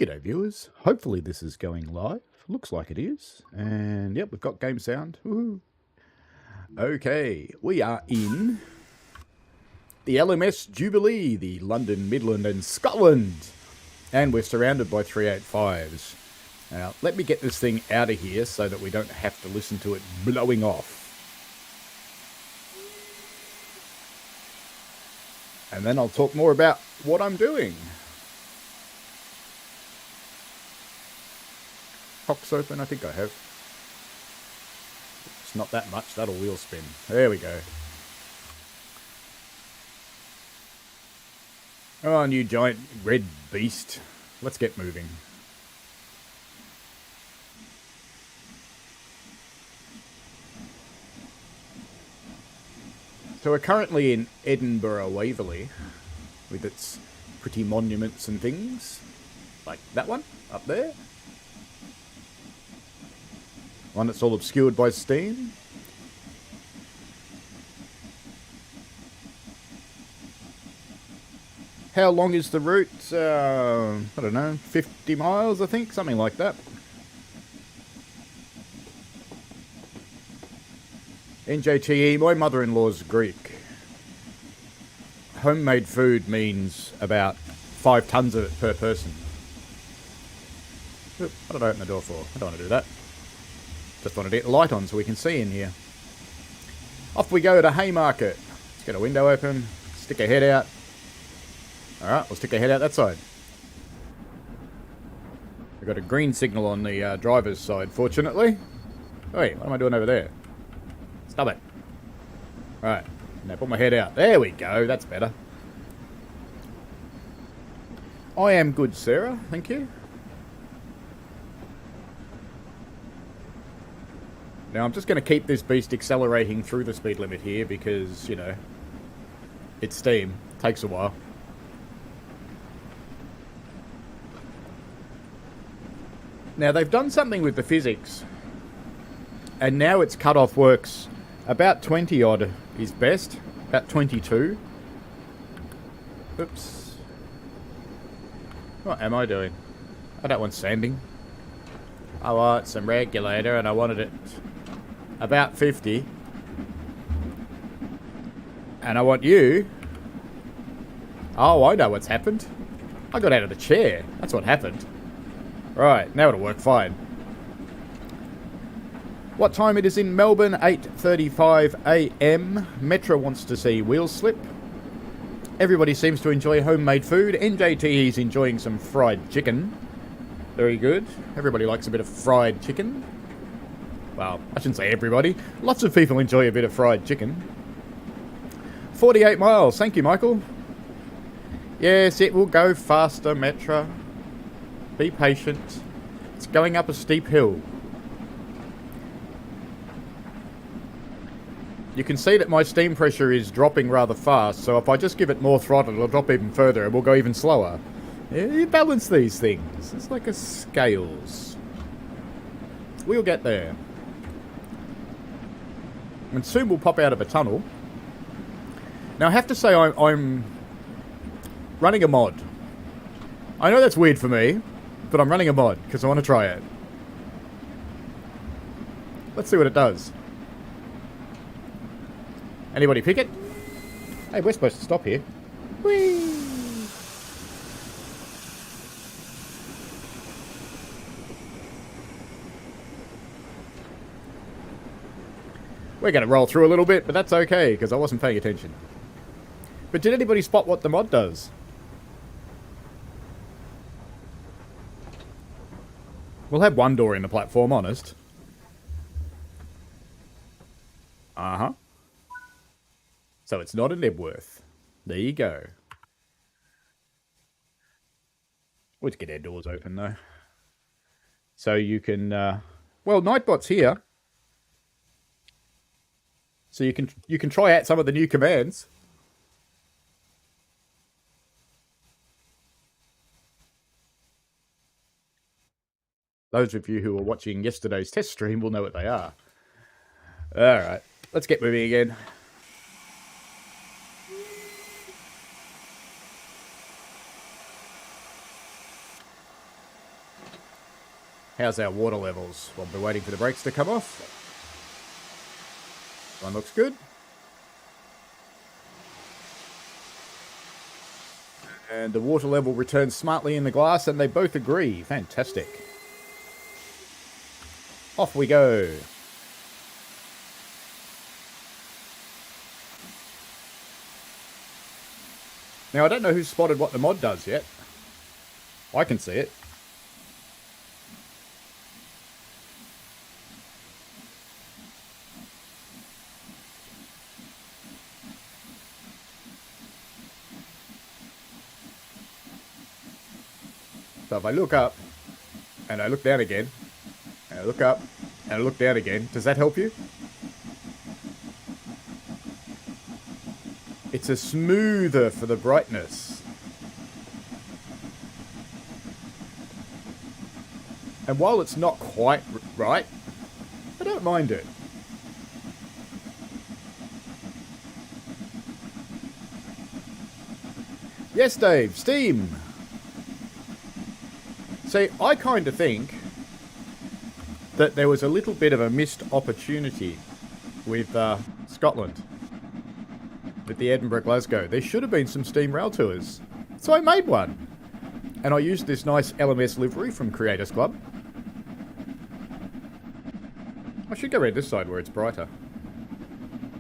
G'day viewers, hopefully this is going live. Looks like it is. And yep, we've got game sound. Woohoo. Okay, we are in the LMS Jubilee, the London, Midland and Scotland. And we're surrounded by 385s. Now, let me get this thing out of here so that we don't have to listen to it blowing off. And then I'll talk more about what I'm doing. Cock's open, I think I have. It's not that much, that'll wheel spin. There we go. Oh, new giant red beast. Let's get moving. So we're currently in Edinburgh, Waverley, with its pretty monuments and things. Like that one, up there. One that's all obscured by steam. How long is the route? I don't know, 50 miles, I think, something like that. NJTE, my mother-in-law's Greek. Homemade food means about 5 tons of it per person. Oop, what did I open the door for? I don't want to do that. Just wanted to get the light on so we can see in here. Off we go to Haymarket. Let's get a window open, stick our head out. Alright, we'll stick our head out that side. We've got a green signal on the driver's side, fortunately. Wait, what am I doing over there? Stop it. Right, now put my head out. There we go, that's better. I am good, Sarah, thank you. Now I'm just going to keep this beast accelerating through the speed limit here because, you know, it's steam. Takes a while. Now they've done something with the physics. And now its cutoff works about 20 odd is best. About 22. Oops. What am I doing? I don't want sanding. I want some regulator and I wanted it about 50. And I want you... Oh, I know what's happened. I got out of the chair. That's what happened. Right, now it'll work fine. What time it is in Melbourne? 8:35 AM. Metro wants to see wheel slip. Everybody seems to enjoy homemade food. NJT is enjoying some fried chicken. Very good. Everybody likes a bit of fried chicken. Well, I shouldn't say everybody. Lots of people enjoy a bit of fried chicken. 48 miles. Thank you, Michael. Yes, it will go faster, Metro. Be patient. It's going up a steep hill. You can see that my steam pressure is dropping rather fast, so if I just give it more throttle, it'll drop even further and we'll go even slower. Yeah, you balance these things. It's like a scales. We'll get there. And soon we'll pop out of a tunnel. Now I have to say I'm running a mod. I know that's weird for me, but I'm running a mod because I want to try it. Let's see what it does. Anybody pick it? Hey, we're supposed to stop here. Whee! We're going to roll through a little bit, but that's okay, because I wasn't paying attention. But did anybody spot what the mod does? We'll have one door in the platform, honest. Uh-huh. So it's not a Nebworth. There you go. Let's get our doors open, though. So you can... well, Nightbot's here. So you can try out some of the new commands. Those of you who were watching yesterday's test stream will know what they are. Alright, let's get moving again. How's our water levels? While we're waiting for the brakes to come off. One looks good. And the water level returns smartly in the glass, and they both agree. Fantastic. Off we go. Now, I don't know who's spotted what the mod does yet. I can see it. So if I look up, and I look down again, and I look up, and I look down again, does that help you? It's a smoother for the brightness. And while it's not quite right, I don't mind it. Yes, Dave, Steam. See, I kind of think that there was a little bit of a missed opportunity with Scotland. With the Edinburgh, Glasgow. There should have been some Steam rail tours. So I made one. And I used this nice LMS livery from Creators Club. I should go around this side where it's brighter.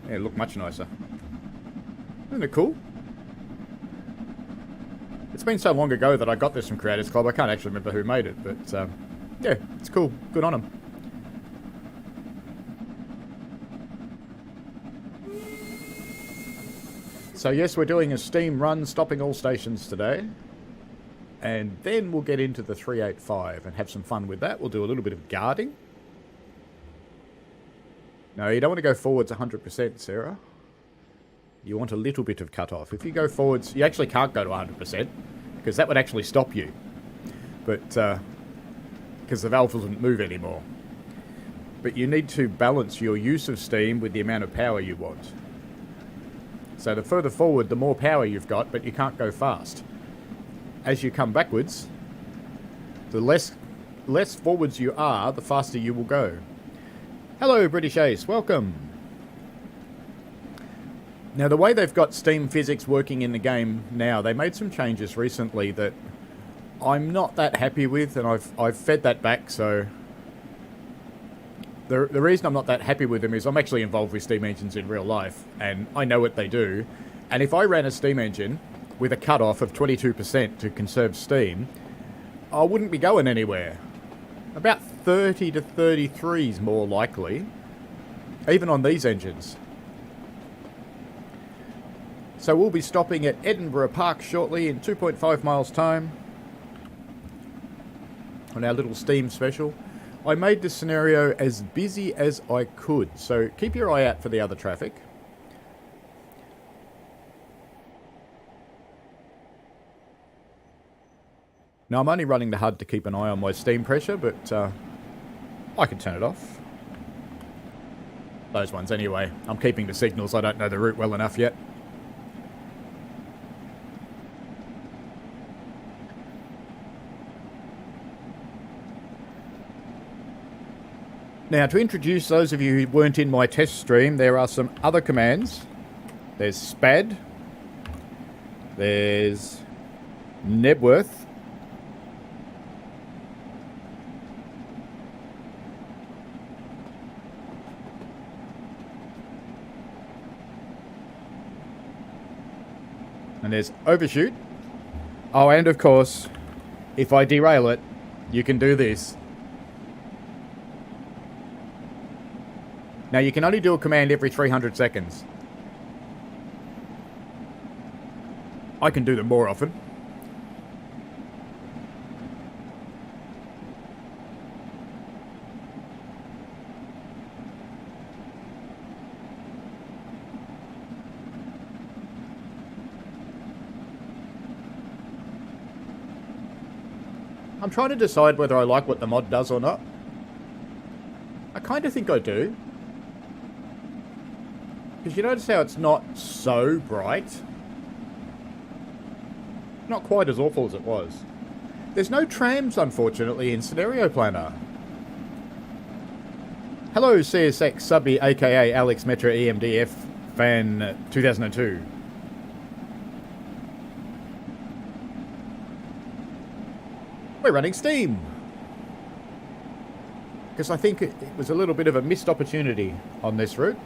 Yeah, it'll look much nicer. Isn't it cool? It's been so long ago that I got this from Creators Club, I can't actually remember who made it, but yeah, it's cool. Good on them. So yes, we're doing a steam run, stopping all stations today. And then we'll get into the 385 and have some fun with that. We'll do a little bit of guarding. No, you don't want to go forwards 100%, Sarah. You want a little bit of cut-off. If you go forwards, you actually can't go to 100%, because that would actually stop you. But, because the valve doesn't move anymore. But you need to balance your use of steam with the amount of power you want. So the further forward, the more power you've got, but you can't go fast. As you come backwards, the less forwards you are, the faster you will go. Hello, British Ace. Welcome. Now, the way they've got steam physics working in the game now, they made some changes recently that I'm not that happy with, and I've fed that back, so... The reason I'm not that happy with them is I'm actually involved with steam engines in real life, and I know what they do. And if I ran a steam engine with a cut-off of 22% to conserve steam, I wouldn't be going anywhere. About 30 to 33 is more likely, even on these engines. So we'll be stopping at Edinburgh Park shortly in 2.5 miles time on our little steam special. I made this scenario as busy as I could, so keep your eye out for the other traffic. Now, I'm only running the HUD to keep an eye on my steam pressure, but I can turn it off. Those ones anyway. I'm keeping the signals. I don't know the route well enough yet. Now, to introduce those of you who weren't in my test stream, there are some other commands. There's SPAD. There's Nebworth. And there's Overshoot. Oh, and of course, if I derail it, you can do this. Now, you can only do a command every 300 seconds. I can do them more often. I'm trying to decide whether I like what the mod does or not. I kind of think I do. Because you notice how it's not so bright? Not quite as awful as it was. There's no trams, unfortunately, in Scenario Planner. Hello, CSX Subby, aka Alex Metro EMDF fan 2002. We're running Steam. Because I think it was a little bit of a missed opportunity on this route.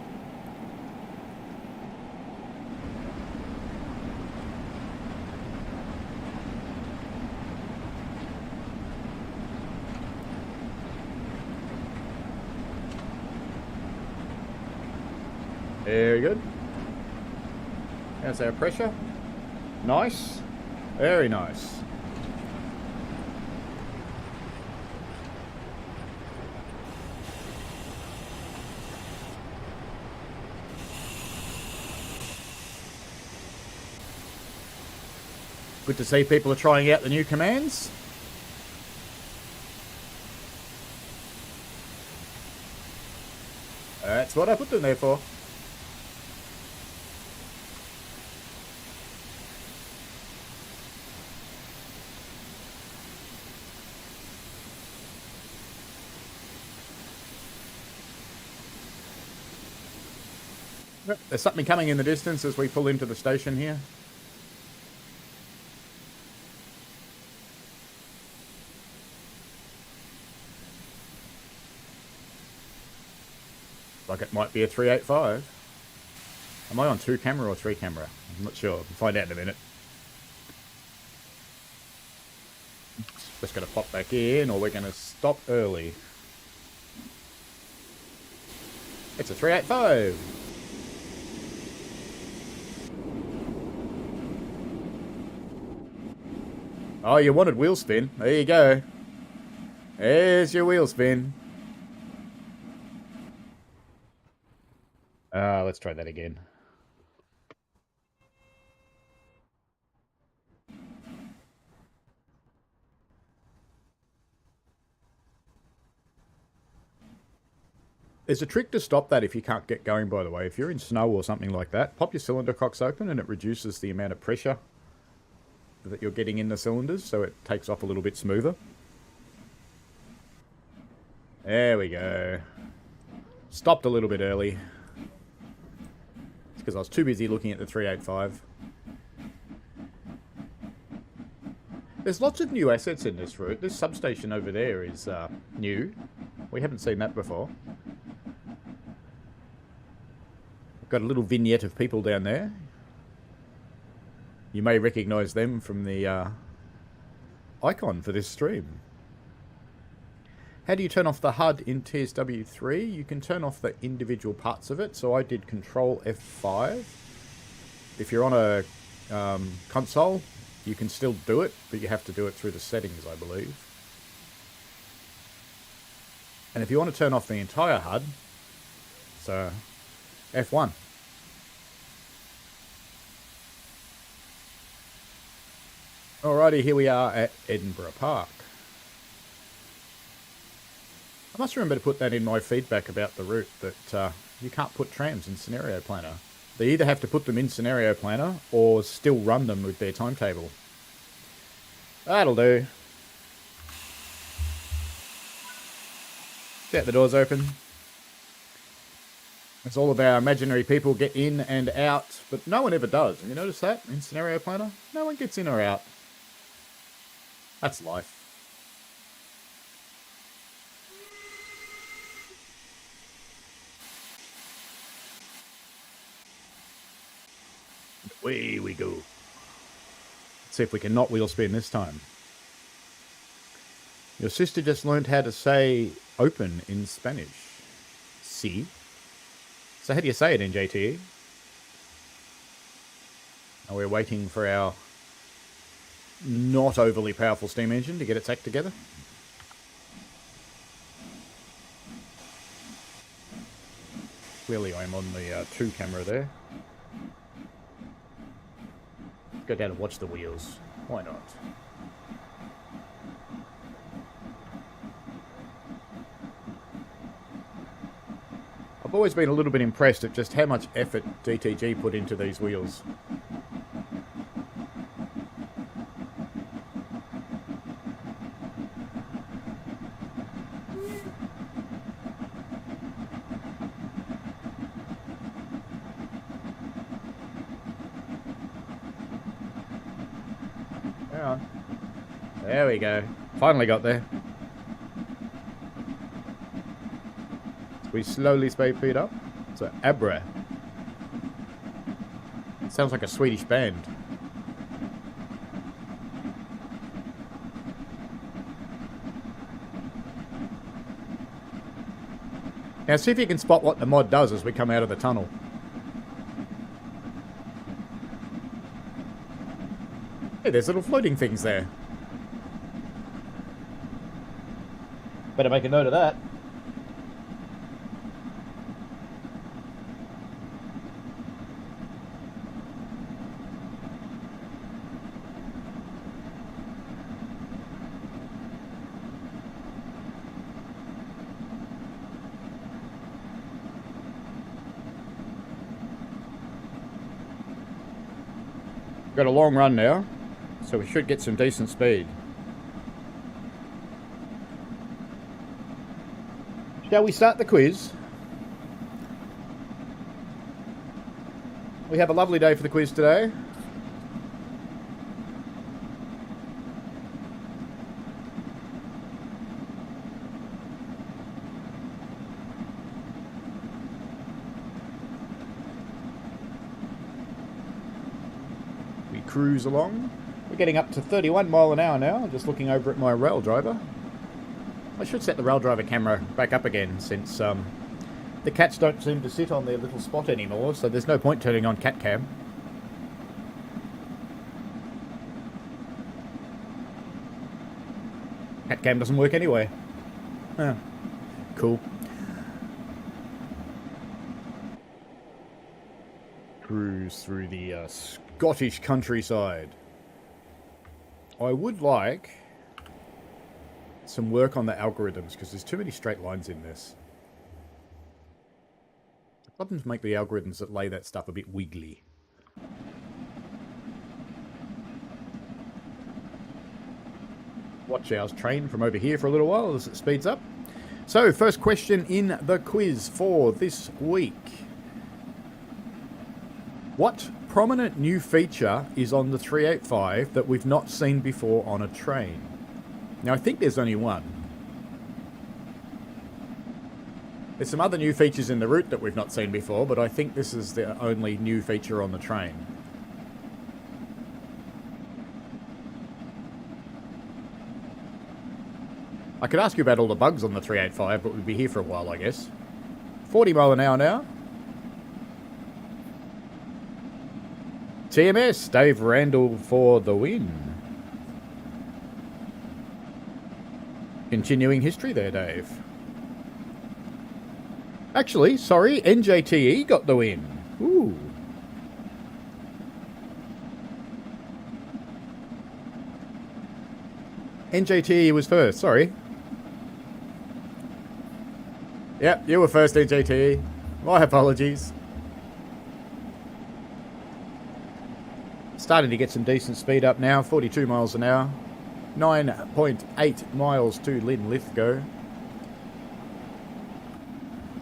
Very good. How's our pressure? Nice. Very nice. Good to see people are trying out the new commands. That's what I put them there for. There's something coming in the distance as we pull into the station here. Like it might be a 385. Am I on 2 camera or 3 camera? I'm not sure. We'll find out in a minute. Just going to pop back in, or we're going to stop early. It's a 385. Oh, you wanted wheel spin. There you go. There's your wheel spin. Let's try that again. There's a trick to stop that if you can't get going, by the way. If you're in snow or something like that, pop your cylinder cocks open and it reduces the amount of pressure that you're getting in the cylinders, so it takes off a little bit smoother. There we go. Stopped a little bit early. It's because I was too busy looking at the 385. There's lots of new assets in this route. This substation over there is new. We haven't seen that before. I've got a little vignette of people down there. You may recognise them from the icon for this stream. How do you turn off the HUD in TSW3? You can turn off the individual parts of it. So I did Control F5. If you're on a console, you can still do it, but you have to do it through the settings, I believe. And if you want to turn off the entire HUD, so F1. Alrighty, here we are at Edinburgh Park. I must remember to put that in my feedback about the route, that you can't put trams in Scenario Planner. They either have to put them in Scenario Planner or still run them with their timetable. That'll do. See out the doors open. As all of our imaginary people get in and out, but no one ever does. Have you noticed that in Scenario Planner? No one gets in or out. That's life. Away we go. Let's see if we can not wheel spin this time. Your sister just learned how to say open in Spanish. Si. So how do you say it in JTE? Are we waiting for our not overly powerful steam engine to get its act together? Clearly I'm on the 2 camera there. Go down and watch the wheels. Why not? I've always been a little bit impressed at just how much effort DTG put into these wheels. on. There we go. Finally got there. We slowly speed up. So, Abra. Sounds like a Swedish band. Now see if you can spot what the mod does as we come out of the tunnel. Hey, there's little floating things there. Better make a note of that. Got a long run now, so we should get some decent speed. Shall we start the quiz? We have a lovely day for the quiz today. Cruise along. We're getting up to 31 mile an hour now. Just looking over at my rail driver. I should set the rail driver camera back up again since the cats don't seem to sit on their little spot anymore, so there's no point turning on cat cam. Cat cam doesn't work anyway. Huh. Cool. Cruise through the Scottish countryside. I would like some work on the algorithms because there's too many straight lines in this. I'd love them to make the algorithms that lay that stuff a bit wiggly. Watch our train from over here for a little while as it speeds up. So, first question in the quiz for this week. What prominent new feature is on the 385 that we've not seen before on a train? Now, I think there's only one. There's some other new features in the route that we've not seen before, but I think this is the only new feature on the train. I could ask you about all the bugs on the 385, but we'd be here for a while, I guess. 40 mile an hour now. TMS, Dave Randall for the win. Continuing history there, Dave. Actually, sorry, NJTE got the win. Ooh. NJTE was first, sorry. Yep, you were first, NJTE. My apologies. Starting to get some decent speed up now, 42 miles an hour. 9.8 miles to Linlithgow.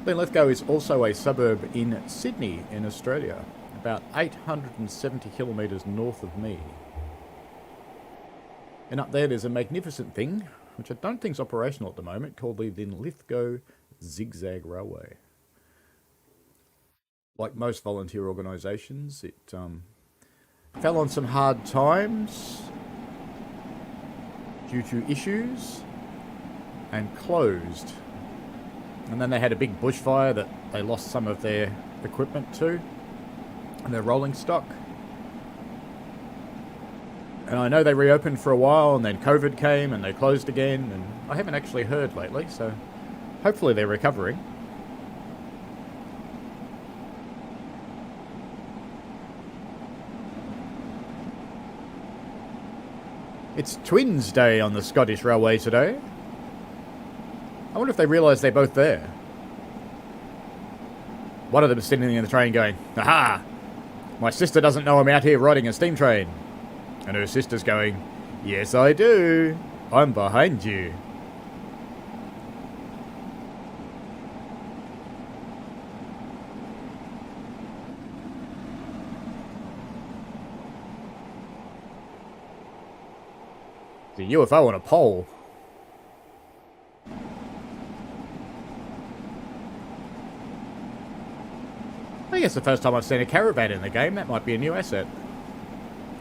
Linlithgow is also a suburb in Sydney in Australia, about 870 kilometres north of me. And up there's a magnificent thing, which I don't think is operational at the moment, called the Linlithgow Zigzag Railway. Like most volunteer organisations, it fell on some hard times due to issues and closed. And then they had a big bushfire that they lost some of their equipment to and their rolling stock. And I know they reopened for a while and then COVID came and they closed again, and I haven't actually heard lately, so hopefully they're recovering. It's Twins Day on the Scottish Railway today. I wonder if they realise they're both there. One of them is sitting in the train going, "Aha! My sister doesn't know I'm out here riding a steam train." And her sister's going, "Yes, I do. I'm behind you." The UFO on a pole. I think it's the first time I've seen a caravan in the game. That might be a new asset.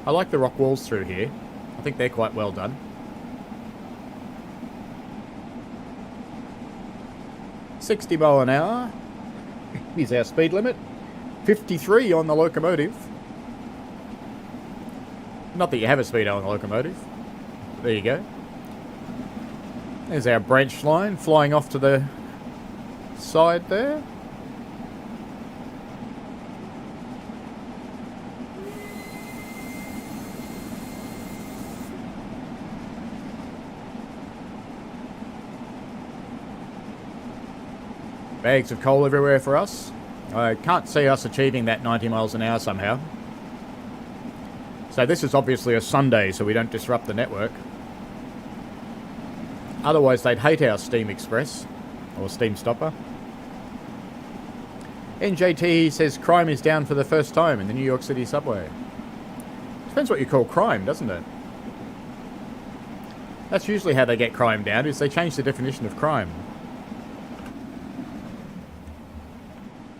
I like the rock walls through here. I think they're quite well done. 60 mile an hour is our speed limit. 53 on the locomotive. Not that you have a speedo on the locomotive. There you go. There's our branch line flying off to the side there. Bags of coal everywhere for us. I can't see us achieving that 90 miles an hour somehow. So this is obviously a Sunday, so we don't disrupt the network. Otherwise they'd hate our Steam Express, or Steam Stopper. NJT says crime is down for the first time in the New York City subway. Depends what you call crime, doesn't it? That's usually how they get crime down, is they change the definition of crime.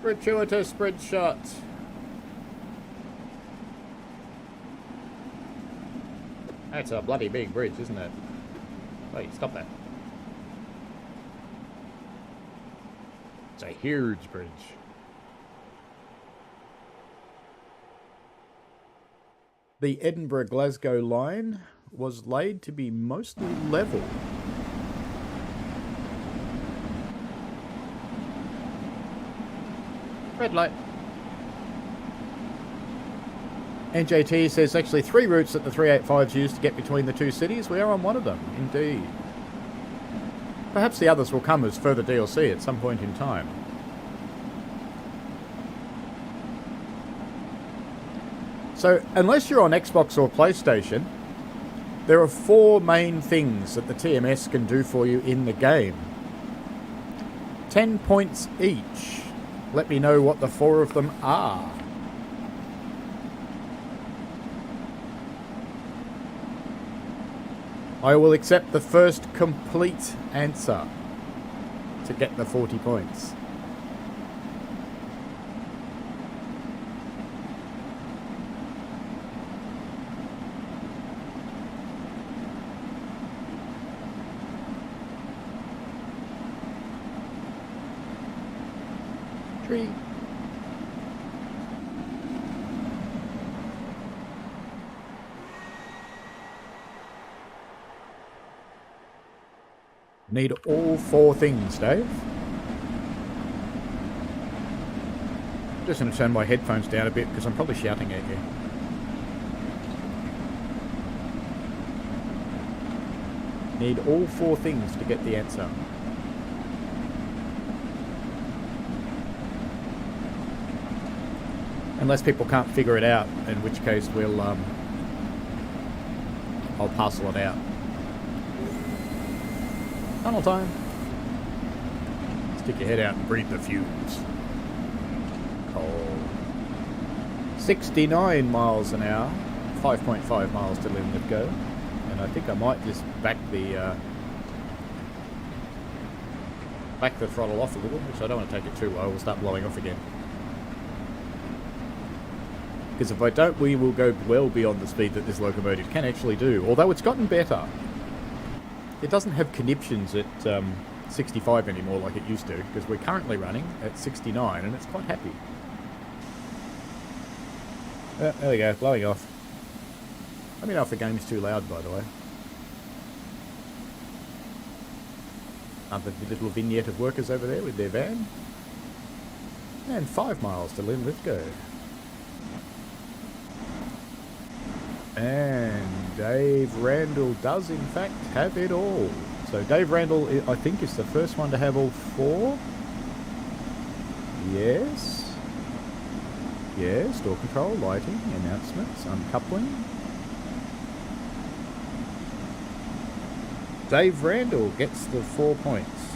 Gratuitous spread shot. That's a bloody big bridge, isn't it? Wait, stop that. It's a huge bridge. The Edinburgh-Glasgow line was laid to be mostly level. Red light. NJT says actually 3 routes that the 385s use to get between the two cities. We are on one of them, indeed. Perhaps the others will come as further DLC at some point in time. So, unless you're on Xbox or PlayStation, there are 4 main things that the TMS can do for you in the game. 10 points each. Let me know what the 4 of them are. I will accept the first complete answer to get the 40 points. Tree. Need all 4 things, Dave. Just going to turn my headphones down a bit because I'm probably shouting at you. Need all 4 things to get the answer. Unless people can't figure it out, in which case we'll I'll parcel it out. Tunnel time. Stick your head out and breathe the fumes. Cold. 69 miles an hour. 5.5 miles to Lithgow. And I think I might just back the throttle off a little, which I don't want to take it too low. We'll start blowing off again. Because if I don't, we will go well beyond the speed that this locomotive can actually do. Although it's gotten better. It doesn't have conniptions at 65 anymore like it used to, because we're currently running at 69 and it's quite happy. There we go, blowing off. Let me know if the game's too loud, by the way. The little vignette of workers over there with their van. And 5 miles to Lithgow. And Dave Randall does in fact have it all. So Dave Randall, I think, is the first one to have all 4. Yes. Yes, door control, lighting, announcements, uncoupling. Dave Randall gets the 4 points.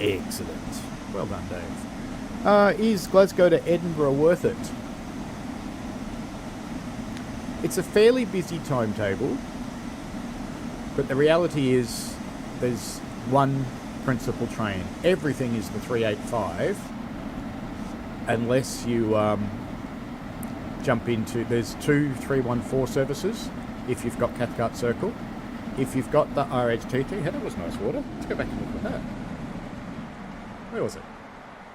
Excellent. Well done, Dave. Is Glasgow to Edinburgh worth it? It's a fairly busy timetable. But the reality is there's one principal train. Everything is the 385 unless you jump into... There's 2 314 services if you've got Cathcart Circle. If you've got the RHTT... Hey, that was nice water. Let's go back and look at that. Where was it?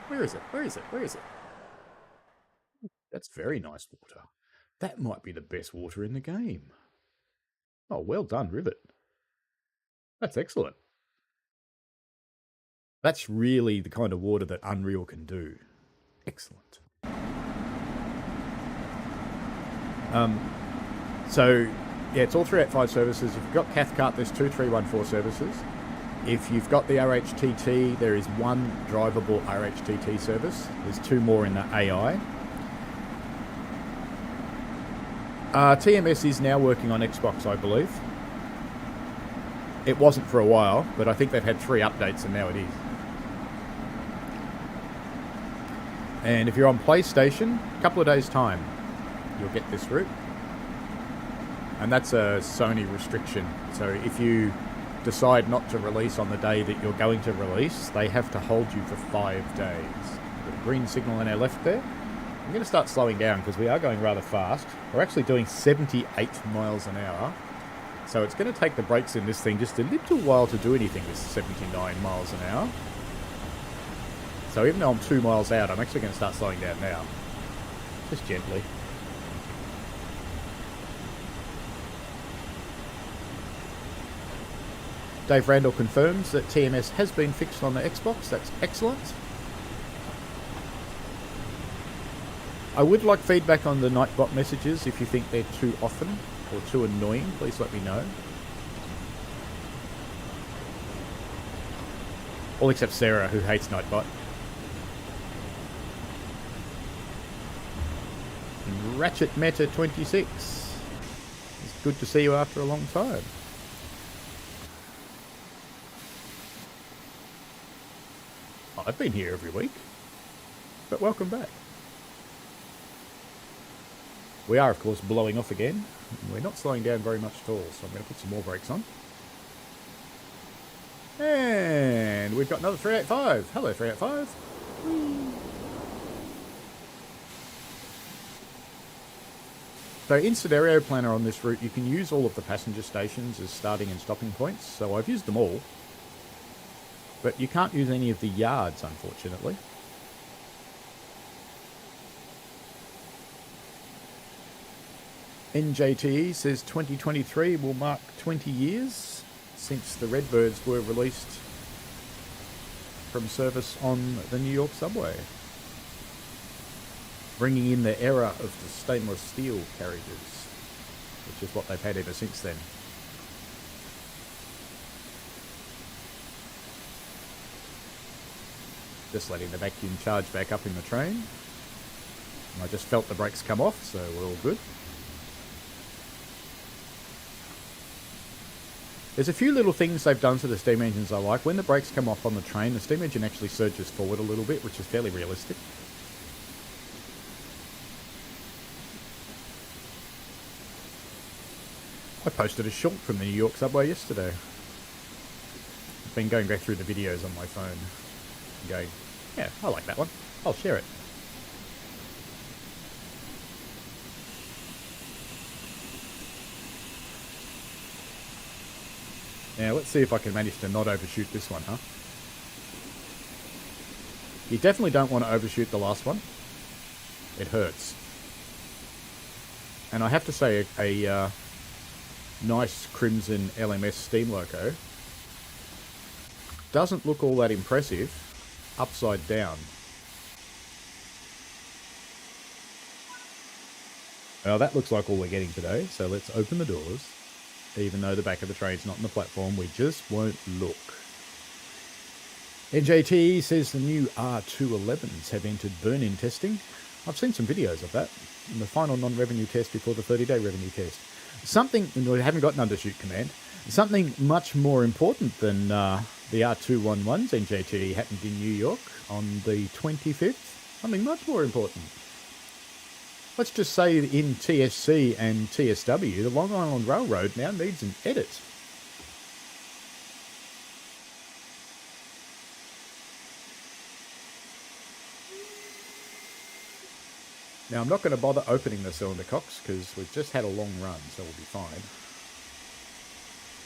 Where is it? Where is it? Where is it? That's very nice water. That might be the best water in the game. Oh, well done, Rivet. That's excellent. That's really the kind of water that Unreal can do. Excellent. So, yeah, it's all 385 services. If you've got Cathcart, there's 2 314 services. If you've got the RHTT, there is 1 drivable RHTT service. There's 2 more in the AI. TMS is now working on Xbox, I believe. It wasn't for a while, but I think they've had 3 updates and now it is. And if you're on PlayStation, a couple of days' time, you'll get this route. And that's a Sony restriction. So if you decide not to release on the day that you're going to release, they have to hold you for 5 days. Got a green signal on our left there. I'm going to start slowing down because we are going rather fast. We're actually doing 78 miles an hour. So it's going to take the brakes in this thing just a little while to do anything with 79 miles an hour. So even though I'm 2 miles out, I'm actually going to start slowing down now. Just gently. Dave Randall confirms that TMS has been fixed on the Xbox. That's excellent. I would like feedback on the Nightbot messages. If you think they're too often or too annoying, please let me know. All except Sarah, who hates Nightbot. And Ratchet Meta 26. It's good to see you after a long time. I've been here every week, but welcome back. We are, of course, blowing off again. We're not slowing down very much at all, so I'm going to put some more brakes on. And we've got another 385. Hello, 385. Whee. So in Scenario Planner on this route, you can use all of the passenger stations as starting and stopping points. So I've used them all. But you can't use any of the yards, unfortunately. NJTE says 2023 will mark 20 years since the Redbirds were released from service on the New York subway, bringing in the era of the stainless steel carriages, which is what they've had ever since then. Just letting the vacuum charge back up in the train. And I just felt the brakes come off, so we're all good. There's a few little things they've done to the steam engines I like. When the brakes come off on the train, the steam engine actually surges forward a little bit, which is fairly realistic. I posted a short from the New York subway yesterday. I've been going back through the videos on my phone and going, yeah, I like that one. I'll share it. Now, let's see if I can manage to not overshoot this one, huh? You definitely don't want to overshoot the last one. It hurts. And I have to say, a nice crimson LMS steam loco doesn't look all that impressive upside down. Well, that looks like all we're getting today, so let's open the doors. Even though the back of the train's not on the platform, we just won't look. NJT says the new R211s have entered burn-in testing. I've seen some videos of that. In the final non-revenue test before the 30-day revenue test. Something, we haven't got an undershoot command, something much more important than the R211s NJT happened in New York on the 25th. Something much more important. Let's just say in TSC and TSW, the Long Island Railroad now needs an edit. Now, I'm not going to bother opening the cylinder cocks because we've just had a long run, so we'll be fine.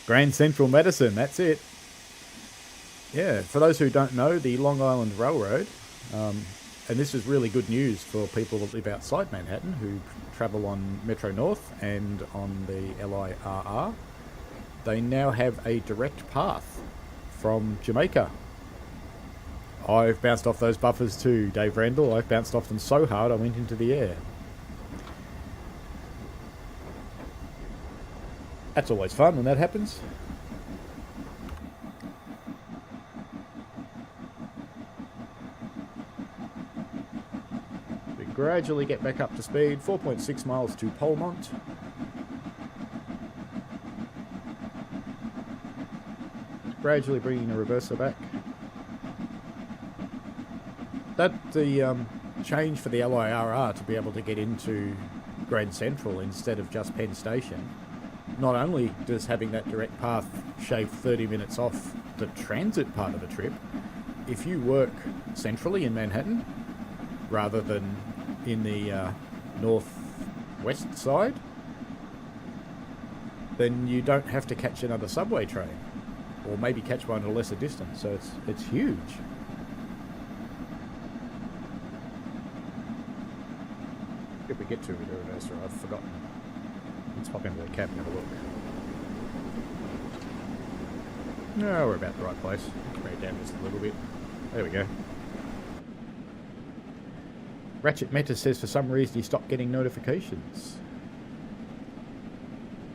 Grand Central Medicine, that's it. Yeah, for those who don't know, the Long Island Railroad, and this is really good news for people that live outside Manhattan who travel on Metro North and on the LIRR. They now have a direct path from Jamaica. I've bounced off those buffers too, Dave Randall. I've bounced off them so hard I went into the air. That's always fun when that happens. We gradually get back up to speed. 4.6 miles to Polmont. Gradually bringing the reverser back. That the change for the LIRR to be able to get into Grand Central instead of just Penn Station. Not only does having that direct path shave 30 minutes off the transit part of the trip, if you work centrally in Manhattan rather than in the northwest side, then you don't have to catch another subway train, or maybe catch one at a lesser distance. So it's huge. If we get to the reverser, I've forgotten. Let's pop into the cab and have a look. No, we're about the right place. Bring it down just a little bit. There we go. Ratchet Meta says for some reason he stopped getting notifications.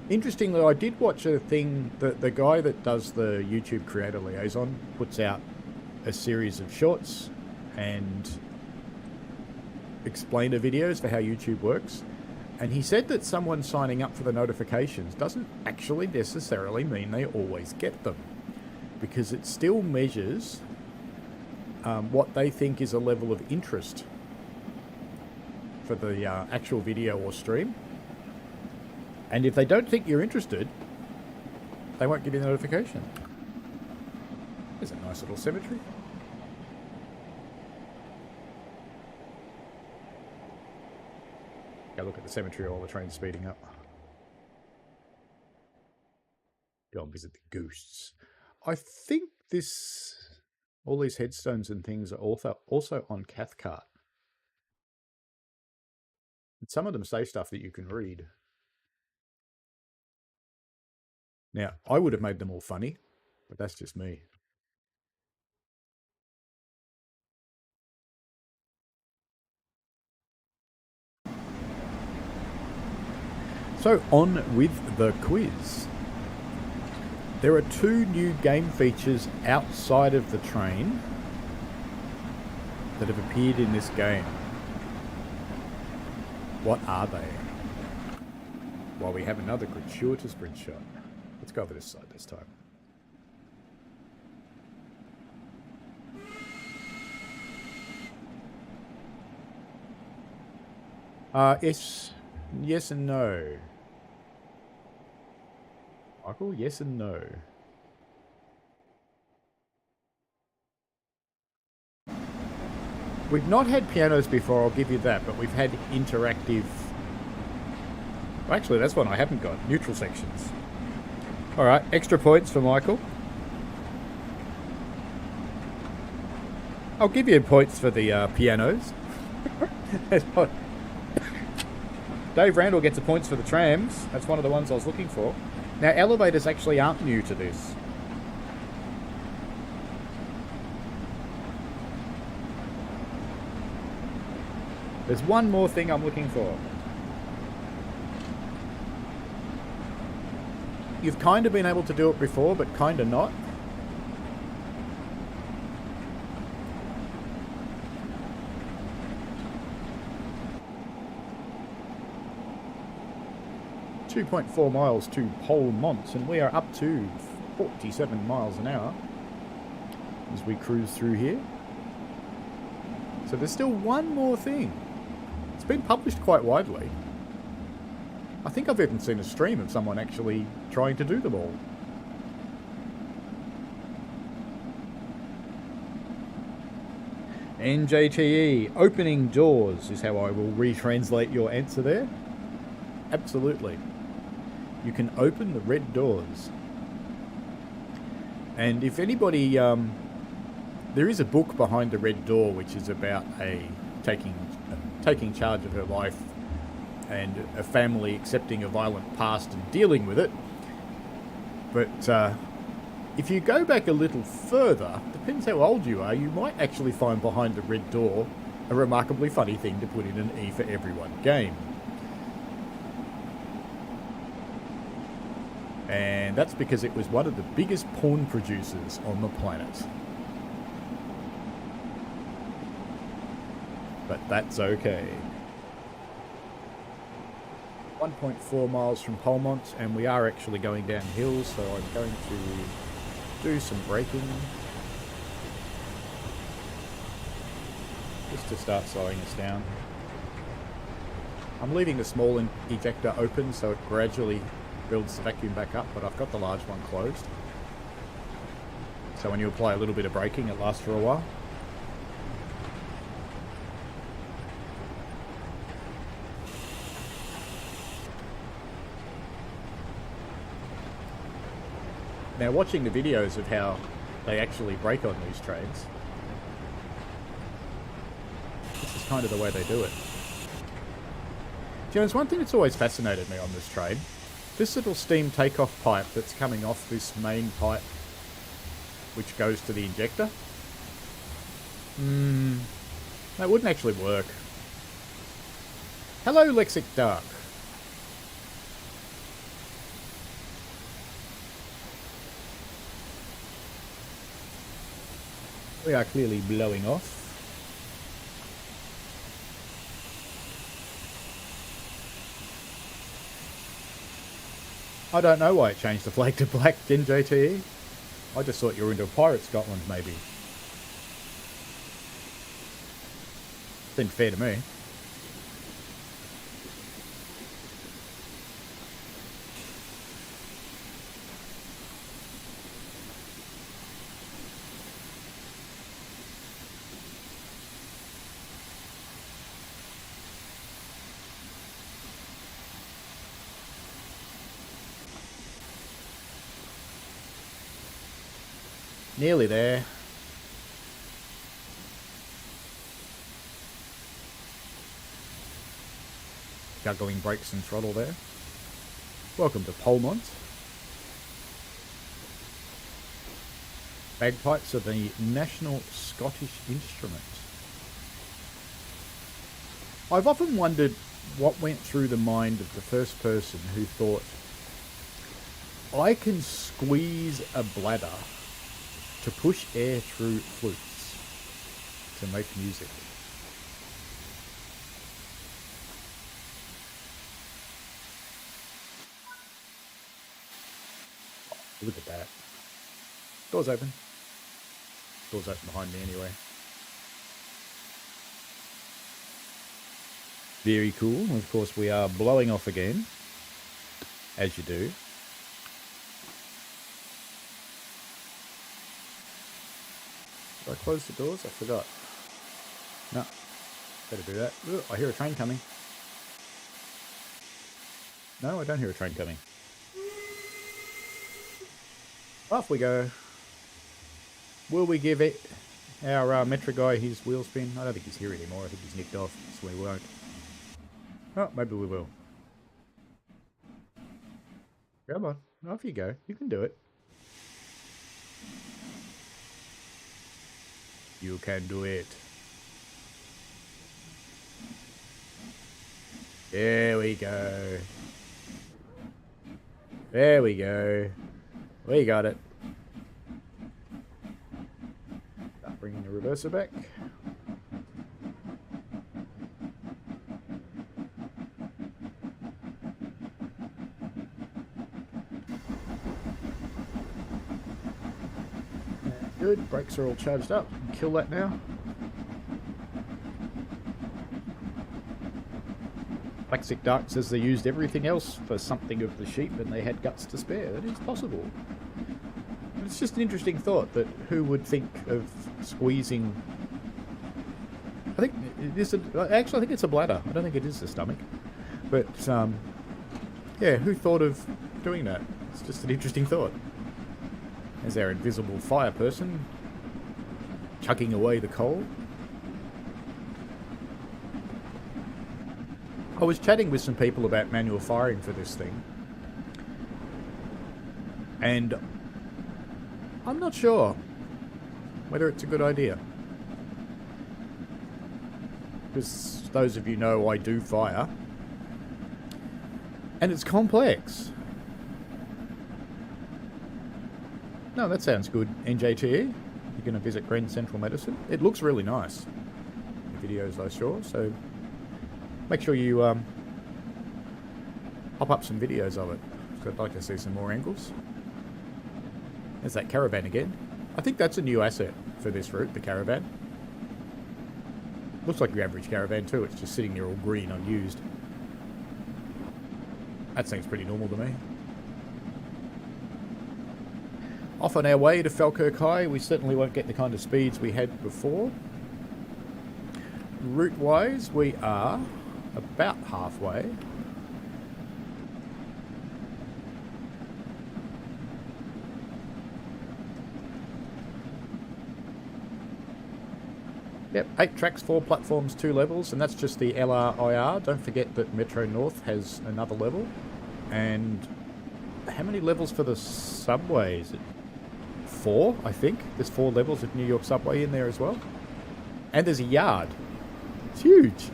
Interestingly, I did watch a thing that the guy that does the YouTube Creator Liaison puts out a series of shorts and explainer videos for how YouTube works. And he said that someone signing up for the notifications doesn't actually necessarily mean they always get them, because it still measures what they think is a level of interest for the actual video or stream. And if they don't think you're interested, they won't give you the notification. There's a nice little cemetery. Go look at the cemetery while the train's speeding up. Go and visit the ghosts. I think all these headstones and things are also on Cathcart. And some of them say stuff that you can read. Now, I would have made them all funny, but that's just me. So, on with the quiz. There are 2 new game features outside of the train that have appeared in this game. What are they? Well, we have another gratuitous bridge shot. Let's go over this side this time. Yes and no. Michael, yes and no. We've not had pianos before, I'll give you that, but we've had interactive... Well, actually, that's one I haven't got. Neutral sections. Alright, extra points for Michael. I'll give you points for the pianos. Dave Randall gets the points for the trams. That's one of the ones I was looking for. Now, elevators actually aren't new to this. There's one more thing I'm looking for. You've kind of been able to do it before, but kind of not. .4 miles to Polmont, and we are up to 47 miles an hour as we cruise through here. So there's still one more thing. It's been published quite widely. I think I've even seen a stream of someone actually trying to do them all. NJTE, opening doors is how I will retranslate your answer there. Absolutely. You can open the red doors. And if anybody, there is a book behind the red door which is about taking charge of her life and a family accepting a violent past and dealing with it. But if you go back a little further, depends how old you are, you might actually find behind the red door a remarkably funny thing to put in an E for Everyone game. And that's because it was one of the biggest porn producers on the planet. But that's okay. 1.4 miles from Polmont, and we are actually going downhill, so I'm going to do some braking just to start slowing us down. I'm leaving the small ejector open so it gradually builds the vacuum back up, but I've got the large one closed. So when you apply a little bit of braking, it lasts for a while. Now, watching the videos of how they actually brake on these trains, this is kind of the way they do it. Do you know, there's one thing that's always fascinated me on this train. This little steam takeoff pipe that's coming off this main pipe, which goes to the injector. That wouldn't actually work. Hello, Lexic Dark. We are clearly blowing off. I don't know why it changed the flag to black, NJTE. I just thought you were into Pirate Scotland, maybe. Seemed fair to me. Nearly there. Juggling brakes and throttle there. Welcome to Polmont. Bagpipes are the national Scottish instrument. I've often wondered what went through the mind of the first person who thought, I can squeeze a bladder to push air through flutes to make music. Oh, look at that. Doors open. Doors open behind me anyway. Very cool. And of course we are blowing off again, as you do. Did I close the doors? I forgot. No. Better do that. Ooh, I hear a train coming. No, I don't hear a train coming. Off we go. Will we give it our Metro guy his wheel spin? I don't think he's here anymore. I think he's nicked off, so we won't. Oh, maybe we will. Come on. Off you go. You can do it. You can do it. There we go. There we go. We got it. Start bringing the reverser back. Good, brakes are all charged up. Kill that now. Lexic Dark says they used everything else for something of the sheep and they had guts to spare. That is possible. It's just an interesting thought that who would think of squeezing Actually, I think it's a bladder. I don't think it is the stomach. But, yeah, who thought of doing that? It's just an interesting thought. There's our invisible fire person chugging away the coal. I was chatting with some people about manual firing for this thing. And I'm not sure whether it's a good idea. Because those of you know I do fire. And it's complex. No, that sounds good, NJTE. You're going to visit Grand Central Medicine. It looks really nice. The videos I saw, so make sure you pop up some videos of it. So I'd like to see some more angles. There's that caravan again. I think that's a new asset for this route, the caravan. Looks like your average caravan too, it's just sitting there all green, unused. That seems pretty normal to me. Off on our way to Falkirk High, we certainly won't get the kind of speeds we had before. Route-wise, we are about halfway. Yep, 8 tracks, 4 platforms, 2 levels, and that's just the LRIR. Don't forget that Metro North has another level. And how many levels for the subway? Is it 4, I think? There's 4 levels of New York subway in there as well. And there's a yard. It's huge.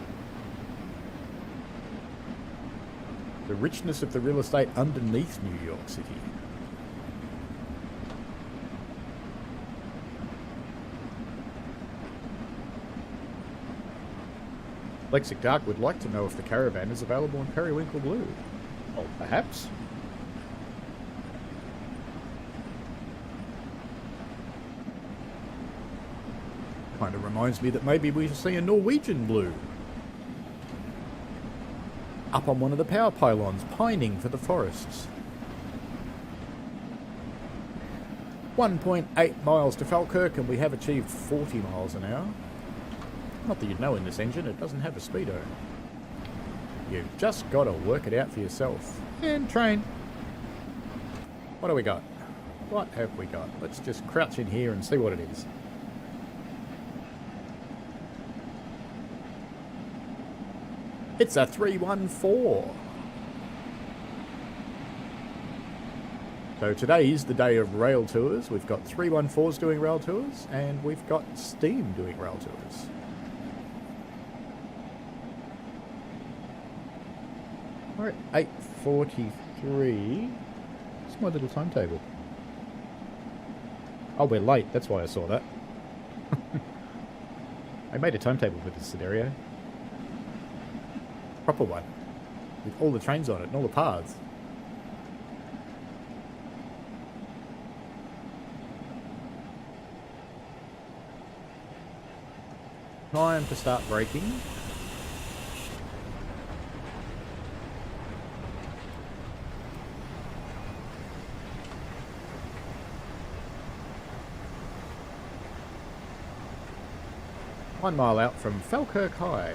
The richness of the real estate underneath New York City. Lexic Dark would like to know if the caravan is available in Periwinkle Blue. Well, perhaps. Kind of reminds me that maybe we should see a Norwegian Blue. Up on one of the power pylons, pining for the forests. 1.8 miles to Falkirk, and we have achieved 40 miles an hour. Not that you'd know in this engine, it doesn't have a speedo. You've just got to work it out for yourself. And train. What do we got? What have we got? Let's just crouch in here and see what it is. It's a 314. So today is the day of rail tours. We've got 314s doing rail tours, and we've got Steam doing rail tours. We're at 8:43. What's my little timetable? Oh, we're late. That's why I saw that. I made a timetable for this scenario. Proper one. With all the trains on it and all the paths. Time to start braking. One mile out from Falkirk High.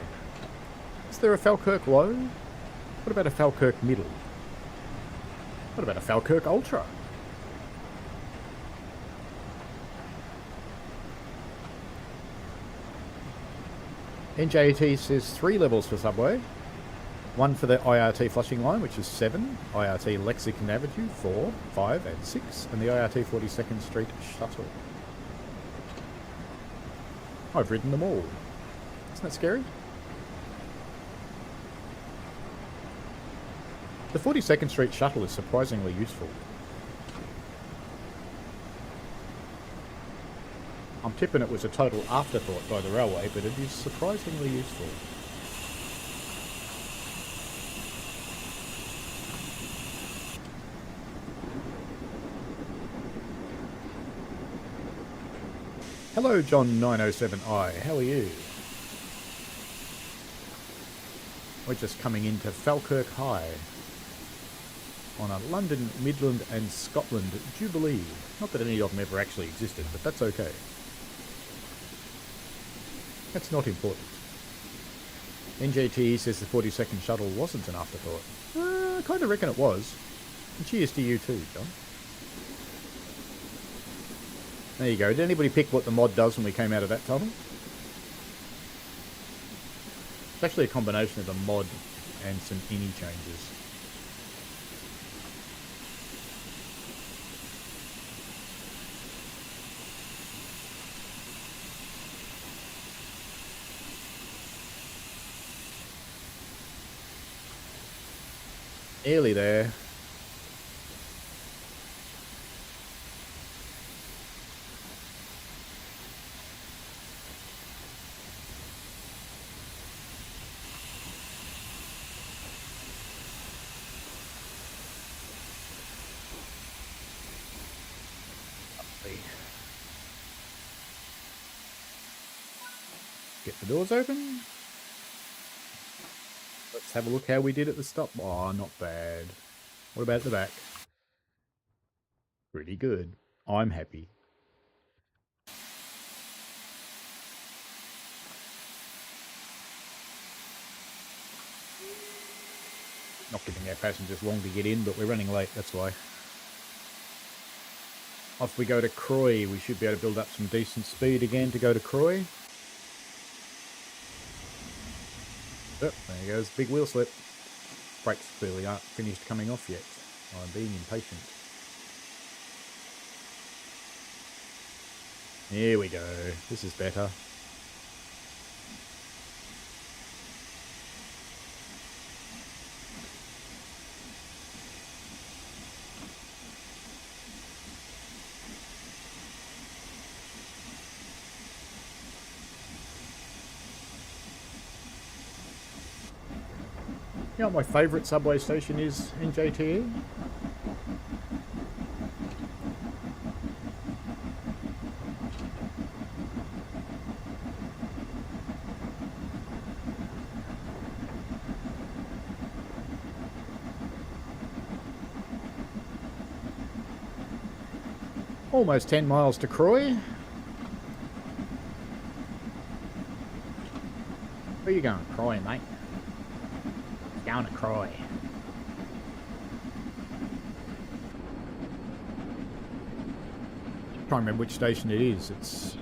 Is there a Falkirk Low? What about a Falkirk Middle? What about a Falkirk Ultra? NJT says 3 levels for subway. 1 for the IRT Flushing line, which is 7. IRT Lexington Avenue, 4, 5 and 6. And the IRT 42nd Street shuttle. I've ridden them all. Isn't that scary? The 42nd Street shuttle is surprisingly useful. I'm tipping it was a total afterthought by the railway, but it is surprisingly useful. Hello, John907i. How are you? We're just coming into Falkirk High on a London, Midland and Scotland Jubilee. Not that any of them ever actually existed, but that's okay. That's not important. NJTE says the 40-second shuttle wasn't an afterthought. I kind of reckon it was. And cheers to you too, John. There you go. Did anybody pick what the mod does when we came out of that tunnel? It's actually a combination of a mod and some ini changes. Nearly there. Get the doors open. Let's have a look how we did at the stop. Oh, not bad. What about the back? Pretty good. I'm happy. Not giving our passengers long to get in, but we're running late, that's why. Off we go to Croy. We should be able to build up some decent speed again to go to Croy. Oh, there goes big wheel slip. Brakes clearly aren't finished coming off yet. I'm being impatient. Here we go. This is better. You know what my favourite subway station is in JTE? Almost 10 miles to Croy. Where you going? Croy, mate. Down to Croy. Trying to remember which station it is. It's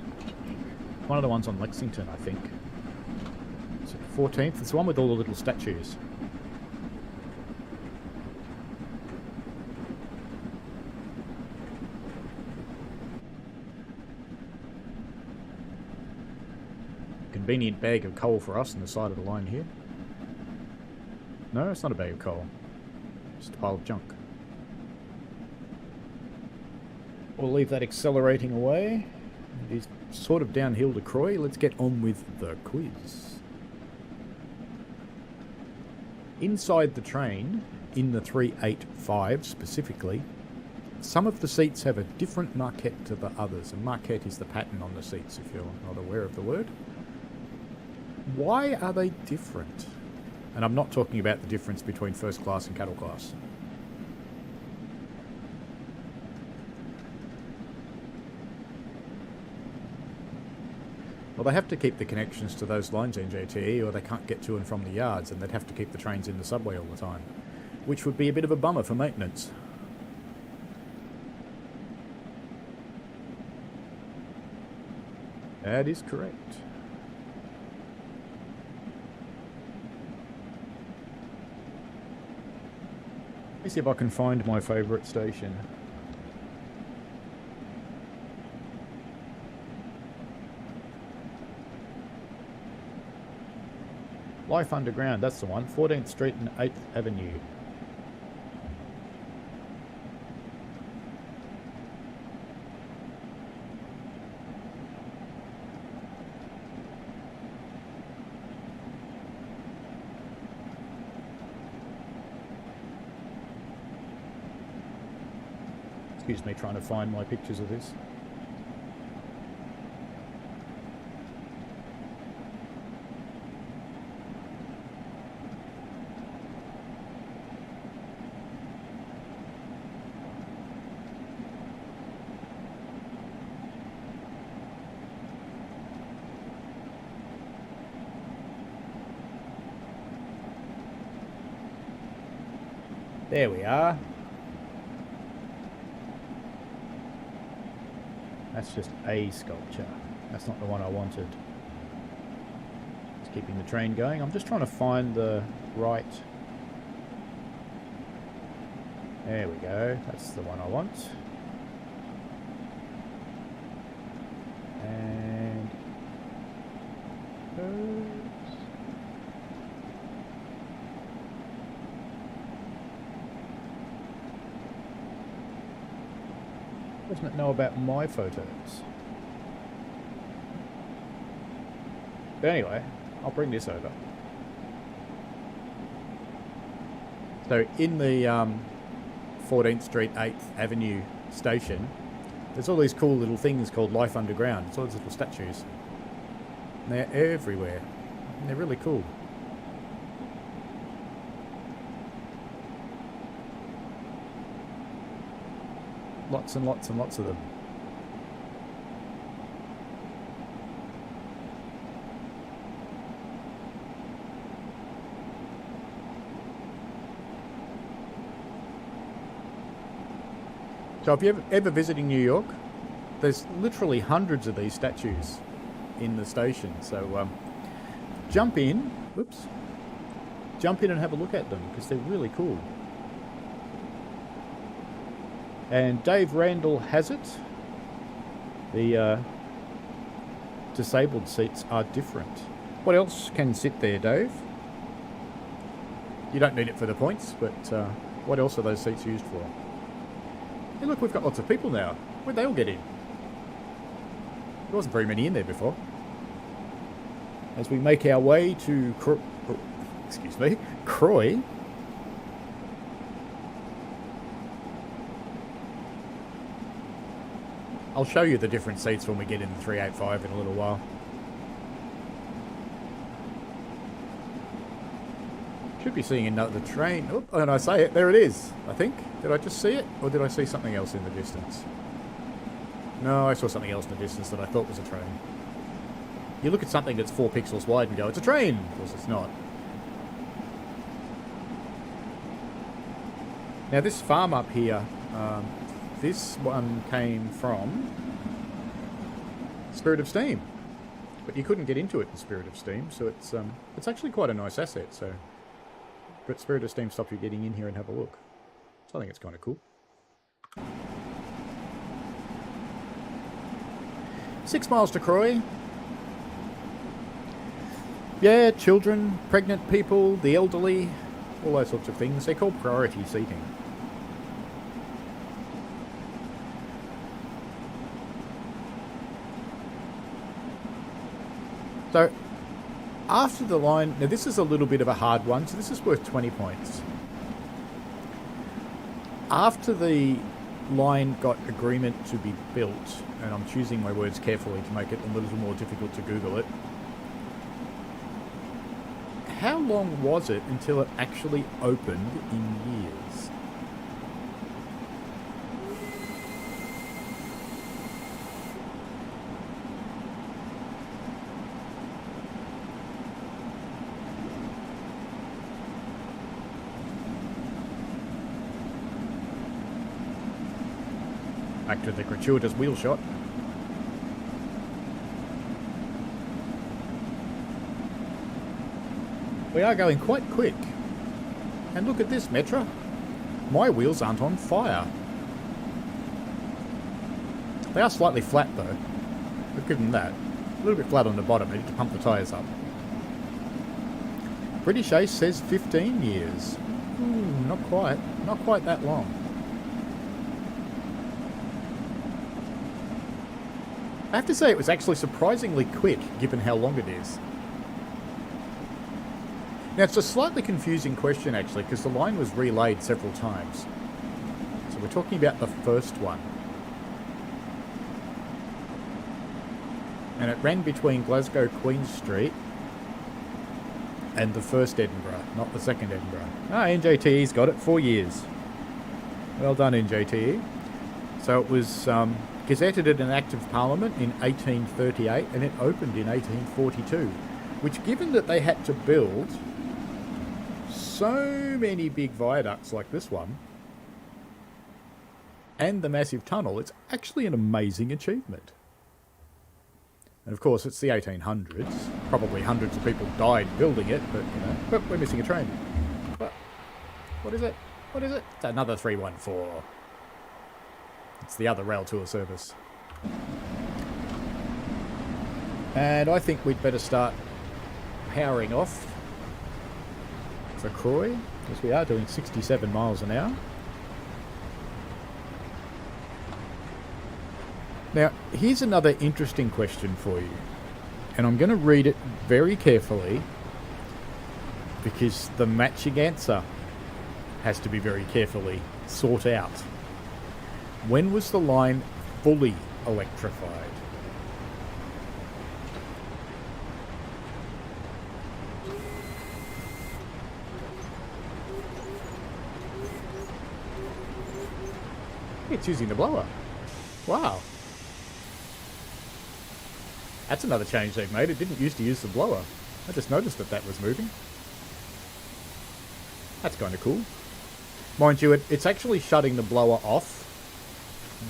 one of the ones on Lexington, I think. Is it 14th? It's the one with all the little statues. Convenient bag of coal for us on the side of the line here. No, it's not a bag of coal. Just a pile of junk. We'll leave that accelerating away. It is sort of downhill to Croy. Let's get on with the quiz. Inside the train, in the 385 specifically, some of the seats have a different marquette to the others. A marquette is the pattern on the seats, if you're not aware of the word. Why are they different? And I'm not talking about the difference between first class and cattle class. Well, they have to keep the connections to those lines in JTE, or they can't get to and from the yards, and they'd have to keep the trains in the subway all the time, which would be a bit of a bummer for maintenance. That is correct. Let me see if I can find my favourite station. Life Underground, that's the one. 14th Street and 8th Avenue. Excuse me trying to find my pictures of this. There we are. That's just a sculpture. That's not the one I wanted. It's keeping the train going. I'm just trying to find the right... There we go. That's the one I want. And... Doesn't it know about my photos? But anyway, I'll bring this over. So in the 14th Street 8th Avenue station, there's all these cool little things called Life Underground. It's all these little statues. And they're everywhere. And they're really cool. Lots and lots and lots of them. So if you're ever visiting New York, there's literally hundreds of these statues in the station. So jump in and have a look at them because they're really cool. And Dave Randall has it. The disabled seats are different. What else can sit there, Dave? You don't need it for the points, but what else are those seats used for? Hey, look, we've got lots of people now. Where'd they all get in? There wasn't very many in there before. As we make our way to Croy. I'll show you the different seats when we get in the 385 in a little while. Should be seeing another train. Oh, and I say it, there it is, I think. Did I just see it? Or did I see something else in the distance? No, I saw something else in the distance that I thought was a train. You look at something that's 4 pixels wide and go, it's a train! Of course it's not. Now this farm up here, this one came from Spirit of Steam. But you couldn't get into it in Spirit of Steam, so it's actually quite a nice asset, so... But Spirit of Steam stops you getting in here and have a look. So I think it's kind of cool. 6 miles to Croy. Yeah, children, pregnant people, the elderly, all those sorts of things. They're called priority seating. So, after the line... Now, this is a little bit of a hard one, so this is worth 20 points. After the line got agreement to be built, and I'm choosing my words carefully to make it a little more difficult to Google it, how long was it until it actually opened in years? Back to the gratuitous wheel shot. We are going quite quick. And look at this, Metro. My wheels aren't on fire. They are slightly flat though. But given that, a little bit flat on the bottom. I need to pump the tyres up. British Ace says 15 years. Not quite. Not quite that long. I have to say it was actually surprisingly quick, given how long it is. Now, it's a slightly confusing question, actually, because the line was relayed several times. So we're talking about the first one. And it ran between Glasgow Queen Street and the first Edinburgh, not the second Edinburgh. Ah, NJTE's got it, 4 years. Well done, NJTE. So it was gazetted at an Act of Parliament in 1838 and it opened in 1842, which, given that they had to build so many big viaducts like this one, and the massive tunnel, it's actually an amazing achievement. And of course, it's the 1800s. Probably hundreds of people died building it, but, you know, but we're missing a train. What is it? What is it? It's another 314. It's the other rail tour service. And I think we'd better start powering off for Croy, because we are doing 67 miles an hour. Now, here's another interesting question for you. And I'm going to read it very carefully, because the matching answer has to be very carefully sought out. When was the line fully electrified? It's using the blower. Wow. That's another change they've made. It didn't used to use the blower. I just noticed that that was moving. That's kind of cool. Mind you, it's actually shutting the blower off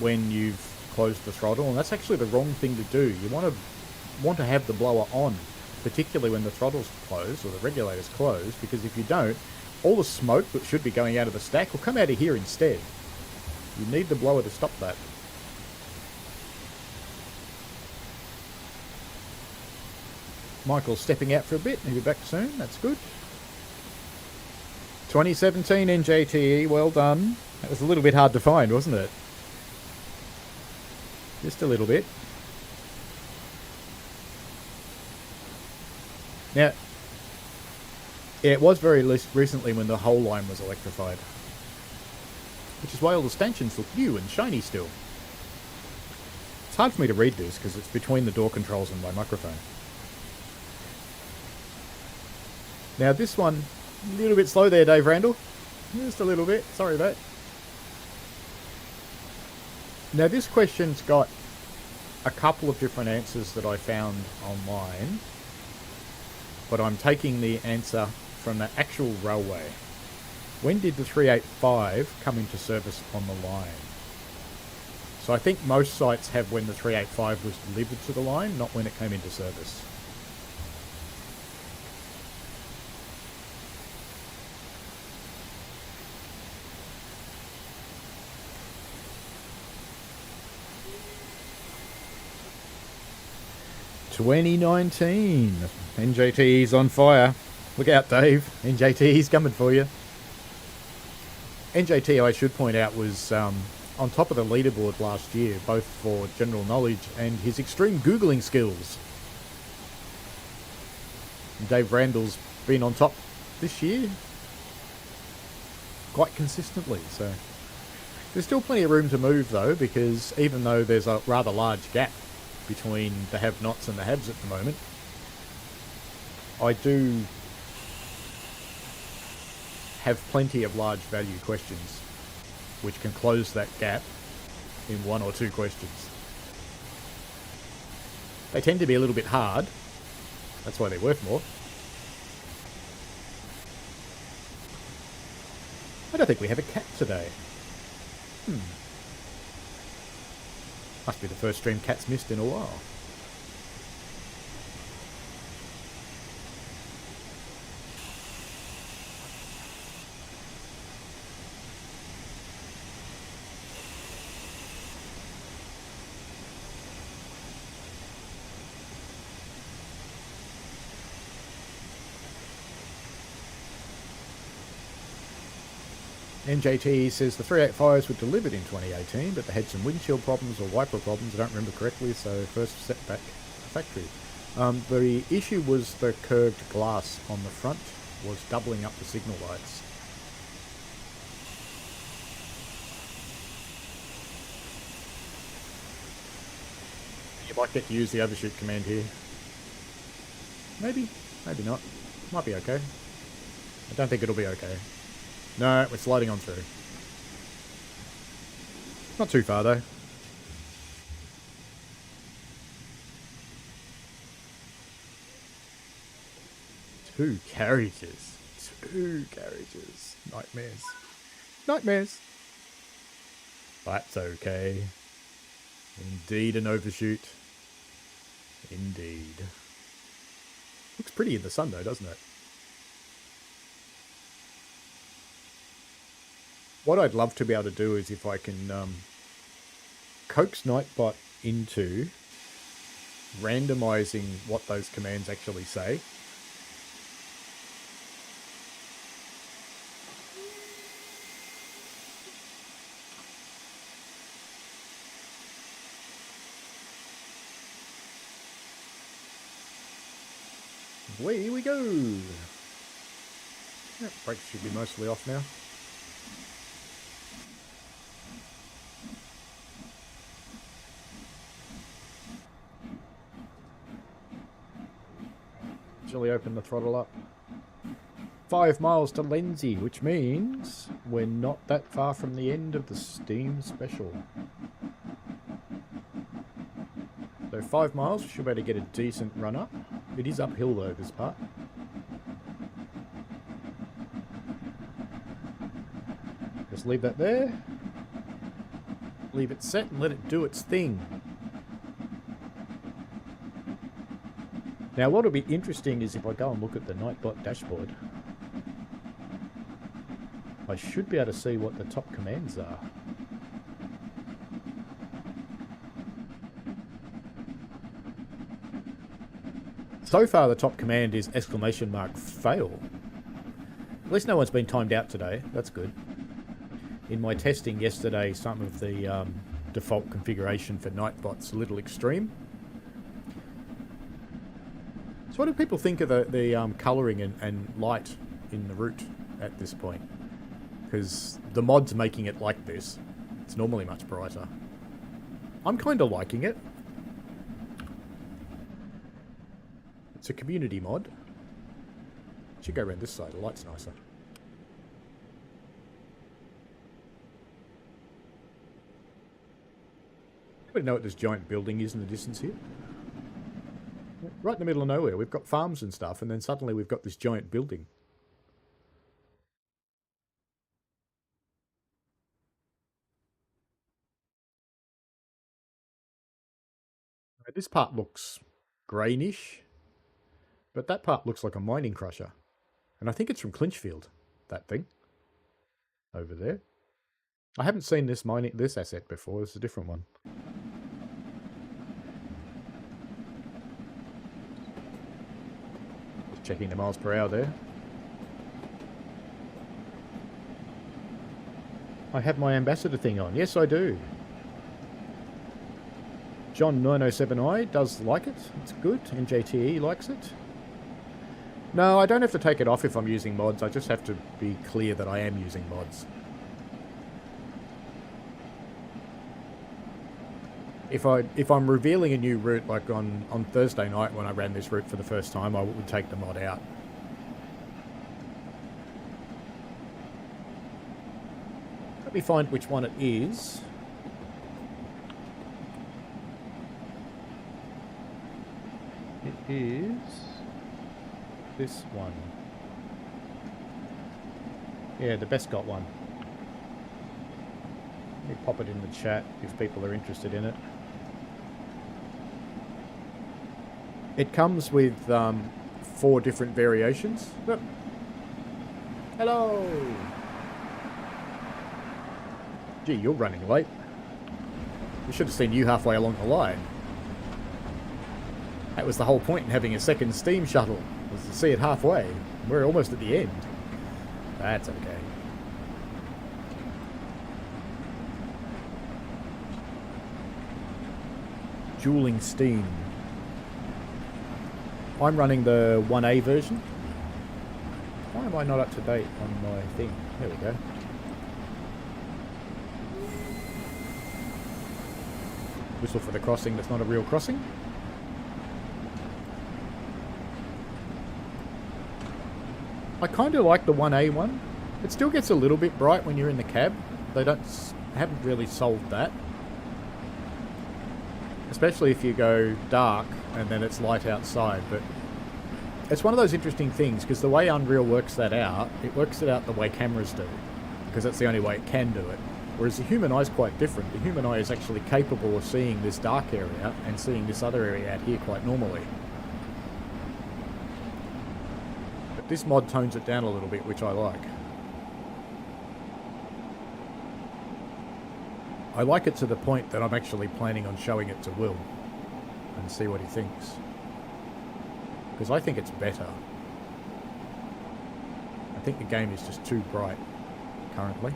when you've closed the throttle, and that's actually the wrong thing to do. You want to have the blower on, particularly when the throttle's closed or the regulator's closed, because if you don't, all the smoke that should be going out of the stack will come out of here instead. You need the blower to stop that. Michael's stepping out for a bit. He'll be back soon. That's good. 2017 NJTE. Well done. That was a little bit hard to find, wasn't it? Just a little bit. Now, yeah, it was very recently when the whole line was electrified. Which is why all the stanchions look new and shiny still. It's hard for me to read this because it's between the door controls and my microphone. Now this one, a little bit slow there, Dave Randall. Just a little bit, sorry mate. Now this question's got a couple of different answers that I found online, but I'm taking the answer from the actual railway. When did the 385 come into service on the line? So I think most sites have when the 385 was delivered to the line, not when it came into service. (2019) NJTE's on fire. Look out, Dave. NJTE's coming for you. NJT, I should point out, was on top of the leaderboard last year, both for general knowledge and his extreme Googling skills. And Dave Randall's been on top this year quite consistently, so there's still plenty of room to move though, because even though there's a rather large gap between the have-nots and the haves at the moment, I do have plenty of large value questions which can close that gap in one or two questions. They tend to be a little bit hard, that's why they're worth more. I don't think we have a cat today. Must be the first stream cat's missed in a while. NJT says the 385s were delivered in 2018, but they had some windshield problems or wiper problems, I don't remember correctly, so first set back to factory. The issue was the curved glass on the front was doubling up the signal lights. You might get to use the overshoot command here. Maybe, maybe not. Might be okay. I don't think it'll be okay. No, we're sliding on through. Not too far though. 2 carriages. 2 carriages. Nightmares. Nightmares. That's okay. Indeed an overshoot. Indeed. Looks pretty in the sun though, doesn't it? What I'd love to be able to do is if I can coax Nightbot into randomizing what those commands actually say. Away we go! Yep, brakes should be mostly off now. Usually open the throttle up. 5 miles to Lenzie, which means we're not that far from the end of the Steam Special. So 5 miles, we should be able to get a decent run up. It is uphill though, this part. Just leave that there. Leave it set and let it do its thing. Now what will be interesting is if I go and look at the Nightbot dashboard, I should be able to see what the top commands are. So far the top command is !fail. At least no one's been timed out today, that's good. In my testing yesterday, some of the default configuration for Nightbot's a little extreme. So what do people think of the colouring and light in the route at this point? Because the mod's making it like this. It's normally much brighter. I'm kind of liking it. It's a community mod. Should go around this side, the light's nicer. Anybody know what this giant building is in the distance here? Right in the middle of nowhere. We've got farms and stuff, and then suddenly we've got this giant building. This part looks greenish, but that part looks like a mining crusher. And I think it's from Clinchfield, that thing. Over there. I haven't seen this asset before, it's a different one. Just checking the miles per hour there. I have my ambassador thing on. Yes, I do. John 907i does like it. It's good. NJTE likes it. No, I don't have to take it off if I'm using mods. I just have to be clear that I am using mods. If I'm revealing a new route, like on Thursday night when I ran this route for the first time, I would take the mod out. Let me find which one it is. It is this one. Yeah, the best got one. Let me pop it in the chat if people are interested in it. It comes with 4 different variations. Look. Hello! Gee, you're running late. We should have seen you halfway along the line. That was the whole point in having a second steam shuttle, was to see it halfway. We're almost at the end. That's okay. Dueling steam. I'm running the 1A version. Why am I not up to date on my thing? There we go. Whistle for the crossing that's not a real crossing. I kind of like the 1A one. It still gets a little bit bright when you're in the cab. They haven't really solved that. Especially if you go dark and then it's light outside, but It's one of those interesting things, because the way Unreal works that out, it works it out the way cameras do, because that's the only way it can do it. Whereas the human eye is quite different. The human eye is actually capable of seeing this dark area and seeing this other area out here quite normally. But this mod tones it down a little bit, which I like. I like it to the point that I'm actually planning on showing it to Will and see what he thinks. Because I think it's better. I think the game is just too bright currently.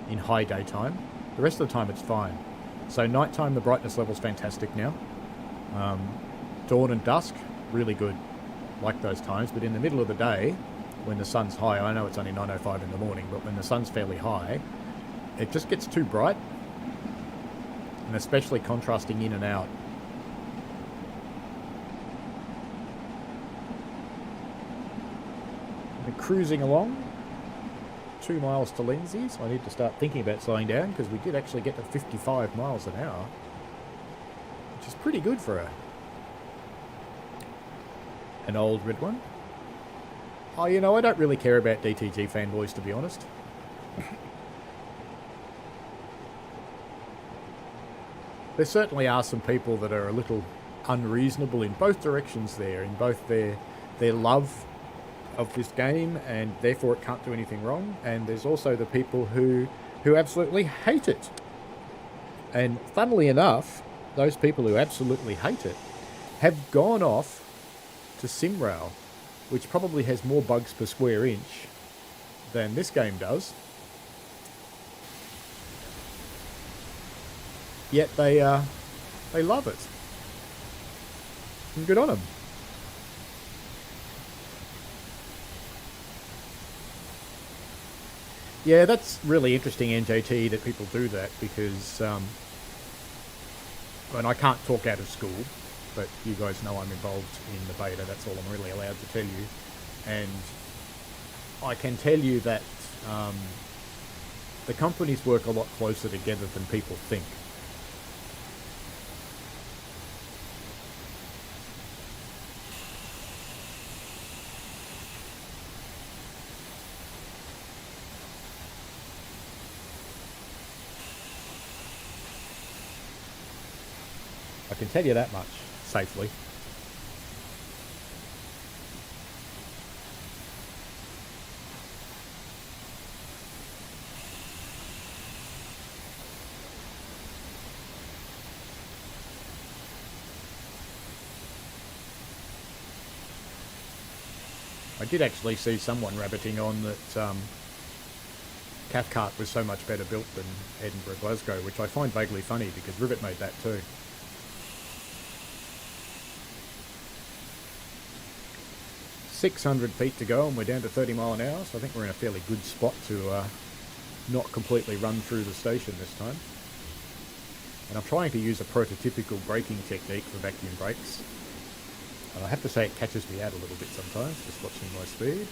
In high daytime. The rest of the time it's fine. So nighttime, the brightness level's fantastic now. Dawn and dusk, really good. Like those times. But in the middle of the day, when the sun's high, I know it's only 9:05 in the morning, but when the sun's fairly high, it just gets too bright. And especially contrasting in and out. We're cruising along. 2 miles to Lindsay's. I need to start thinking about slowing down, because we did actually get to 55 miles an hour, which is pretty good for an old red one. Oh, you know, I don't really care about DTG fanboys, to be honest. There certainly are some people that are a little unreasonable in both directions there, in both their love of this game, and therefore it can't do anything wrong, and there's also the people who absolutely hate it. And funnily enough, those people who absolutely hate it have gone off to SimRail, which probably has more bugs per square inch than this game does. Yet they love it. And good on them. Yeah, that's really interesting, NJT, that people do that, because and I can't talk out of school, but you guys know I'm involved in the beta. That's all I'm really allowed to tell you. And I can tell you that the companies work a lot closer together than people think. I can tell you that much, safely. I did actually see someone rabbiting on that Cathcart was so much better built than Edinburgh Glasgow, which I find vaguely funny, because Rivet made that too. 600 feet to go and we're down to 30 mile an hour, so I think we're in a fairly good spot to not completely run through the station this time. And I'm trying to use a prototypical braking technique for vacuum brakes. And I have to say it catches me out a little bit sometimes, just watching my speed.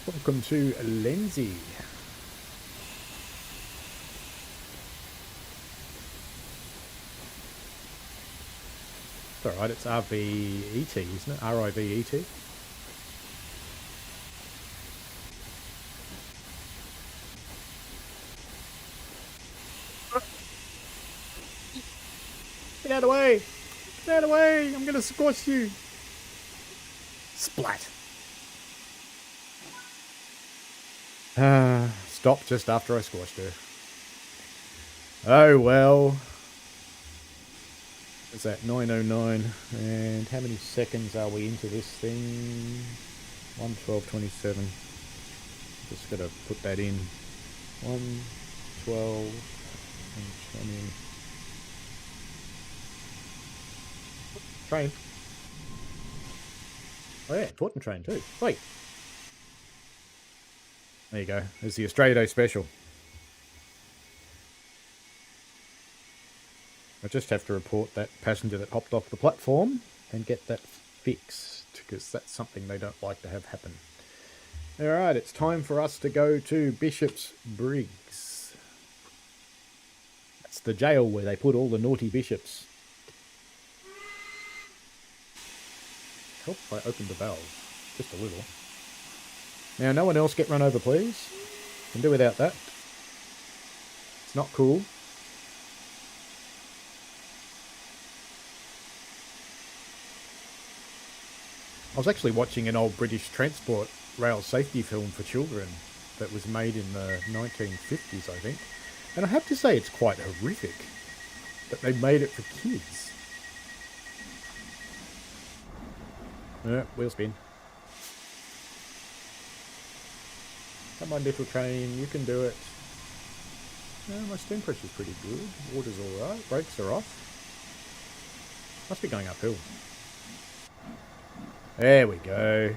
Welcome to Lindsay. It's alright, it's R-V-E-T, isn't it? R-I-V-E-T. Get out of the way! Get out of the way! I'm gonna squash you! Splat! Stopped just after I squashed her. Oh well. Is that 9:09? And how many seconds are we into this thing? 1:12:27. Just gotta put that in. 1:12 and 20. Train. Oh yeah, Taunton train too. Wait. There you go. There's the Australia Day special. I just have to report that passenger that hopped off the platform and get that fixed. because that's something they don't like to have happen. Alright, it's time for us to go to Bishop's Briggs. That's the jail where they put all the naughty bishops. Help if I opened the valve. Just a little. Now, no one else get run over, please. Can do without that. It's not cool. I was actually watching an old British transport rail safety film for children that was made in the 1950s, I think. And I have to say it's quite horrific that they made it for kids. Wheel spin. Come on, little train, you can do it. My steam pressure's pretty good. Water's alright. Brakes are off. Must be going uphill. There we go.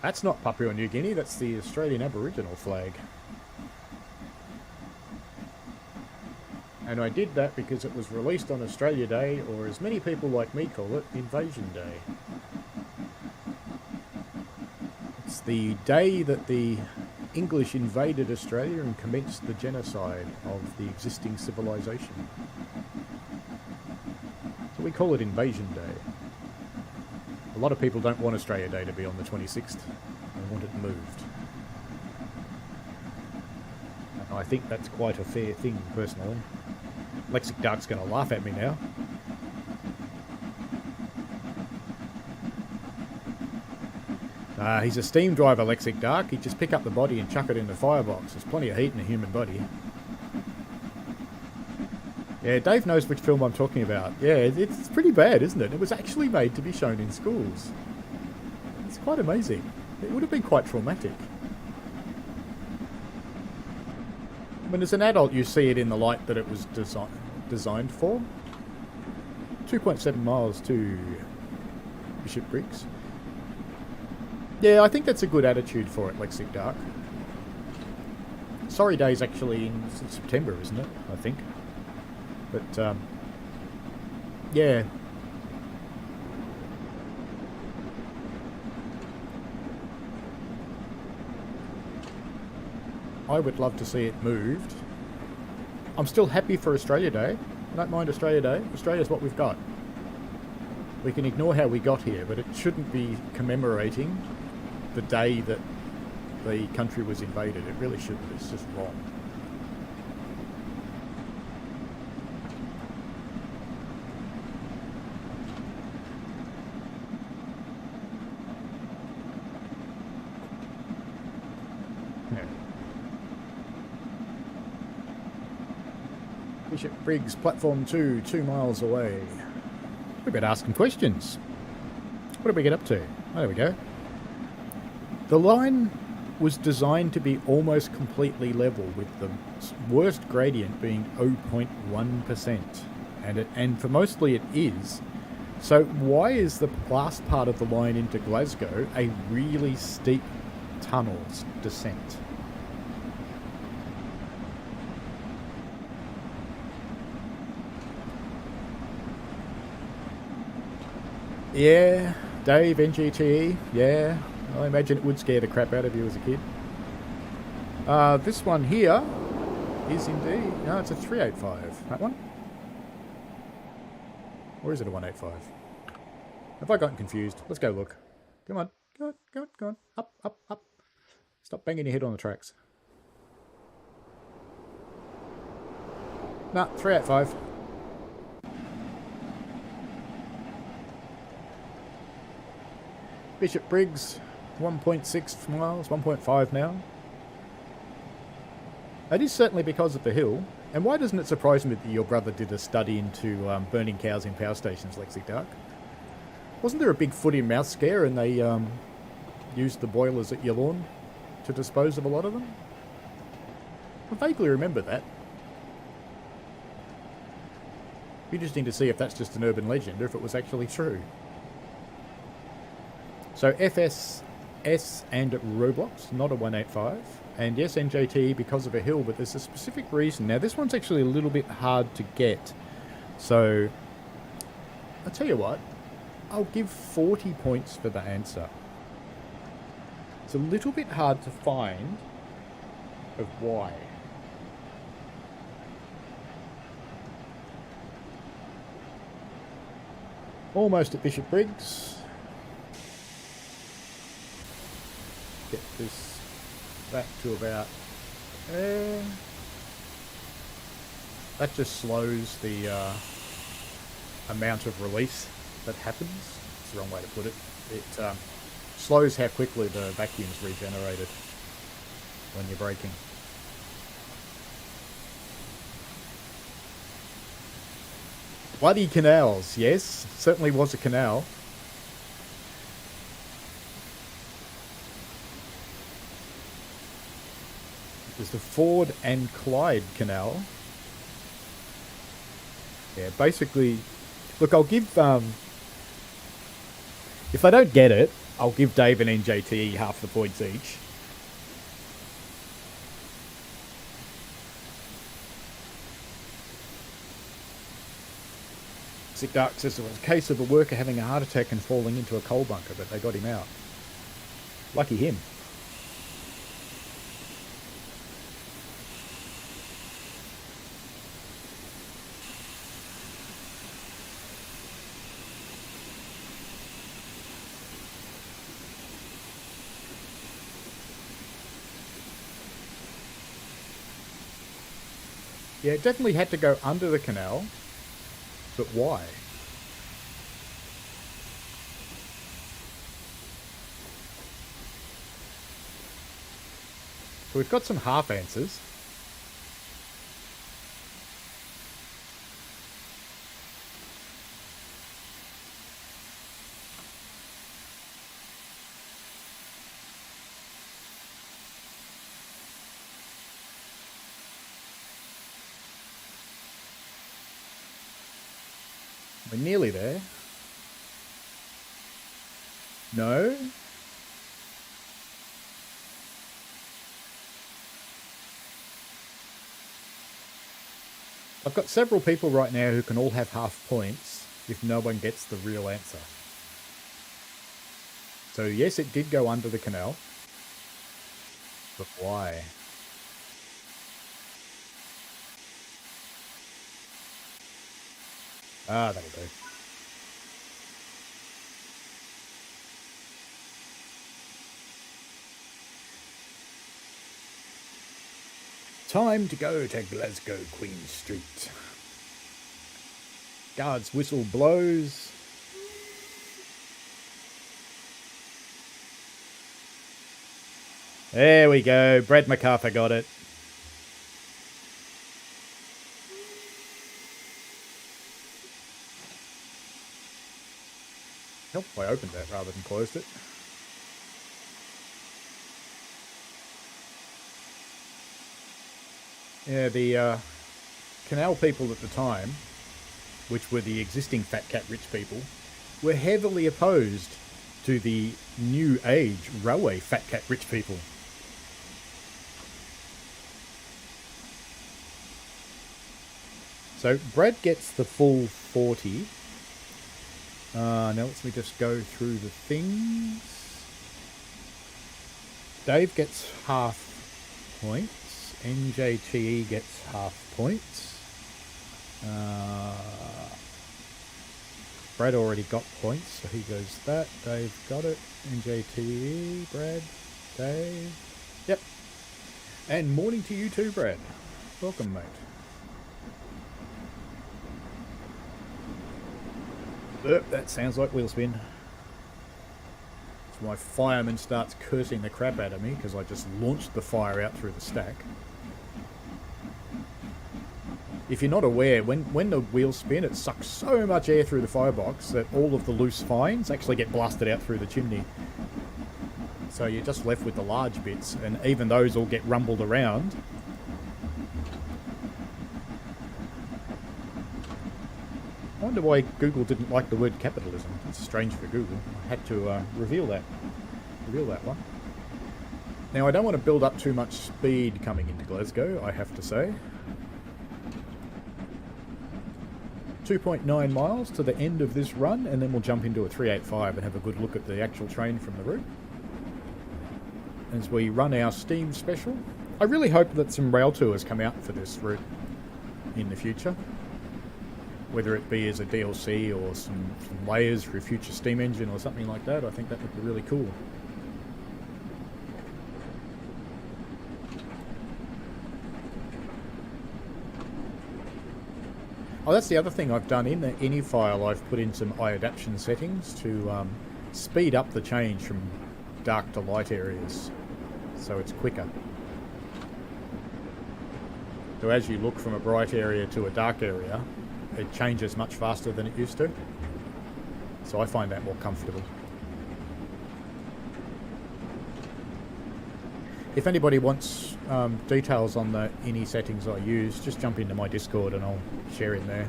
That's not Papua New Guinea, that's the Australian Aboriginal flag. And I did that because it was released on Australia Day, or as many people like me call it, Invasion Day. It's the day that the English invaded Australia and commenced the genocide of the existing civilization. So we call it Invasion Day. A lot of people don't want Australia Day to be on the 26th. They want it moved. And I think that's quite a fair thing, personally. Lexic Dark's going to laugh at me now. He's a steam driver, Lexic Dark. He'd just pick up the body and chuck it in the firebox. There's plenty of heat in a human body. Yeah, Dave knows which film I'm talking about. Yeah, it's pretty bad, isn't it? It was actually made to be shown in schools. It's quite amazing. It would have been quite traumatic. I mean, as an adult, you see it in the light that it was designed for. 2.7 miles to Bishop Briggs. Yeah, I think that's a good attitude for it, Lexic Dark. Sorry Day's actually in September, isn't it? I think. But, yeah. I would love to see it moved. I'm still happy for Australia Day. I don't mind Australia Day. Australia's what we've got. We can ignore how we got here, but it shouldn't be commemorating the day that the country was invaded. It really shouldn't. It's just wrong. Bishop Briggs, platform 2, 2 miles away. We better ask some questions. What did we get up to? Oh, there we go. The line was designed to be almost completely level, with the worst gradient being 0.1%. And for mostly it is. So why is the last part of the line into Glasgow a really steep tunnel descent? Yeah, Dave, NGTE, yeah. I imagine it would scare the crap out of you as a kid. This one here is indeed... No, it's a 385. That one? Or is it a 185? Have I gotten confused? Let's go look. Come on. Go on, go on, go on. Up, up, up. Stop banging your head on the tracks. No, 385. Bishop Briggs, 1.6 miles, 1.5 now. It is certainly because of the hill. And why doesn't it surprise me that your brother did a study into burning cows in power stations, Lexic Dark? Wasn't there a big foot and mouth scare and they used the boilers at your lawn to dispose of a lot of them? I vaguely remember that. Be interesting to see if that's just an urban legend or if it was actually true. So FSS and Roblox, not a 185. And yes, NJT because of a hill, but there's a specific reason. Now this one's actually a little bit hard to get. So, I'll tell you what, I'll give 40 points for the answer. It's a little bit hard to find of why. Almost at Bishop Briggs. Get this back to about there. That just slows the amount of release that happens. It's the wrong way to put it. It slows how quickly the vacuum's regenerated when you're braking. Bloody canals, yes. Certainly was a canal. There's the Ford and Clyde Canal. Yeah, basically, look, I'll give, if I don't get it, I'll give Dave and NJTE half the points each. Sick Dark says it was a case of a worker having a heart attack and falling into a coal bunker, but they got him out. Lucky him. Yeah, it definitely had to go under the canal, but why? So we've got some half answers. We're nearly there. No? I've got several people right now who can all have half points if no one gets the real answer. So yes, it did go under the canal. But why? Ah, that'll do. Time to go to Glasgow Queen Street. Guard's whistle blows. There we go. Brad MacArthur got it. Nope, I opened that rather than closed it. Yeah, the canal people at the time, which were the existing fat cat rich people, were heavily opposed to the new age railway fat cat rich people. So Brad gets the full 40. Now let me just go through the things. Dave gets half points. NJTE gets half points. Brad already got points, so he goes that. Dave got it. NJTE, Brad, Dave. Yep. And morning to you too, Brad. Welcome, mate. That sounds like wheel spin. So my fireman starts cursing the crap out of me because I just launched the fire out through the stack. If you're not aware, when the wheels spin, it sucks so much air through the firebox that all of the loose fines actually get blasted out through the chimney. So you're just left with the large bits, and even those all get rumbled around. I wonder why Google didn't like the word capitalism. It's strange for Google. I had to reveal that one. Now, I don't want to build up too much speed coming into Glasgow, I have to say. 2.9 miles to the end of this run, and then we'll jump into a 385 and have a good look at the actual train from the route as we run our Steam special. I really hope that some rail tours come out for this route in the future, whether it be as a DLC or some layers for a future steam engine or something like that. I think that would be really cool. Oh, that's the other thing I've done. In the ini file, I've put in some iOdaption settings to speed up the change from dark to light areas, so it's quicker. So as you look from a bright area to a dark area, it changes much faster than it used to. So I find that more comfortable. If anybody wants details on the ini settings I use, just jump into my Discord and I'll share in there.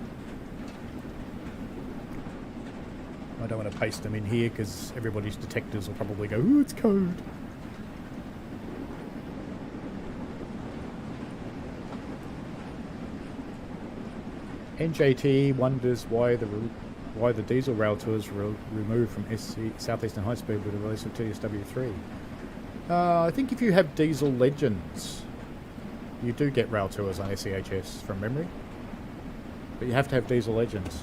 I don't want to paste them in here because everybody's detectors will probably go, ooh, it's code. NJT wonders why the diesel rail tours were removed from South Eastern High Speed with the release of TSW3. I think if you have diesel legends, you do get rail tours on SEHS from memory, but you have to have diesel legends.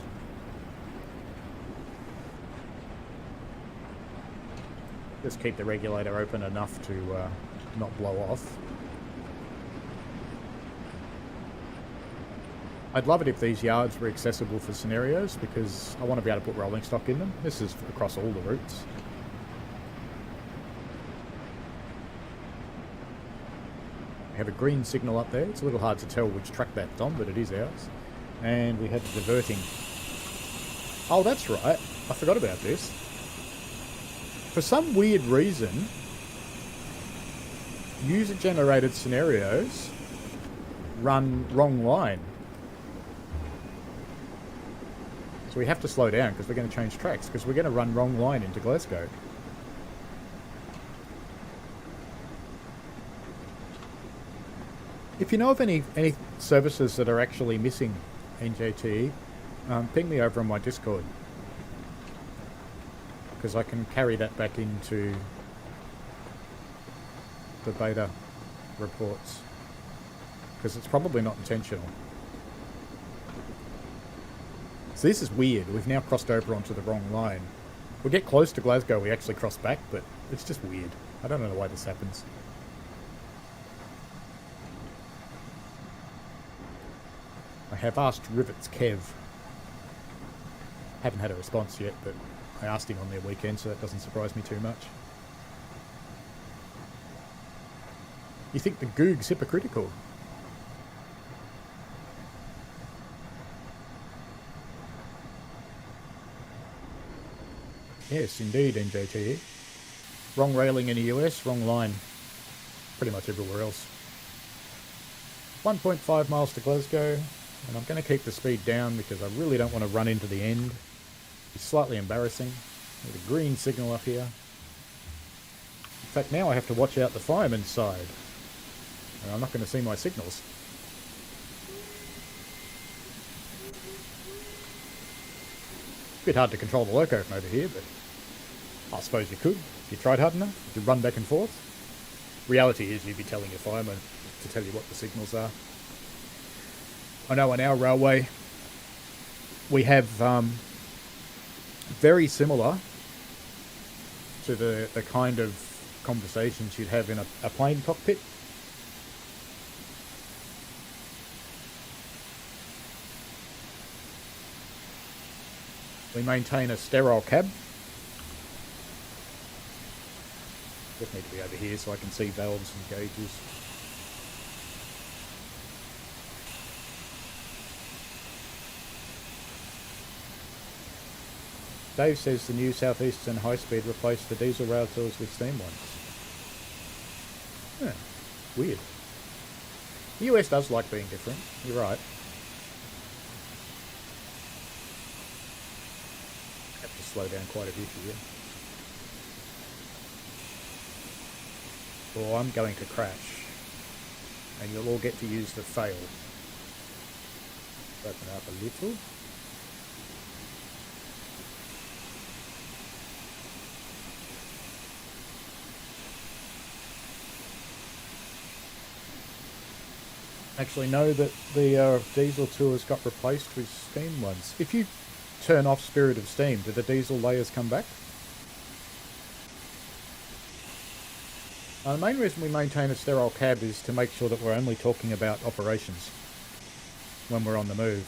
Just keep the regulator open enough to not blow off. I'd love it if these yards were accessible for scenarios, because I want to be able to put rolling stock in them. This is across all the routes. We have a green signal up there. It's a little hard to tell which track that's on, but it is ours. And we have diverting. Oh, that's right. I forgot about this. For some weird reason, user-generated scenarios run wrong line. So we have to slow down because we're going to change tracks, because we're going to run wrong line into Glasgow. If you know of any services that are actually missing NJT, ping me over on my Discord, because I can carry that back into the beta reports, because it's probably not intentional. So this is weird. We've now crossed over onto the wrong line. We get close to Glasgow, we actually cross back, but it's just weird. I don't know why this happens. I have asked Rivets Kev. Haven't had a response yet, but I asked him on their weekend, so that doesn't surprise me too much. You think the Goog's hypocritical? Yes, indeed, NJTE. Wrong railing in the US, wrong line. Pretty much everywhere else. 1.5 miles to Glasgow, and I'm going to keep the speed down because I really don't want to run into the end. It's slightly embarrassing. There's a green signal up here. In fact, now I have to watch out the fireman's side, and I'm not going to see my signals. Bit hard to control the loco from over here, but I suppose you could if you tried hard enough. You could run back and forth. Reality is you'd be telling your fireman to tell you what the signals are. I know on our railway we have very similar to the kind of conversations you'd have in a plane cockpit. We maintain a sterile cab. Just need to be over here so I can see valves and gauges. Dave says the new South Eastern High Speed replaced the diesel rail tours with steam ones. Yeah, weird. The US does like being different, you're right. Have to slow down quite a bit here. Or I'm going to crash. And you'll all get to use the fail. Open up a little. Actually, know that the diesel tours got replaced with steam ones. If you turn off Spirit of Steam, do the diesel layers come back? The main reason we maintain a sterile cab is to make sure that we're only talking about operations when we're on the move.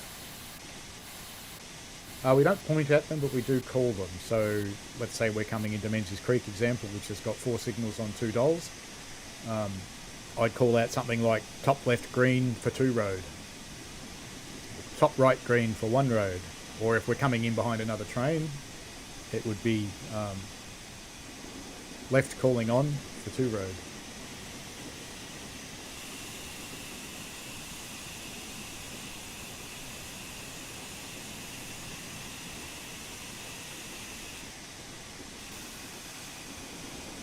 We don't point at them, but we do call them. So let's say we're coming into Menzies Creek example, which has got 4 signals on 2 doles. I'd call out something like top left green for 2 road, top right green for 1 road, or if we're coming in behind another train, it would be left calling on for 2 road.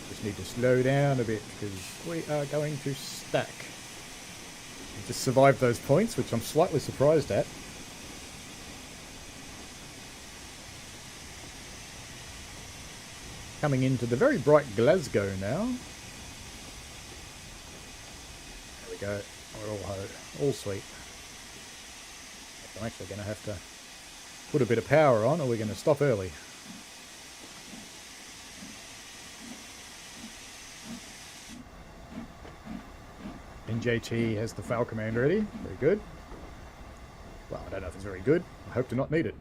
Just need to slow down a bit because we are going to stack. We just survived those points, which I'm slightly surprised at. Coming into the very bright Glasgow now. There we go. We're all sweet. I'm actually going to have to put a bit of power on, or we're going to stop early. NJT has the fail command ready. Very good. Well, I don't know if it's very good. I hope to not need it.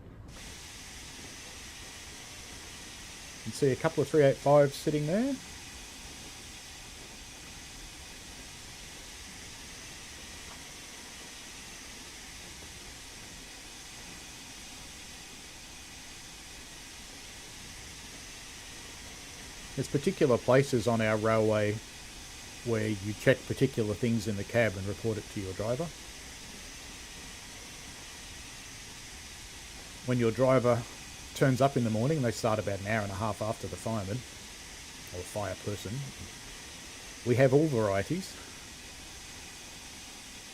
You can see a couple of 385s sitting there. There's particular places on our railway where you check particular things in the cab and report it to your driver. When your driver turns up in the morning, they start about an hour and a half after the fireman or fire person. We have all varieties.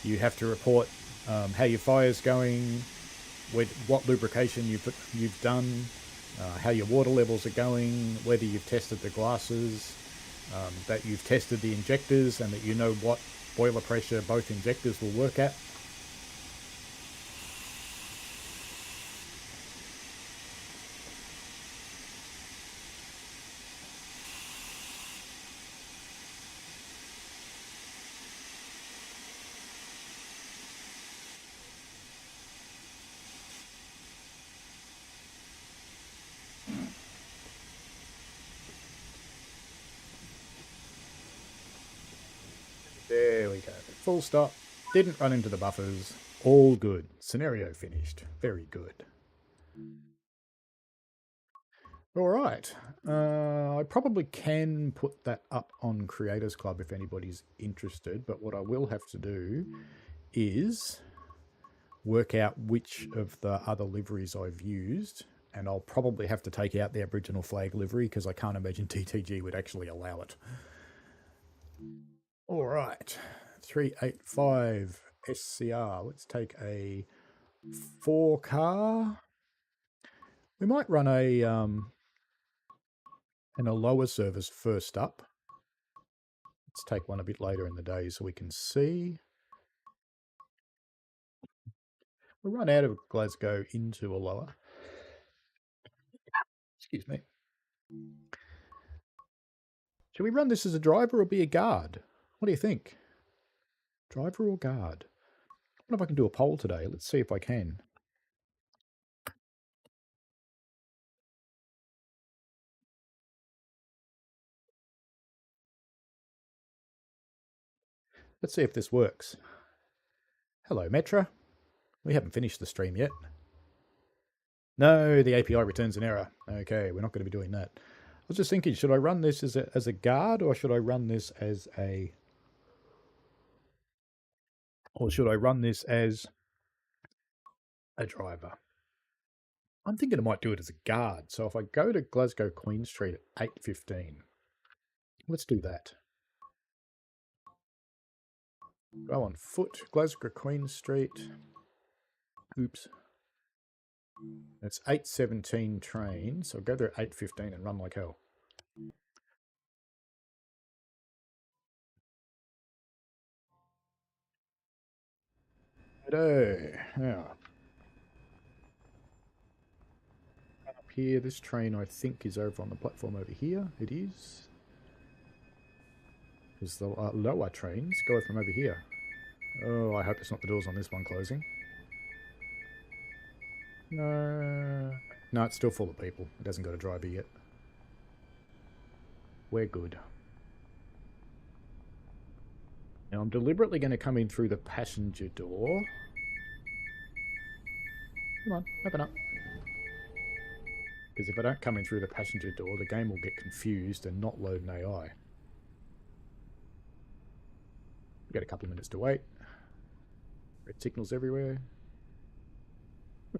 You have to report how your fire's going, what lubrication you've done, how your water levels are going, whether you've tested the glasses, that you've tested the injectors and that you know what boiler pressure both injectors will work at. There we go. Full stop. Didn't run into the buffers. All good. Scenario finished. Very good. All right. I probably can put that up on Creators Club if anybody's interested, but what I will have to do is work out which of the other liveries I've used, and I'll probably have to take out the Aboriginal flag livery because I can't imagine TTG would actually allow it. All right, 385 SCR. Let's take a 4 car. We might run a lower service first up. Let's take one a bit later in the day so we can see. We'll run out of Glasgow into a lower. Excuse me. Should we run this as a driver or be a guard? What do you think? Driver or guard? I wonder if I can do a poll today. Let's see if I can. Let's see if this works. Hello, Metra. We haven't finished the stream yet. No, the API returns an error. Okay, we're not going to be doing that. I was just thinking, should I run this as a guard or should I run this as a... Or should I run this as a driver? I'm thinking I might do it as a guard. So if I go to Glasgow Queen Street at 8:15, let's do that. Go on foot, Glasgow Queen Street. Oops. It's 8:17 train, so I'll go there at 8:15 and run like hell. Righto. Now, up here, this train I think is over on the platform over here. It is. Because the lower trains go from over here. Oh, I hope it's not the doors on this one closing. No. No, it's still full of people. It hasn't got a driver yet. We're good. Now I'm deliberately going to come in through the passenger door. Come on, open up. Because if I don't come in through the passenger door, the game will get confused and not load an AI. We've got a couple of minutes to wait. Red signals everywhere.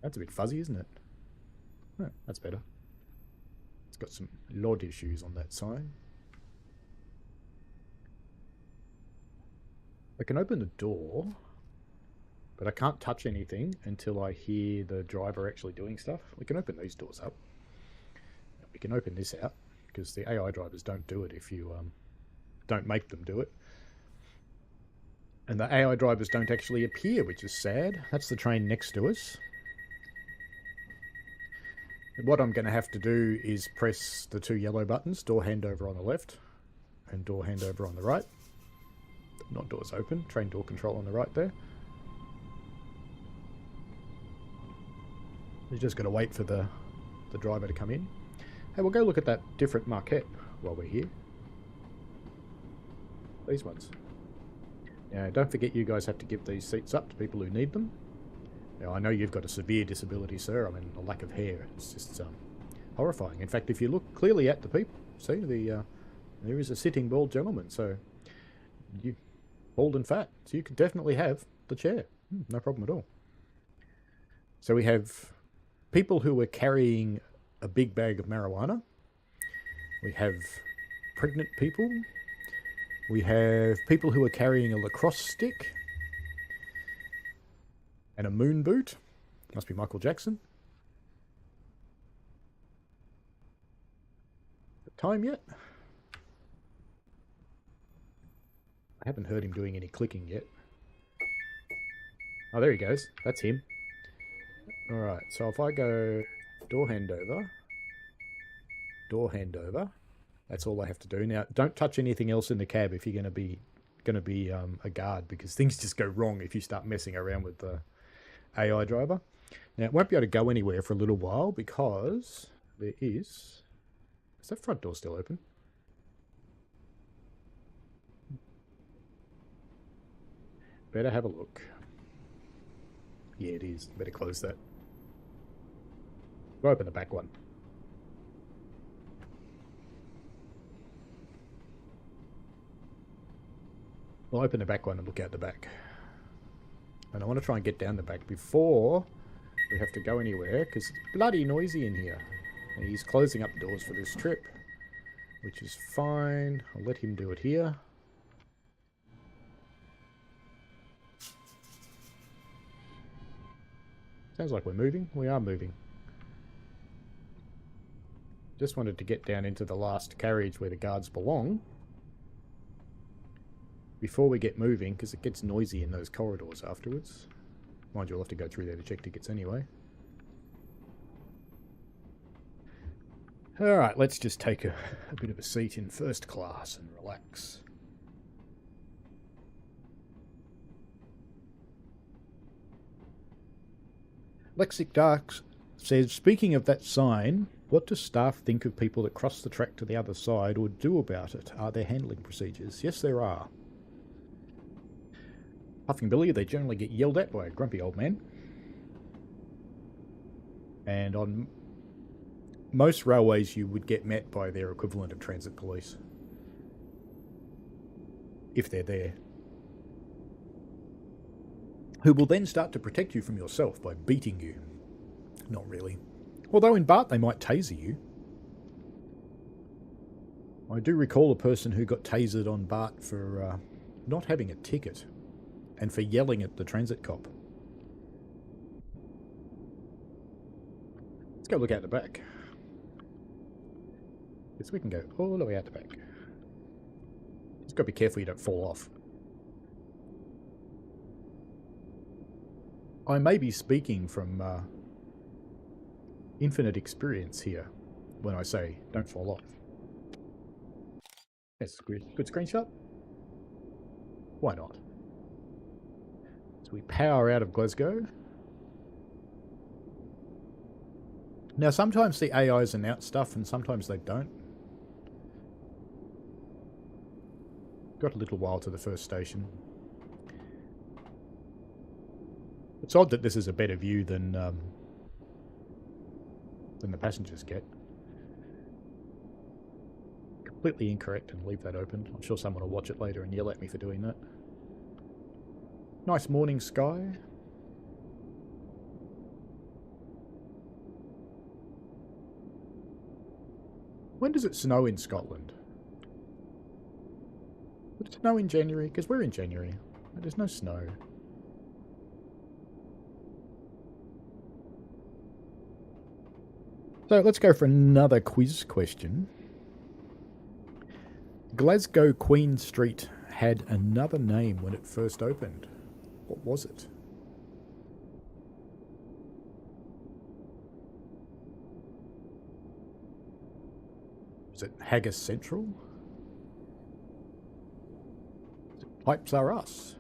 That's a bit fuzzy, isn't it? Oh, that's better. It's got some LOD issues on that sign. I can open the door, but I can't touch anything until I hear the driver actually doing stuff. We can open these doors up. We can open this out, because the AI drivers don't do it if you don't make them do it. And the AI drivers don't actually appear, which is sad. That's the train next to us. What I'm going to have to do is press the two yellow buttons, door handover on the left and door handover on the right. Not doors open, train door control on the right there. You just got to wait for the driver to come in. Hey, we'll go look at that different marquette while we're here. These ones. Now, don't forget you guys have to give these seats up to people who need them. Now, I know you've got a severe disability, sir. I mean, a lack of hair. It's just horrifying. In fact, if you look clearly at the people, see, there is a sitting bald gentleman. So, you bald and fat. So you could definitely have the chair. No problem at all. So we have people who are carrying a big bag of marijuana. We have pregnant people. We have people who are carrying a lacrosse stick. And a moon boot. Must be Michael Jackson. Time yet? I haven't heard him doing any clicking yet. Oh, there he goes. That's him. Alright, so if I go door handover, that's all I have to do. Now, don't touch anything else in the cab if you're going to be a guard, because things just go wrong if you start messing around with the AI driver. Now, it won't be able to go anywhere for a little while because there is that front door still open? Better have a look. Yeah, it is. Better close that. Go open the back one. We'll open the back one and look out the back. And I want to try and get down the back before we have to go anywhere, because it's bloody noisy in here. And he's closing up the doors for this trip, which is fine. I'll let him do it here. Sounds like we're moving. We are moving. Just wanted to get down into the last carriage where the guards belong before we get moving, because it gets noisy in those corridors afterwards. Mind you, we'll have to go through there to check tickets anyway. Alright, let's just take a bit of a seat in first class and relax. Lexic Darks says, speaking of that sign, what do staff think of people that cross the track to the other side or do about it? Are there handling procedures? Yes, there are. Puffing Billy, they generally get yelled at by a grumpy old man. And on most railways, you would get met by their equivalent of transit police. If they're there. Who will then start to protect you from yourself by beating you. Not really. Although in BART they might taser you. I do recall a person who got tasered on BART for not having a ticket and for yelling at the transit cop. Let's go look out the back. Yes, we can go all the way out the back. Just got to be careful you don't fall off. I may be speaking from infinite experience here when I say don't fall off. That's a good screenshot. Why not? So we power out of Glasgow. Now sometimes the AIs announce stuff and sometimes they don't. Got a little while to the first station. It's odd that this is a better view than the passengers get. Completely incorrect, and leave that open. I'm sure someone will watch it later and yell at me for doing that. Nice morning sky. When does it snow in Scotland? Would it snow in January? Because we're in January. There's no snow. So let's go for another quiz question. Glasgow Queen Street had another name when it first opened. What was it? Was it Haggis Central? Was it Pipes Are Us?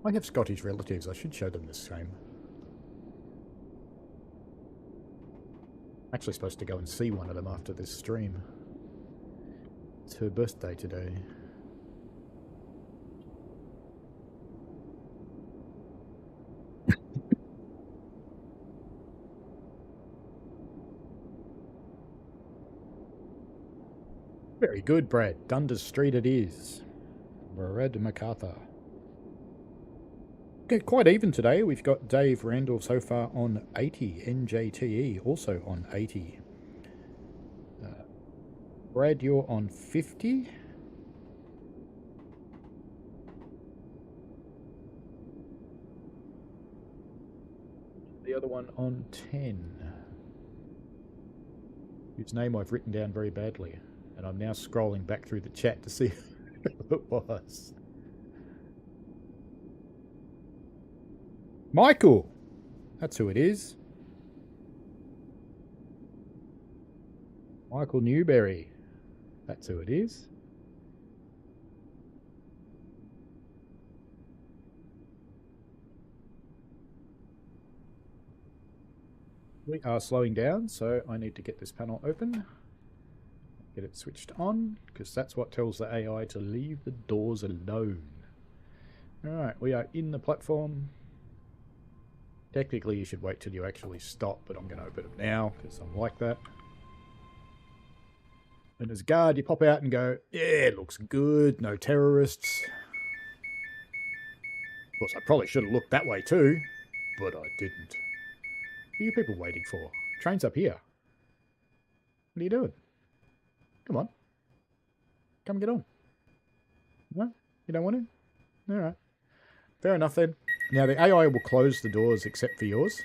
I have Scottish relatives. I should show them this game. I'm actually supposed to go and see one of them after this stream. It's her birthday today. Very good, Brad. Dundas Street it is. Brad MacArthur. Okay, quite even today. We've got Dave Randall so far on 80. NJTE also on 80. Brad, you're on 50. The other one on 10. Whose name I've written down very badly. And I'm now scrolling back through the chat to see who it was. Michael! That's who it is. Michael Newberry. That's who it is. We are slowing down, so I need to get this panel open. Get it switched on, because that's what tells the AI to leave the doors alone. Alright, we are in the platform. Technically, you should wait till you actually stop, but I'm going to open it now, because I'm like that. And as guard, you pop out and go, yeah, it looks good, no terrorists. Of course, I probably should have looked that way too, but I didn't. What are you people waiting for? Train's up here. What are you doing? Come on. Come get on. No? You don't want to? Alright. Fair enough then. Now the AI will close the doors except for yours.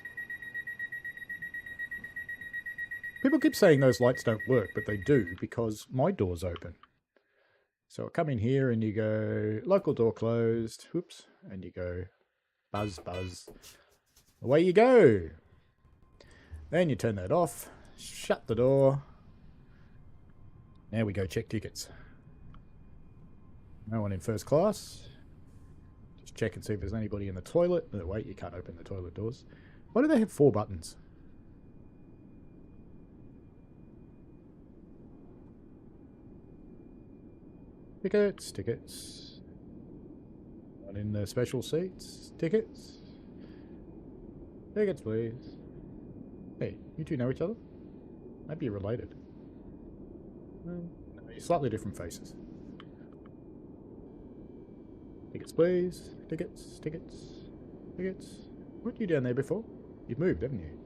People keep saying those lights don't work, but they do because my door's open. So I come in here and you go, local door closed, whoops, and you go, buzz, buzz. Away you go. Then you turn that off, shut the door. Now we go check tickets. No one in first class. Just check and see if there's anybody in the toilet. No, wait, you can't open the toilet doors. Why do they have 4 buttons? Tickets, tickets. One in the special seats. Tickets. Tickets, please. Hey, you two know each other? Maybe you're related. No, you're slightly different faces. Tickets, please. Tickets, tickets, tickets. Weren't you down there before? You've moved, haven't you?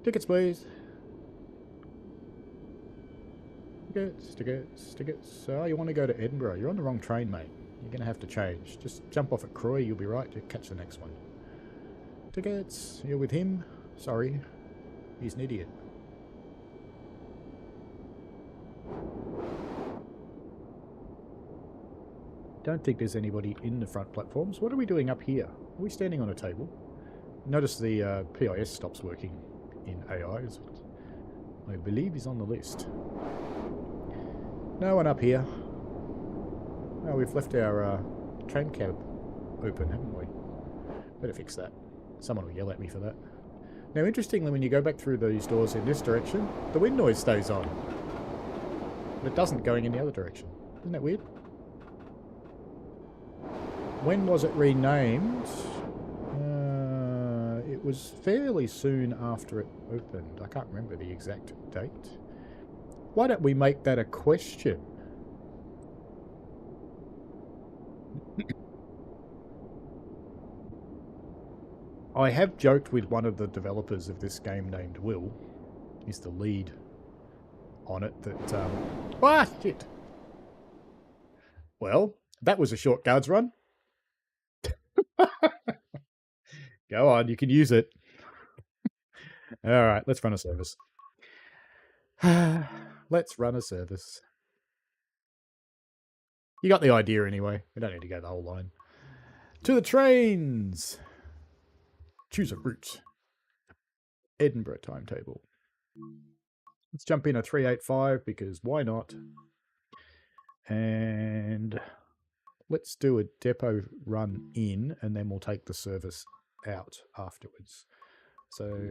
Tickets, please. Tickets, tickets, tickets. Oh, you want to go to Edinburgh? You're on the wrong train, mate. You're going to have to change. Just jump off at Croy, you'll be right to catch the next one. Tickets. You're with him? Sorry. He's an idiot. Don't think there's anybody in the front platforms. What are we doing up here? Are we standing on a table? Notice the PIS stops working in AI. I believe is on the list. No one up here. Oh, we've left our train cab open, haven't we? Better fix that. Someone will yell at me for that. Now, interestingly, when you go back through these doors in this direction, the wind noise stays on. But it doesn't going in the other direction. Isn't that weird? When was it renamed? It was fairly soon after it opened. I can't remember the exact date. Why don't we make that a question? I have joked with one of the developers of this game named Will. He's the lead on it that... shit! Well, that was a short guards run. Go on, you can use it. Alright, let's run a service. Let's run a service. You got the idea anyway. We don't need to go the whole line. To the trains! Choose a route. Edinburgh timetable. Let's jump in a 385 because why not? And let's do a depot run in and then we'll take the service out afterwards. So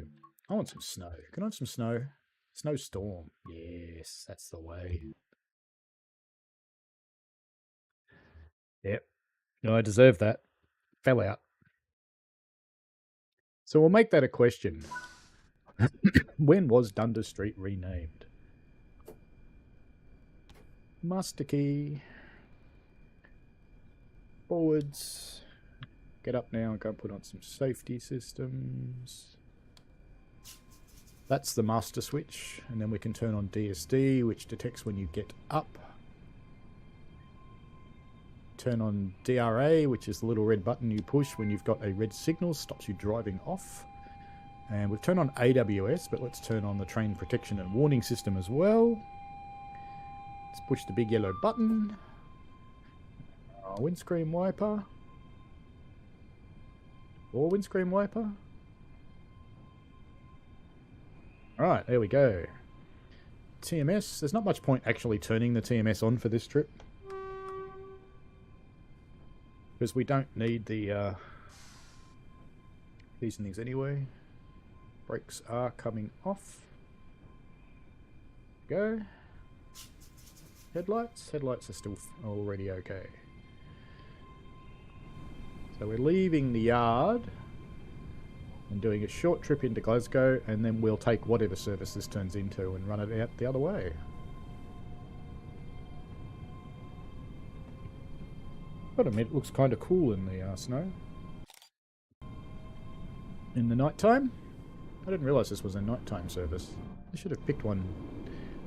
I want some snow. Can I have some snow? Snowstorm. Yes, that's the way. Yep. No, I deserve that. Fell out. So we'll make that a question. When was Dundas Street renamed? Master key. Forwards. Get up now and go and put on some safety systems. That's the master switch. And then we can turn on DSD, which detects when you get up. Turn on DRA, which is the little red button you push when you've got a red signal, stops you driving off. And we've turned on AWS, but let's turn on the train protection and warning system as well. Let's push the big yellow button. Windscreen wiper. Or windscreen wiper. Alright, there we go. TMS. There's not much point actually turning the TMS on for this trip. Because we don't need the these things anyway. Brakes are coming off. Go. Headlights. Headlights are still already okay. So we're leaving the yard and doing a short trip into Glasgow, and then we'll take whatever service this turns into and run it out the other way. But I mean, it looks kind of cool in the snow. In the night time? I didn't realise this was a nighttime service. I should have picked one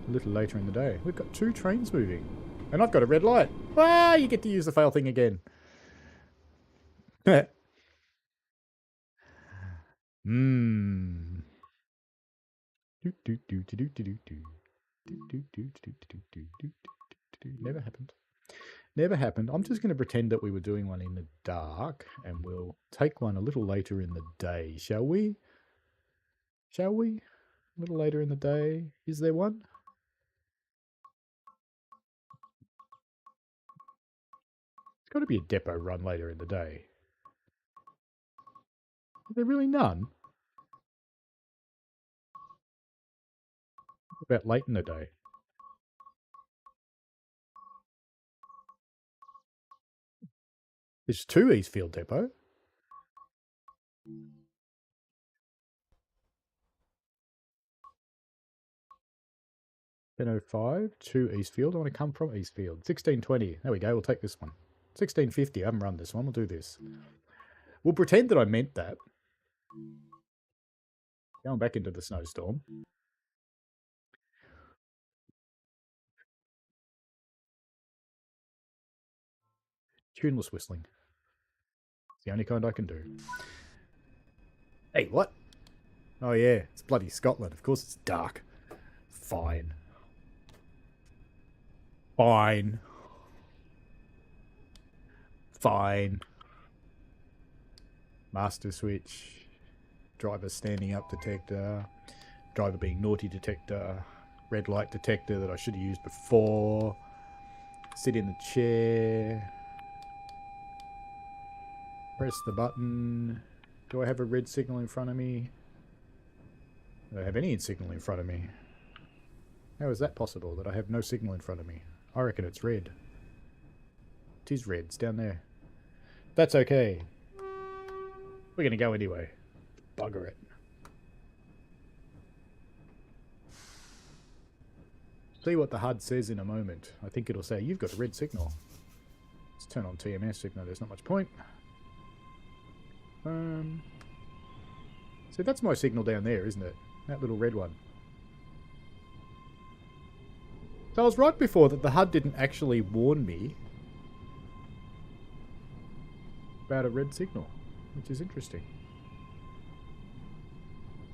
a little later in the day. We've got 2 trains moving. And I've got a red light. Ah, you get to use the fail thing again. Never happened. Never happened. I'm just going to pretend that we were doing one in the dark, and we'll take one a little later in the day, shall we? Shall we? A little later in the day. Is there one? It's got to be a depot run later in the day. Are there really none? What about late in the day? There's 2 Eastfield Depot. $10.05, 2 Eastfield. I want to come from Eastfield. 1620. There we go. We'll take this one. 1650. I haven't run this one. We'll do this. We'll pretend that I meant that. Going back into the snowstorm. Tuneless whistling. It's the only kind I can do. Hey, what? Oh yeah, it's bloody Scotland. Of course it's dark. Fine. Fine. Fine. Master switch. Driver standing up detector. Driver being naughty detector. Red light detector that I should have used before. Sit in the chair. Press the button. Do I have a red signal in front of me? I don't have any signal in front of me. How is that possible that I have no signal in front of me? I reckon it's red. It is red. It's down there. That's okay. We're going to go anyway. Bugger it. See what the HUD says in a moment. I think it'll say, you've got a red signal. Let's turn on TMS. If no, there's not much point. So that's my signal down there, isn't it? That little red one. So I was right before that the HUD didn't actually warn me about a red signal, which is interesting.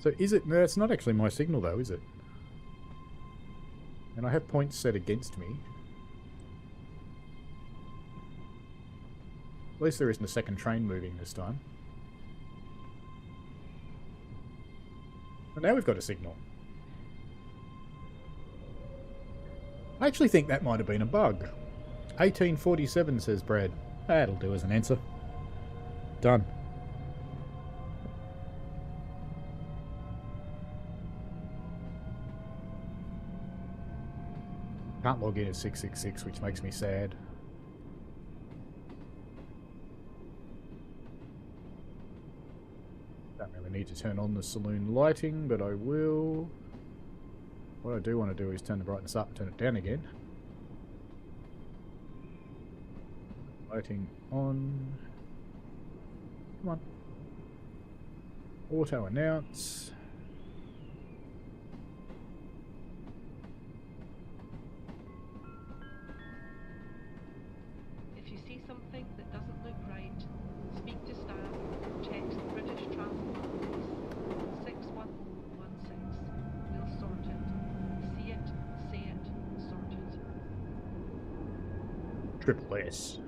So is it... No, it's not actually my signal though, is it? And I have points set against me. At least there isn't a second train moving this time. But now we've got a signal. I actually think that might have been a bug. 1847 says Brad. That'll do as an answer. Done. Can't log in at 666, which makes me sad. Don't really need to turn on the saloon lighting, but I will. What I do want to do is turn the brightness up and turn it down again. Lighting on. Come on. Auto announce. If you see something that doesn't look right, speak to staff, text British Transport Police 61016. We'll sort it. See it, say it, sort it. Triple S.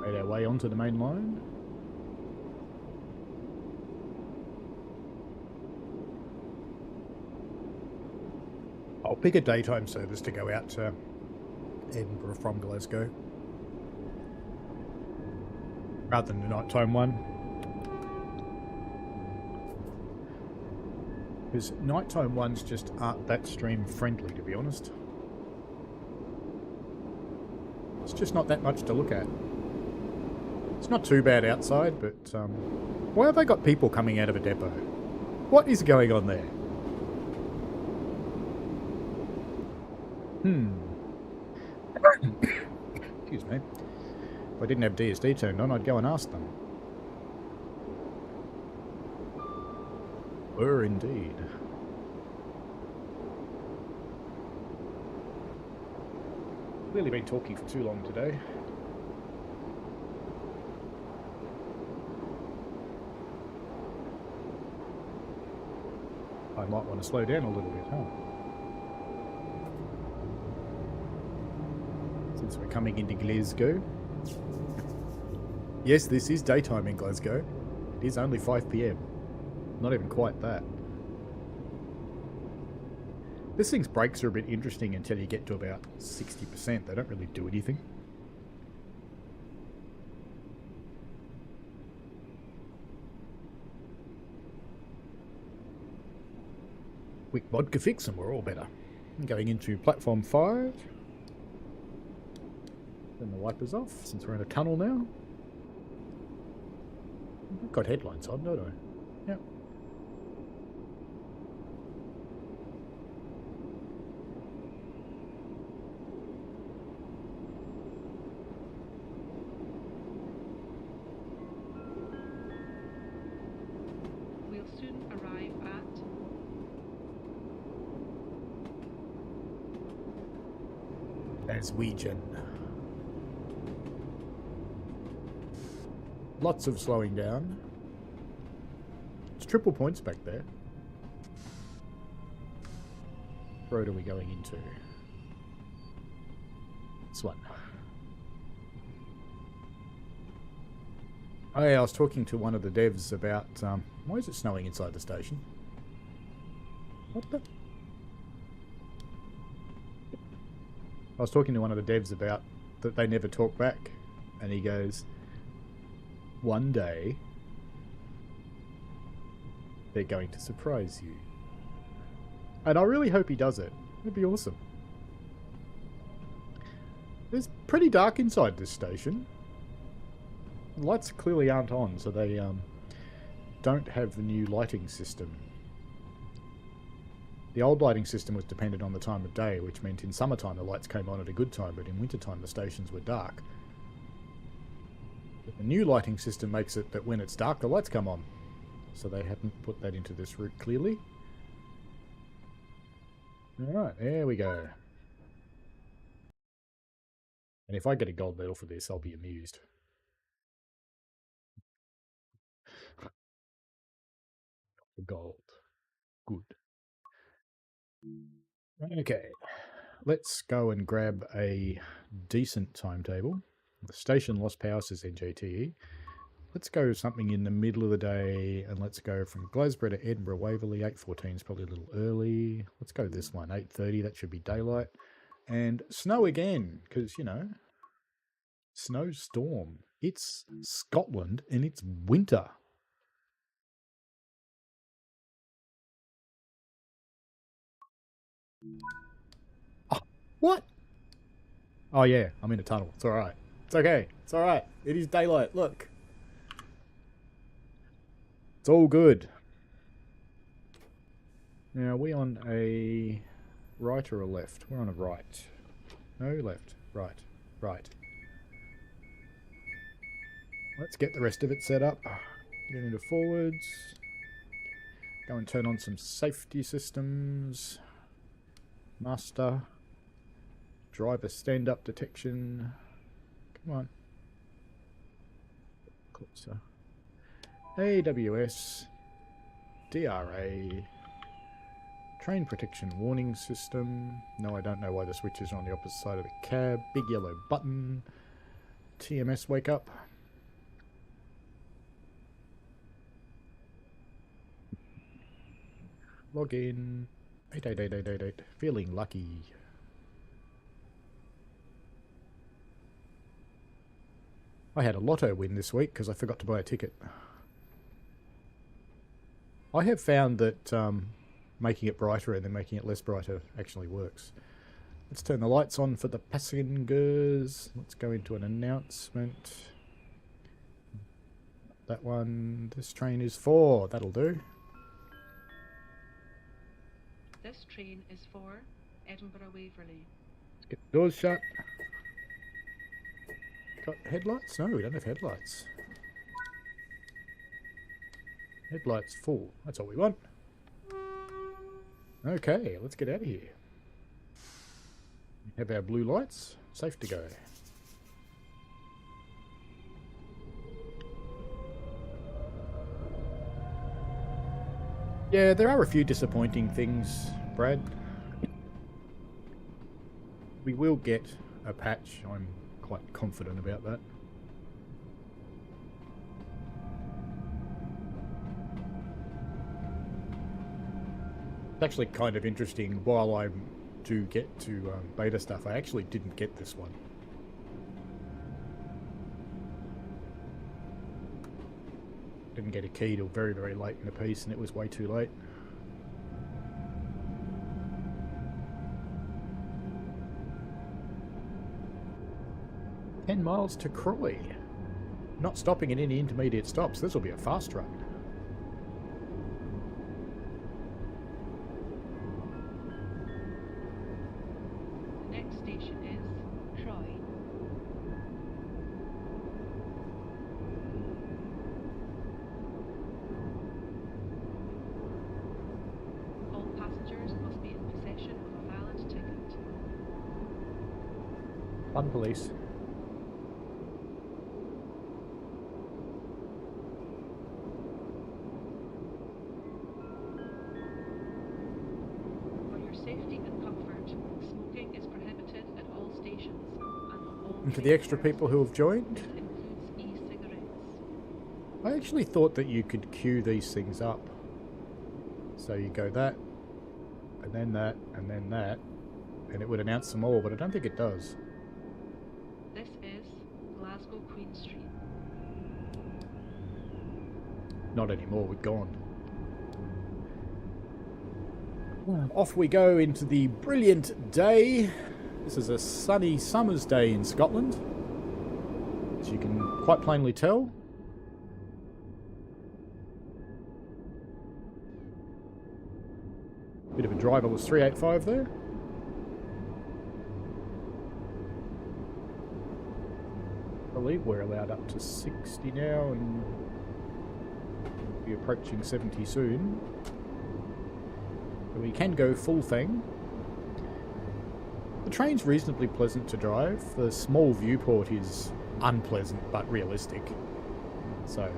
Made our way onto the main line. I'll pick a daytime service to go out to Edinburgh from Glasgow, rather than the nighttime one. Because nighttime ones just aren't that stream friendly, to be honest. It's just not that much to look at. It's not too bad outside, but why have they got people coming out of a depot? What is going on there? Excuse me. If I didn't have DSD turned on, I'd go and ask them. Indeed. Clearly been talking for too long today. I might want to slow down a little bit, huh? Since we're coming into Glasgow. Yes, this is daytime in Glasgow. It is only 5 PM. Not even quite that. This thing's brakes are a bit interesting until you get to about 60%. They don't really do anything. Quick vodka fix and we're all better. Going into platform 5. Turn the wipers off since we're in a tunnel now. I've got headlights on, don't I? Yep. We'll soon arrive at Glaswegian. Lots of slowing down. It's triple points back there. What road are we going into? This one. Oh yeah, I was talking to one of the devs about... why is it snowing inside the station? What the... I was talking to one of the devs about that they never talk back. And he goes, one day, they're going to surprise you. And I really hope he does it. It'd be awesome. It's pretty dark inside this station. The lights clearly aren't on, so they don't have the new lighting system. The old lighting system was dependent on the time of day, which meant in summertime the lights came on at a good time, but in wintertime the stations were dark. But the new lighting system makes it that when it's dark the lights come on. So they hadn't put that into this route clearly. Alright, there we go. And if I get a gold medal for this, I'll be amused. For gold. Good. Okay. Let's go and grab a decent timetable. The station lost power, says NJTE. Let's go something in the middle of the day, and let's go from Glasgow to Edinburgh, Waverley. 8:14 is probably a little early. Let's go this one, 8:30. That should be daylight. And snow again, because, you know, snowstorm. It's Scotland, and it's winter. Oh, what? Oh, yeah, I'm in a tunnel. It's alright. It's okay. It's alright. It is daylight. Look. It's all good. Now, are we on a right or a left? We're on a right. No, left. Right. Right. Let's get the rest of it set up. Get into forwards. Go and turn on some safety systems. Master. Driver stand-up detection. Come on. Closer. AWS. DRA. Train protection warning system. No, I don't know why the switches are on the opposite side of the cab. Big yellow button. TMS wake up. Log in. 8888888. Feeling lucky. I had a lotto win this week because I forgot to buy a ticket. I have found that making it brighter and then making it less brighter actually works. Let's turn the lights on for the passengers. Let's go into an announcement. That one, this train is for. That'll do. This train is for Edinburgh Waverley. Let's get the doors shut. Got headlights? No, we don't have headlights. Headlights full. That's all we want. Okay, let's get out of here. We have our blue lights. Safe to go. Yeah, there are a few disappointing things, Brad. We will get a patch. I'm quite confident about that. It's actually kind of interesting. While I do get to beta stuff, I actually didn't get this one. Didn't get a key till very, very late in the piece, and it was way too late. $10 to Croy. Not stopping at any intermediate stops. This will be a fast run. The next station is Croy. All passengers must be in possession of a valid ticket. Fun police. safety and comfort, smoking is prohibited at all stations and on all And for the train extra people who have joined, It includes e-cigarettes. I actually thought that you could queue these things up. So you go that, and then that, and then that, and it would announce them all, but I don't think it does. This is Glasgow Queen Street. Not anymore, we're gone. Off we go into the brilliant day. This is a sunny summer's day in Scotland, as you can quite plainly tell. Bit of a driverless 385 there. I believe we're allowed up to 60 now and we'll be approaching 70 soon. So we can go full thing. The train's reasonably pleasant to drive. The small viewport is unpleasant but realistic. So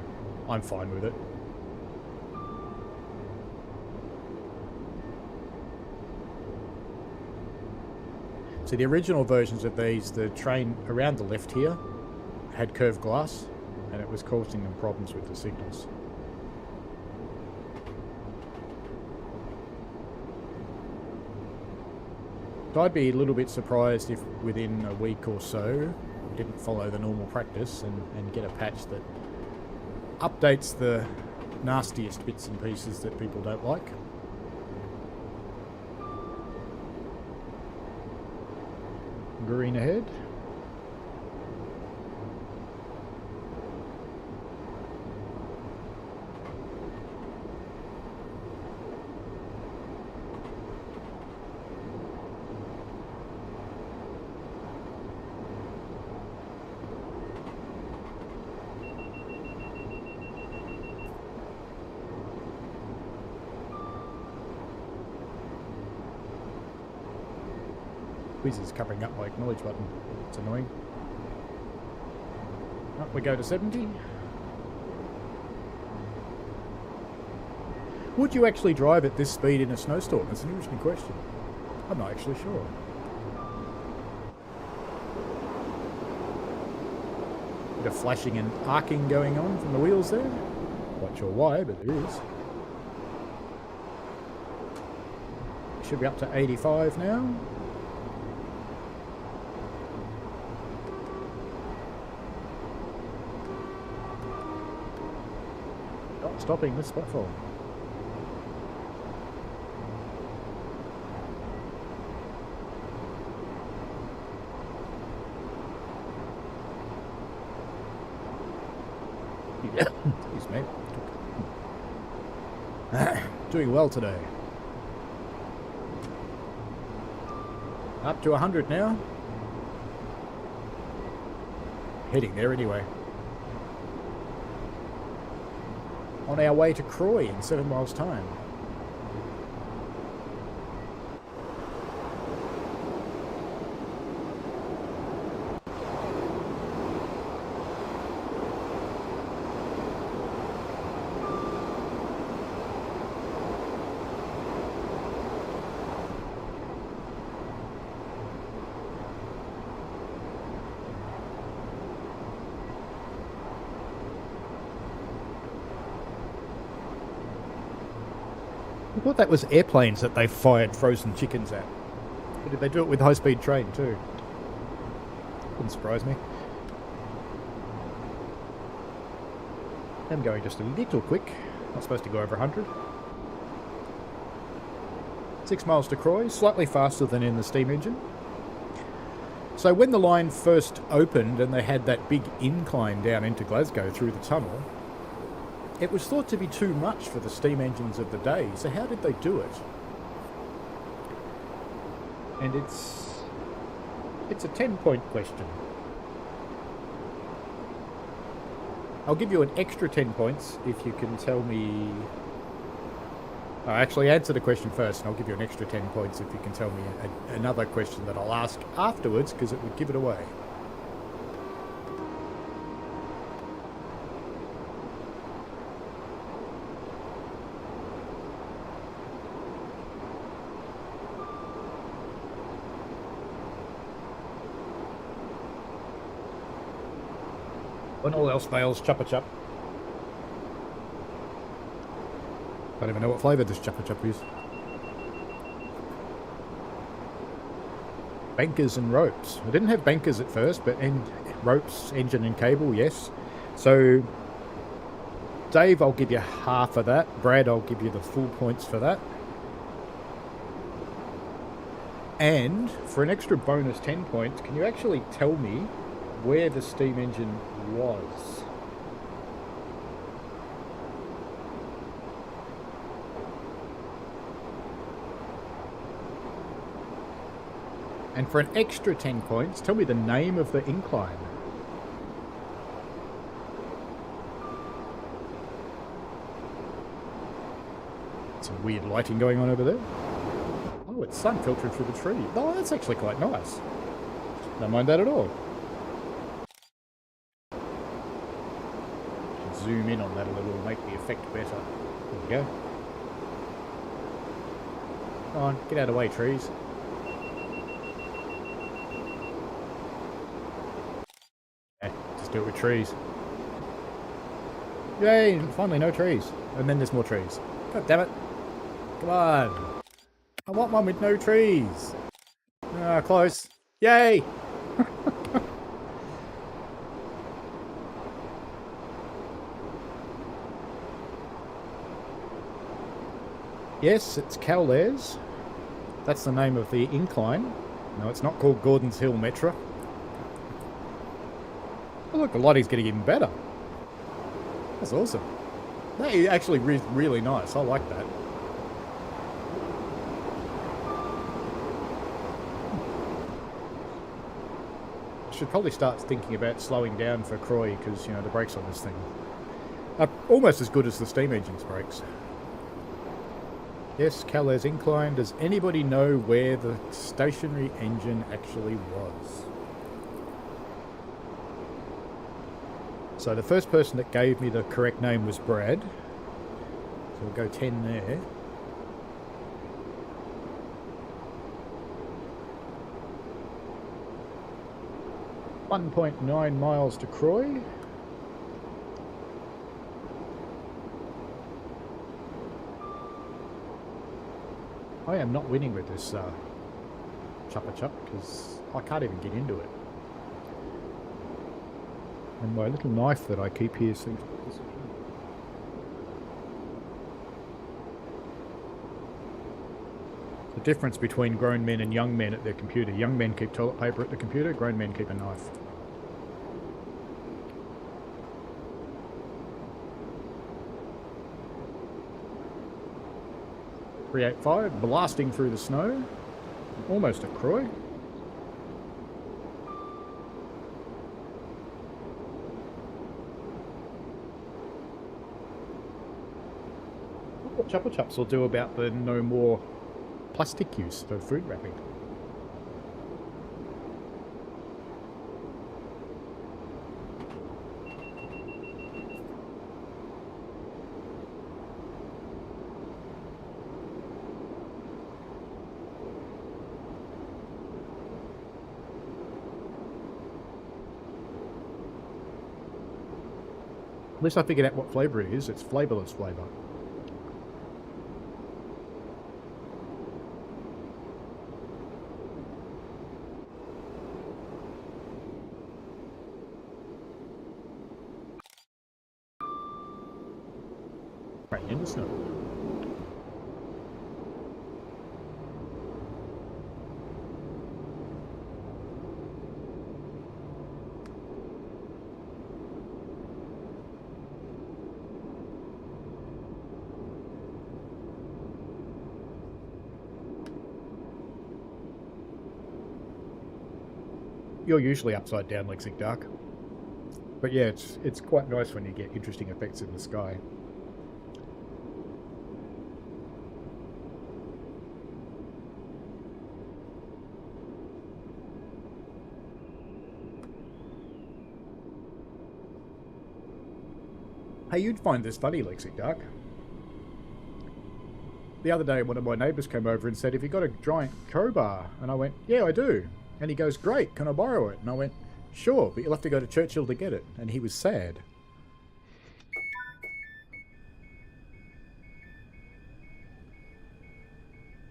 I'm fine with it. So the original versions of these, the train around the left here had curved glass and it was causing them problems with the signals. So I'd be a little bit surprised if within a week or so we didn't follow the normal practice and get a patch that updates the nastiest bits and pieces that people don't like. Green ahead. Quiz is covering up my acknowledge button. It's annoying. Up we go to 70. Would you actually drive at this speed in a snowstorm? That's an interesting question. I'm not actually sure. Bit of flashing and arcing going on from the wheels there. Not sure why, but there is. Should be up to 85 now. Not stopping this platform. Excuse me. Doing well today. Up to 100 now. Heading there anyway. On our way to Croy in 7 miles' time. I thought that was airplanes that they fired frozen chickens at. But did they do it with high-speed train too? Wouldn't surprise me. I'm going just a little quick. Not supposed to go over 100. 6 miles to Croy, slightly faster than in the steam engine. So when the line first opened and they had that big incline down into Glasgow through the tunnel, it was thought to be too much for the steam engines of the day. So how did they do it? And it's a 10-point question. I'll give you an extra 10 points if you can tell me... I'll actually answer the question first, and I'll give you an extra 10 points if you can tell me another question that I'll ask afterwards, because it would give it away. When all else fails, Chupa Chup. Don't even know what flavour this Chupa Chup is. Bankers and ropes. I didn't have bankers at first, but ropes, engine and cable, yes. So, Dave, I'll give you half of that. Brad, I'll give you the full points for that. And for an extra bonus 10 points, can you actually tell me where the steam engine was? And for an extra 10 points, tell me the name of the incline. Some weird lighting going on over there. Oh, it's sun filtering through the tree. Oh, that's actually quite nice. Don't mind that at all. Zoom in on that a little, make the effect better. There we go. Come on, get out of the way, trees. Just do it with trees. Yay, finally no trees. And then there's more trees. God damn it. Come on. I want one with no trees. Ah, close. Yay! Yes, it's Cowlairs. That's the name of the incline. No, it's not called Gordon's Hill Metro. Oh, look, the lighting's getting even better. That's awesome. That is actually really nice. I like that. I should probably start thinking about slowing down for Croy because, you know, the brakes on this thing are almost as good as the steam engine's brakes. Yes, Cowlairs incline. Does anybody know where the stationary engine actually was? So the first person that gave me the correct name was Brad. So we'll go 10 there. .9 miles to Croy. I am not winning with this Chupa Chup because I can't even get into it. And my little knife that I keep here seems to disappear. The difference between grown men and young men at their computer. Young men keep toilet paper at the computer, grown men keep a knife. .385, blasting through the snow. Almost at Croy. What Chupa Chups will do about the no more plastic use for food wrapping. At least I figured out what flavour it is. It's flavourless flavour. Right in the snow. You're usually upside down, Lexic Dark. But yeah, it's quite nice when you get interesting effects in the sky. Hey, you'd find this funny, Lexic Dark. The other day, one of my neighbours came over and said, "Have you got a giant crowbar?" And I went, "Yeah, I do." And he goes, "Great, can I borrow it?" And I went, Sure, but you'll have to go to Churchill to get it. And he was sad.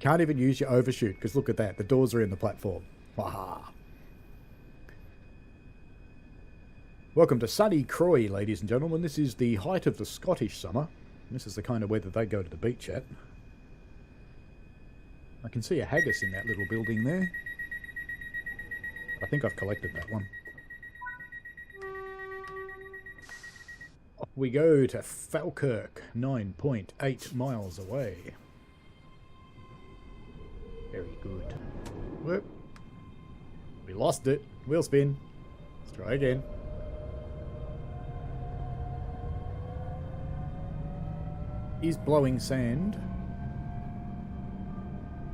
Can't even use your overshoot, because look at that. The doors are in the platform. Waha. Welcome to sunny Croy, ladies and gentlemen. This is the height of the Scottish summer. This is the kind of weather they go to the beach at. I can see a haggis in that little building there. I think I've collected that one. Off we go to Falkirk, 9.8 miles away. Very good. Whoop. We lost it. Wheel spin. Let's try again. Is blowing sand.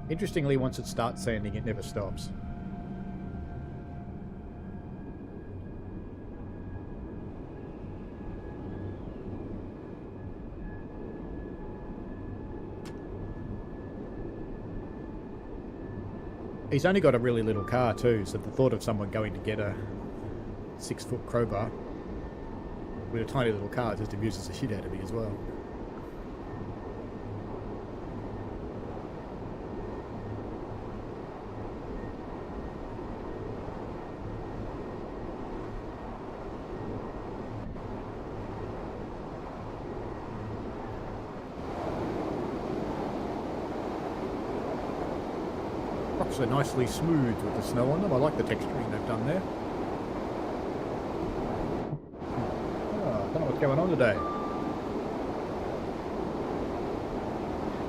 Interestingly, once it starts sanding, it never stops. He's only got a really little car too, so the thought of someone going to get a 6-foot crowbar with a tiny little car just amuses the shit out of me as well. Rocks are nicely smooth with the snow on them. I like the texturing they've done there. Oh, I don't know what's going on today.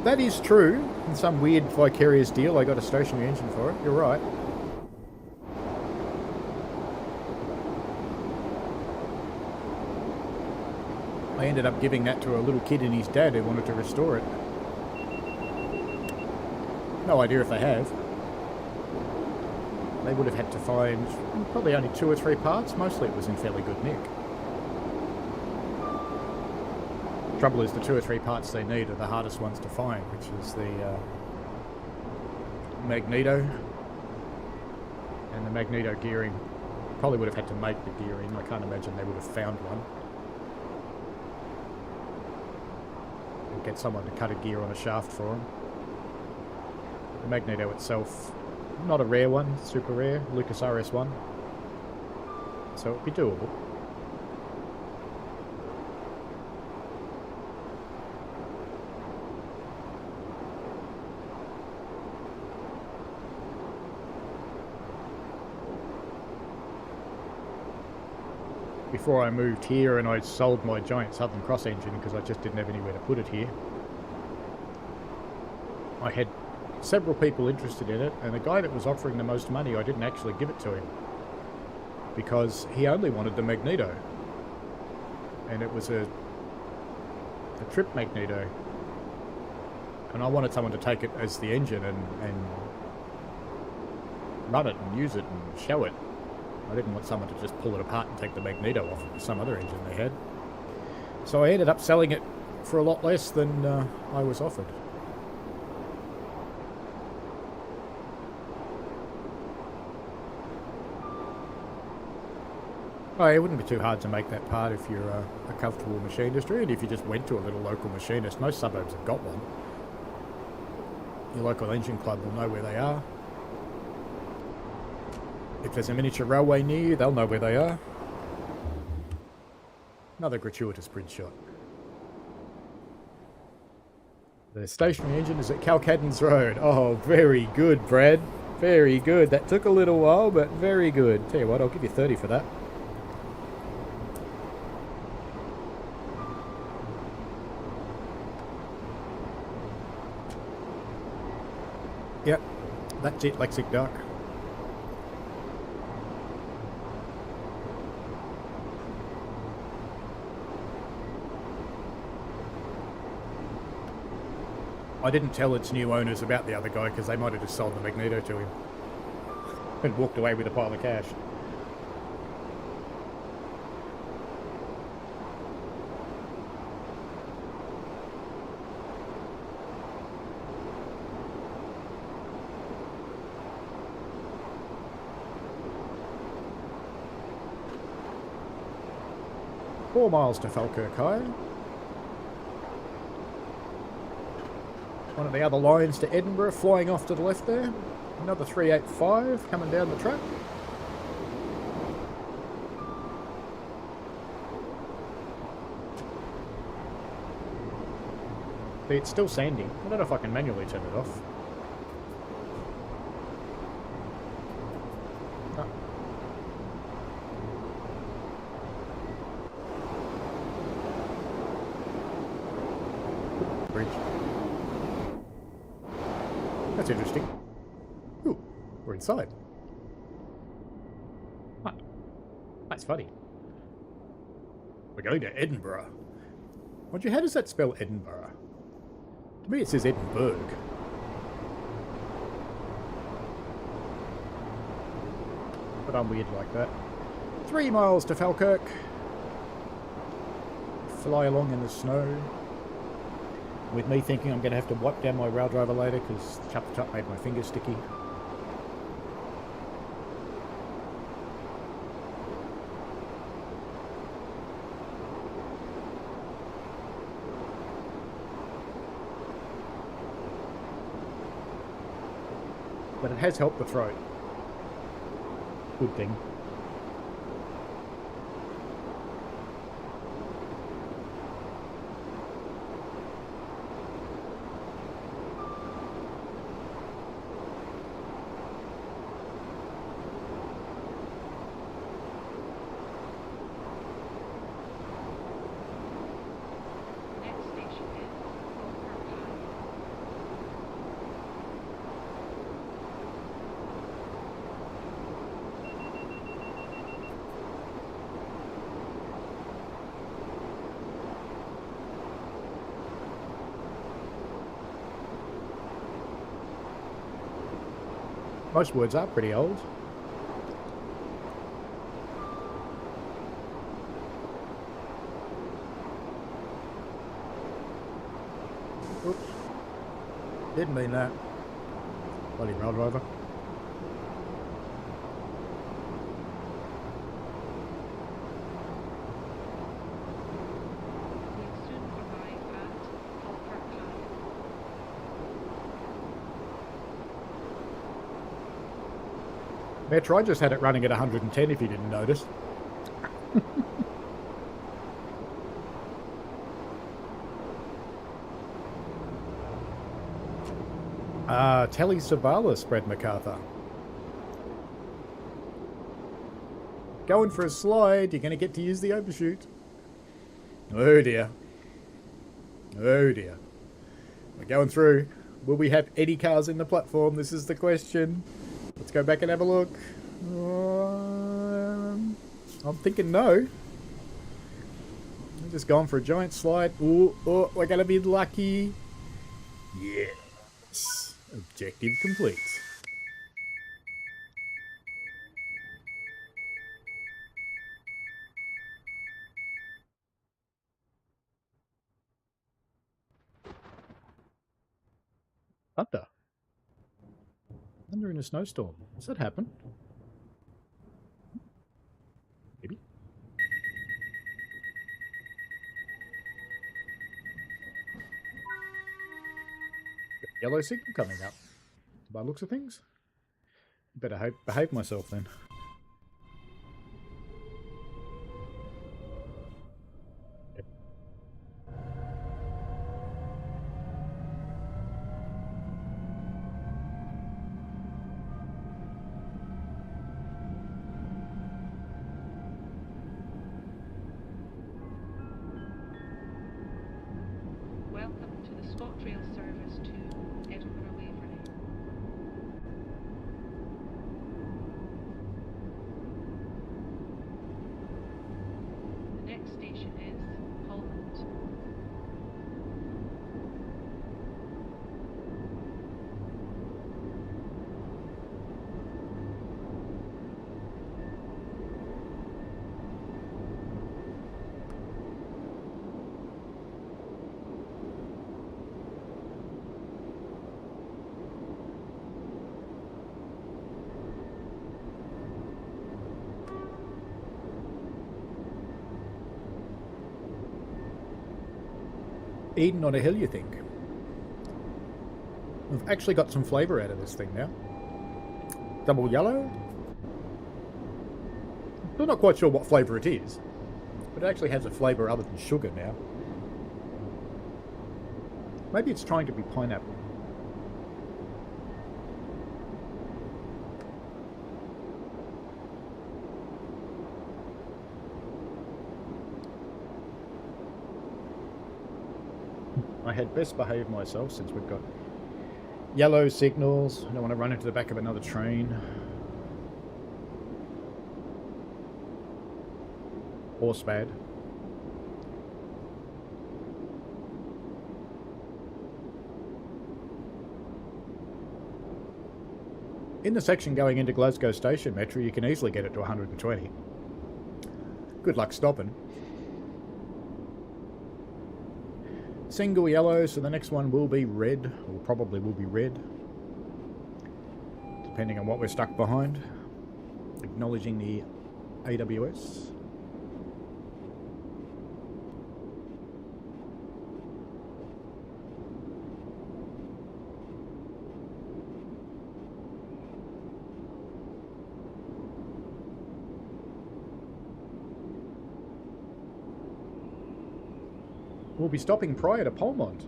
That is true. In some weird vicarious deal, I got a stationary engine for it. You're right. I ended up giving that to a little kid and his dad who wanted to restore it. No idea if they have. They would have had to find probably only 2 or 3 parts. Mostly it was in fairly good nick. Trouble is the 2 or 3 parts they need are the hardest ones to find, which is the magneto and the magneto gearing. Probably would have had to make the gearing. I can't imagine they would have found one. And get someone to cut a gear on a shaft for them. The magneto itself, not a rare one, super rare, Lucas RS1. So it'd be doable. Before I moved here and I sold my giant Southern Cross engine because I just didn't have anywhere to put it here, I had several people interested in it, and the guy that was offering the most money, I didn't actually give it to him because he only wanted the magneto, and it was a trip magneto, and I wanted someone to take it as the engine and run it and use it and show it. I didn't want someone to just pull it apart and take the magneto off of some other engine they had. So I ended up selling it for a lot less than I was offered. Oh, it wouldn't be too hard to make that part if you're a comfortable machinist, or if you just went to a little local machinist. Most suburbs have got one. Your local engine club will know where they are. If there's a miniature railway near you, they'll know where they are. Another gratuitous bridge shot. The stationary engine is at Calcaddens Road. Oh, very good, Brad. Very good. That took a little while, but very good. Tell you what, I'll give you 30 for that. Yep, that's it, Lexic Dark. I didn't tell its new owners about the other guy because they might have just sold the magneto to him and walked away with a pile of cash. 4 miles to Falkirk High. One of the other lines to Edinburgh, flying off to the left there. Another 385 coming down the track. See, it's still sandy. I don't know if I can manually turn it off. No. Bridge. That's interesting. Ooh, we're inside. Huh. That's funny. We're going to Edinburgh. How does that spell Edinburgh? To me it says Edinburgh. But I'm weird like that. 3 miles to Falkirk. Fly along in the snow. With me thinking I'm going to have to wipe down my rail driver later because Chup Chup made my fingers sticky. But it has helped the throat. Good thing. Most words are pretty old. Oops. Didn't mean that. Bloody rail driver. Metro, I just had it running at 110 if you didn't notice. Telly Savalas, Brad MacArthur. Going for a slide, you're going to get to use the overshoot. Oh dear. Oh dear. We're going through. Will we have any cars in the platform? This is the question. Let's go back and have a look. I'm thinking no. I'm just going for a giant slide. Ooh, oh, we're going to be lucky. Yes. Objective complete. Thunder. Thunder in a snowstorm. Does that happen? Maybe. Yellow signal coming up. By the looks of things. Better behave myself then. Welcome to the ScotRail service to Edinburgh Waverley. The next station is Holland. Eden on a hill, you think? We've actually got some flavour out of this thing now. Double yellow? Still not quite sure what flavour it is, but it actually has a flavour other than sugar now. Maybe it's trying to be pineapple. I had best behave myself since we've got yellow signals. I don't want to run into the back of another train. Horse bad. In the section going into Glasgow station, Metro, you can easily get it to 120. Good luck stopping. Single yellow, so the next one will be red, or probably will be red, depending on what we're stuck behind. Acknowledging the AWS. We'll be stopping prior to Polmont.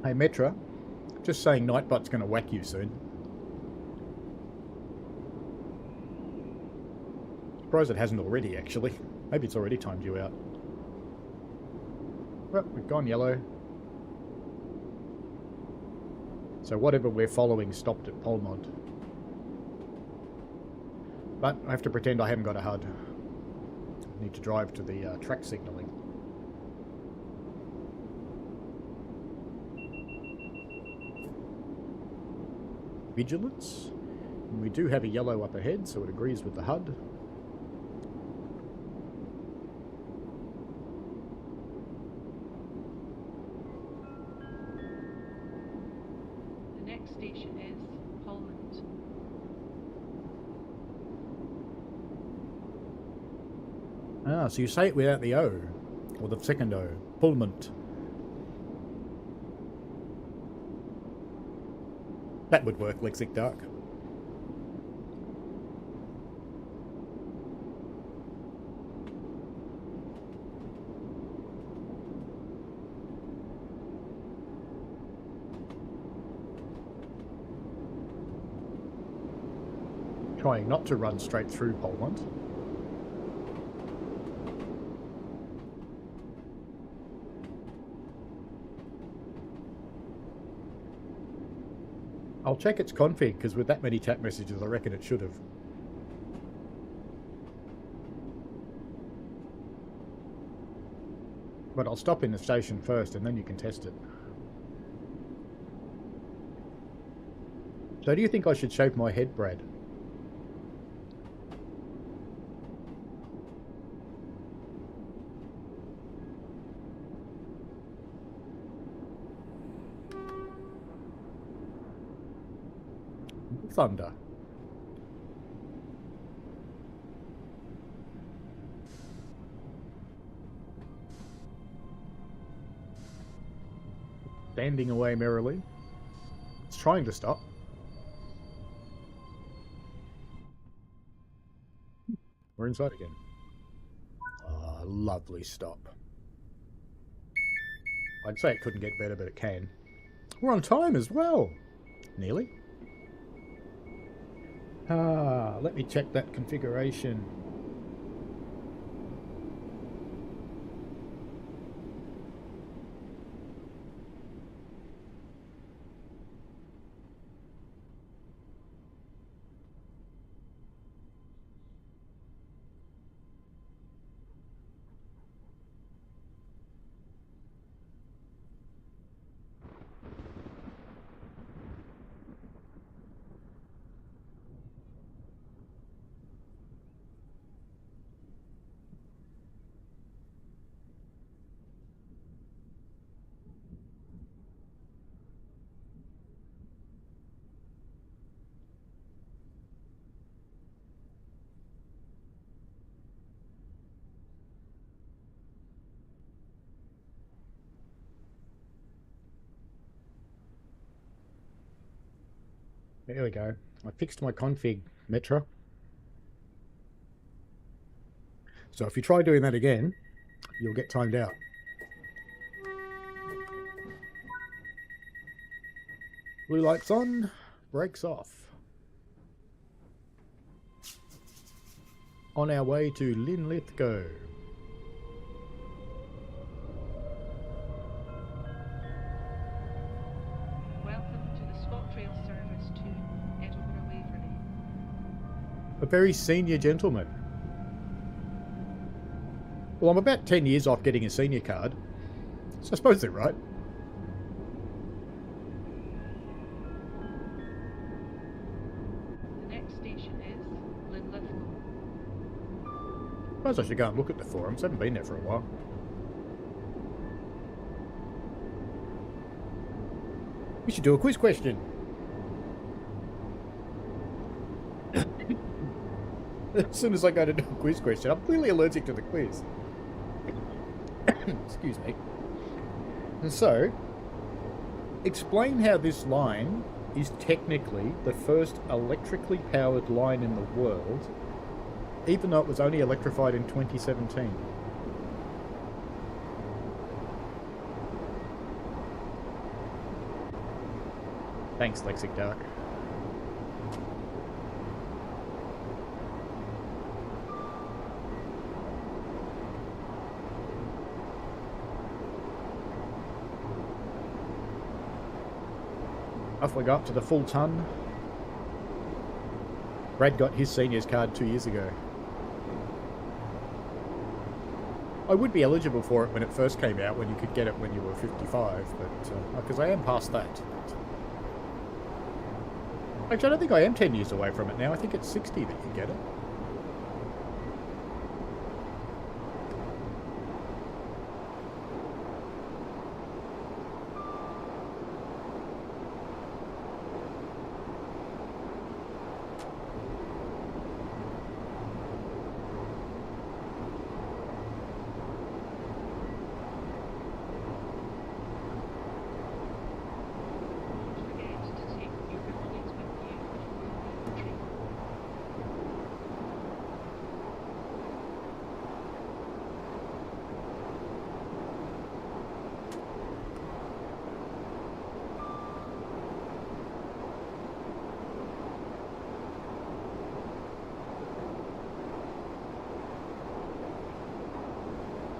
Hey Metra, just saying Nightbot's going to whack you soon. Surprised it hasn't already, actually. Maybe it's already timed you out. Well, we've gone yellow. So whatever we're following stopped at Polmont. But I have to pretend I haven't got a HUD. I need to drive to the track signalling. Vigilance. And we do have a yellow up ahead, so it agrees with the HUD. The next station is Polmont. Ah, so you say it without the O, or the second O. Polmont. That would work, Lexic Dark. Trying not to run straight through Polmont. I'll check its config, because with that many chat messages, I reckon it should have. But I'll stop in the station first, and then you can test it. So do you think I should shave my head, Brad? Thunder. Standing away merrily. It's trying to stop. We're inside again. Ah, lovely stop. I'd say it couldn't get better, but it can. We're on time as well. Nearly. Ah, let me check that configuration. There we go. I fixed my config, Metro. So if you try doing that again, you'll get timed out. Blue lights on, brakes off. On our way to Linlithgow. Welcome to the ScotRail service to Edinburgh Waverley. A very senior gentleman. Well, I'm about 10 years off getting a senior card, so I suppose they're right. The next station is Linlithgow. I suppose I should go and look at the forums. I haven't been there for a while. We should do a quiz question. As soon as I go to do a quiz question, I'm clearly allergic to the quiz. Excuse me. And so, explain how this line is technically the first electrically powered line in the world, even though it was only electrified in 2017. Thanks, Lexic Dark. Off we go up to the full ton. Brad got his seniors card 2 years ago. I would be eligible for it when it first came out, when you could get it when you were 55, but because I am past that. Actually, I don't think I am 10 years away from it now. I think it's 60 that you get it. Don't forget to take your belongings with you before you leave.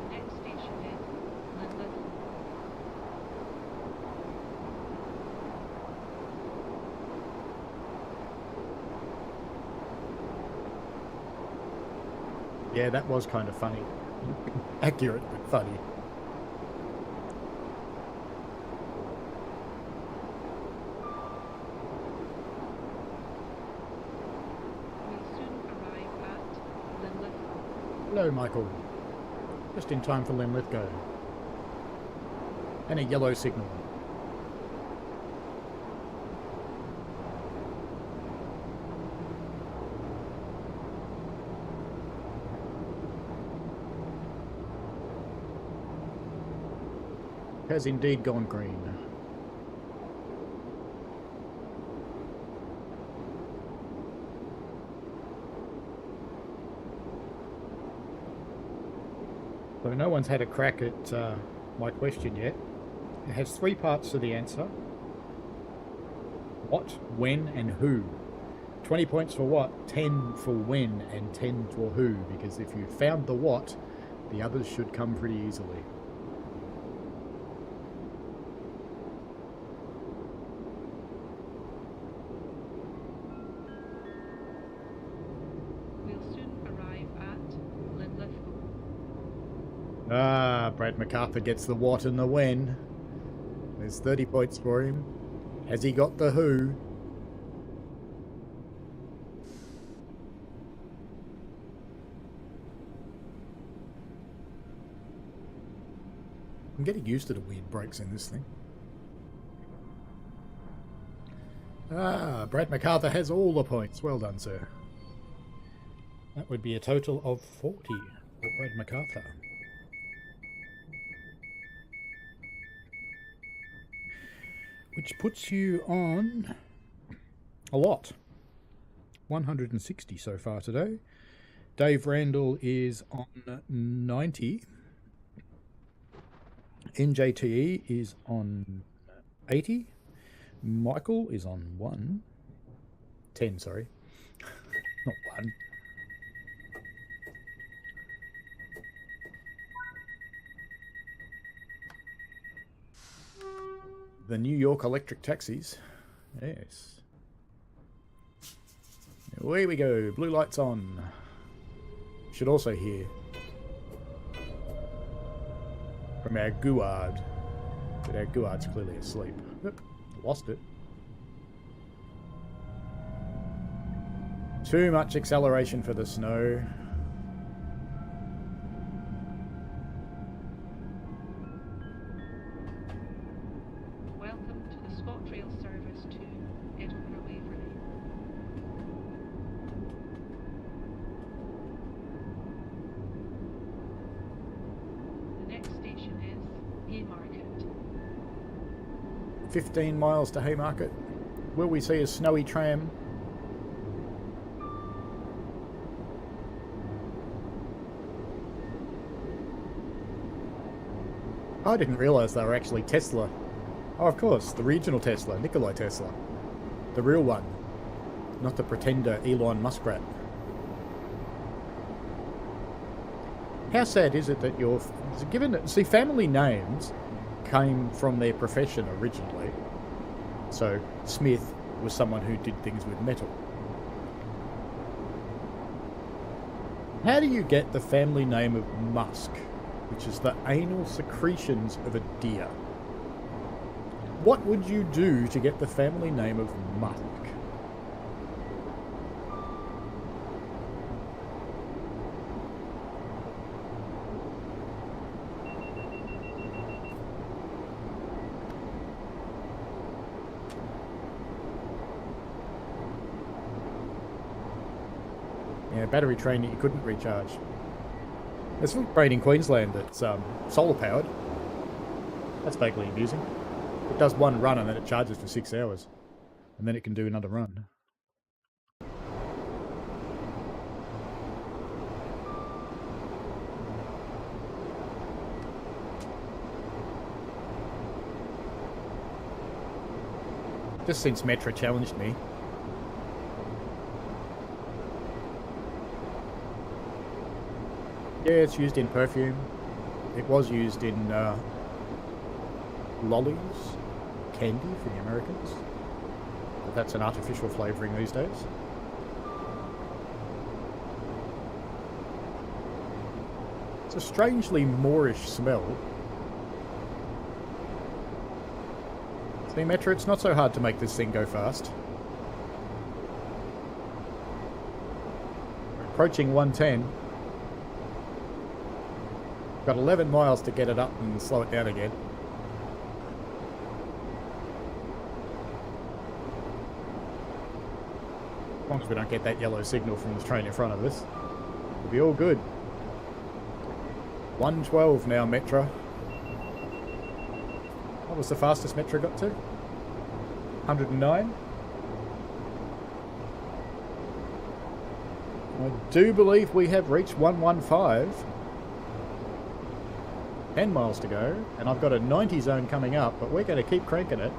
The next station is Linlithgow. Yeah, that was kind of funny. Accurate, but funny. We'll soon arrive at Linlithgow. Hello, Michael. Just in time for Linlithgow. And a yellow signal. Has indeed gone green. So no one's had a crack at my question yet. It has 3 parts to the answer. What, when, and who. 20 points for what, 10 for when, and 10 for who, because if you found the what, the others should come pretty easily. We'll soon arrive at Linlithgow. Ah, Brad MacArthur gets the what and the when. There's 30 points for him. Has he got the who? I'm getting used to the weird breaks in this thing. Ah, Brad MacArthur has all the points. Well done, sir. That would be a total of 40 for Brad MacArthur. Which puts you on A lot. 160 so far today. Dave Randall is on 90. NJTE is on 80. Michael is on 10, sorry. Not 1. The New York electric taxis. Yes. Away we go. Blue lights on. Should also hear from our guard. But our guard's clearly asleep. Oop, lost it. Too much acceleration for the snow. Welcome to the ScotRail service to Edinburgh Waverley. The next station is Haymarket. 15 miles to Haymarket. Will we see a snowy tram? I didn't realise they were actually Tesla. Oh, of course, the regional Tesla, Nikolai Tesla. The real one. Not the pretender Elon Muskrat. How sad is it that you're given... See, family names came from their profession originally. So, Smith was someone who did things with metal. How do you get the family name of Musk, which is the anal secretions of a deer? What would you do to get the family name of Musk? Yeah, battery train that you couldn't recharge. There's a train in Queensland that's solar powered. That's vaguely amusing. It does one run and then it charges for 6 hours. And then it can do another run. Just since Metro challenged me. Yeah, it's used in perfume. It was used in lollies, candy for the Americans. But that's an artificial flavouring these days. It's a strangely Moorish smell. See, Metro, it's not so hard to make this thing go fast. We're approaching 110. Got 11 miles to get it up and slow it down again. As long as we don't get that yellow signal from the train in front of us, we'll be all good. 112 now, Metro. What was the fastest Metro got to? 109? I do believe we have reached 115. 10 miles to go, and I've got a 90 zone coming up, but we're going to keep cranking it.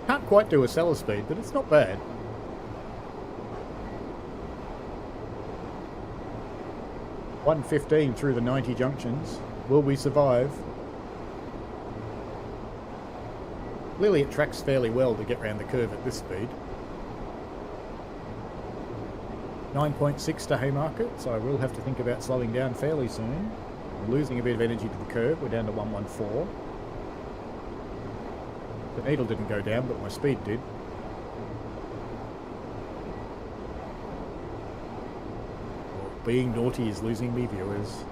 Can't quite do a seller speed, but it's not bad. $115 through the 90 junctions. Will we survive? Clearly it tracks fairly well to get round the curve at this speed. 9.6 to Haymarket, so I will have to think about slowing down fairly soon. We're losing a bit of energy to the curve. We're down to 114. The needle didn't go down, but my speed did. Being naughty is losing me viewers.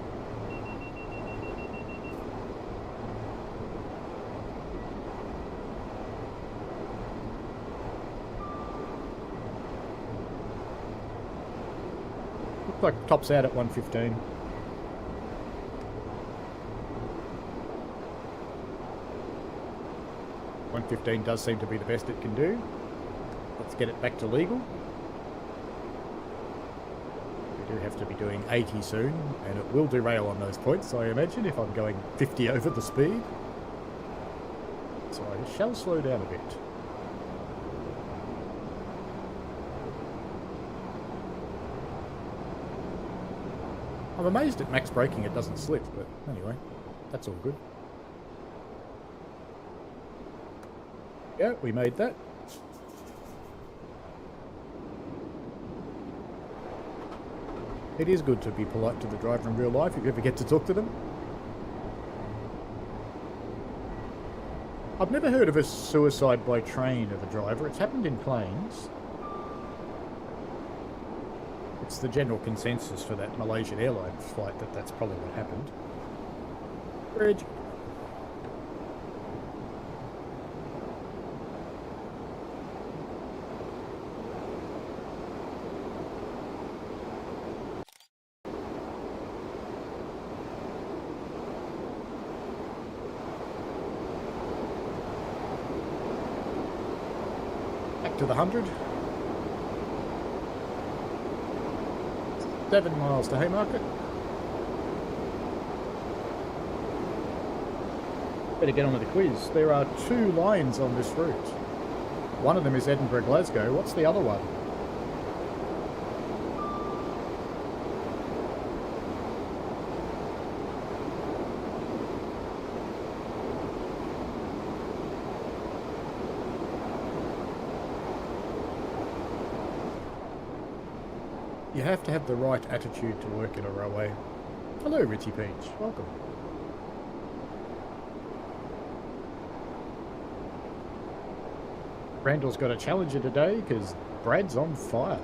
Looks like tops out at 115. 115 does seem to be the best it can do. Let's get it back to legal. We do have to be doing 80 soon, and it will derail on those points, I imagine, if I'm going 50 over the speed. So I shall slow down a bit. I'm amazed at max braking it doesn't slip, but anyway, that's all good. Yeah, we made that. It is good to be polite to the driver in real life if you ever get to talk to them. I've never heard of a suicide by train of a driver. It's happened in planes. It's the general consensus for that Malaysian Airlines flight that that's probably what happened. Bridge. Back to the 100. 7 miles to Haymarket. Better get on with the quiz. There are 2 lines on this route. One of them is Edinburgh, Glasgow. What's the other one? You have to have the right attitude to work in a railway. Hello, Richie Peach. Welcome. Randall's got a challenger today because Brad's on fire.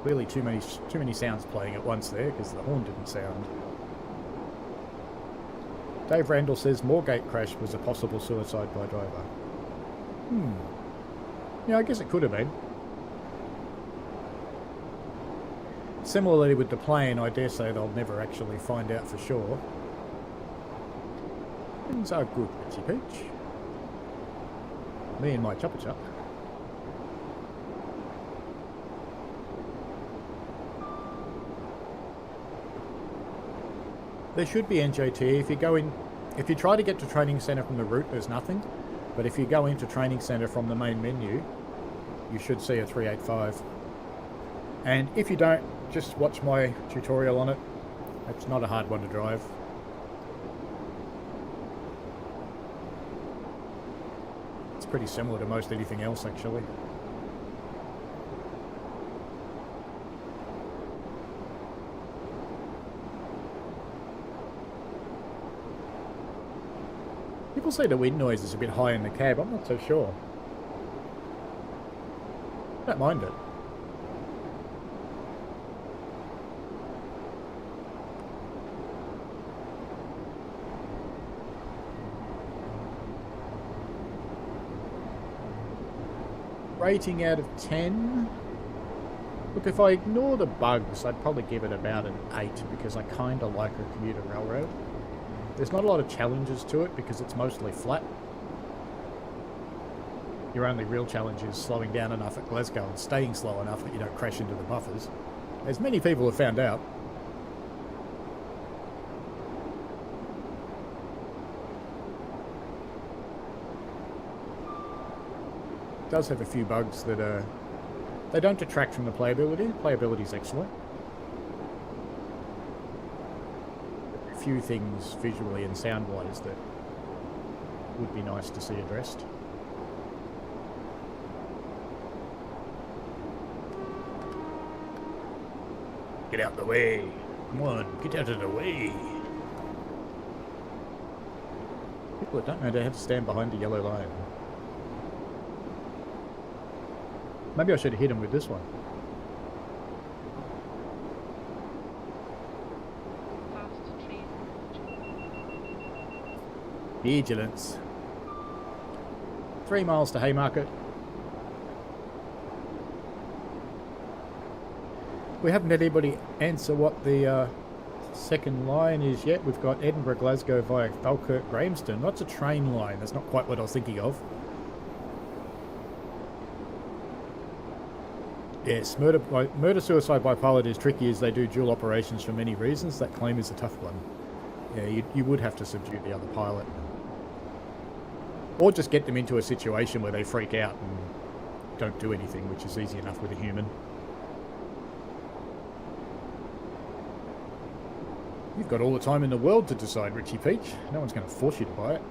Clearly too many sounds playing at once there because the horn didn't sound. Dave Randall says Moorgate crash was a possible suicide by driver. Yeah, I guess it could have been. Similarly with the plane, I dare say they'll never actually find out for sure. Things are good, Richie Peach. Me and my chopper chop. There should be NJT. If you try to get to training centre from the route, there's nothing. But if you go into training centre from the main menu, you should see a 385. And if you don't, just watch my tutorial on it. It's not a hard one to drive. It's pretty similar to most anything else, actually. People say the wind noise is a bit high in the cab. I'm not so sure. Don't mind it. Rating out of 10. Look, if I ignore the bugs, I'd probably give it about an 8 because I kind of like a commuter railroad. There's not a lot of challenges to it because it's mostly flat. Your only real challenge is slowing down enough at Glasgow and staying slow enough that you don't crash into the buffers, as many people have found out. It does have a few bugs that they don't detract from the playability. Playability is excellent. A few things visually and sound-wise that would be nice to see addressed. Get out the way. Come on, get out of the way. People that don't know they have to stand behind the yellow line. Maybe I should have hit him with this one. Vigilance. 3 miles to Haymarket. We haven't had anybody answer what the second line is yet. We've got Edinburgh, Glasgow via Falkirk, Grahamston. That's a train line. That's not quite what I was thinking of. Yes, murder-suicide by pilot is tricky as they do dual operations for many reasons. That claim is a tough one. Yeah, you would have to subdue the other pilot. Or just get them into a situation where they freak out and don't do anything, which is easy enough with a human. You've got all the time in the world to decide, Richie Peach. No one's going to force you to buy it.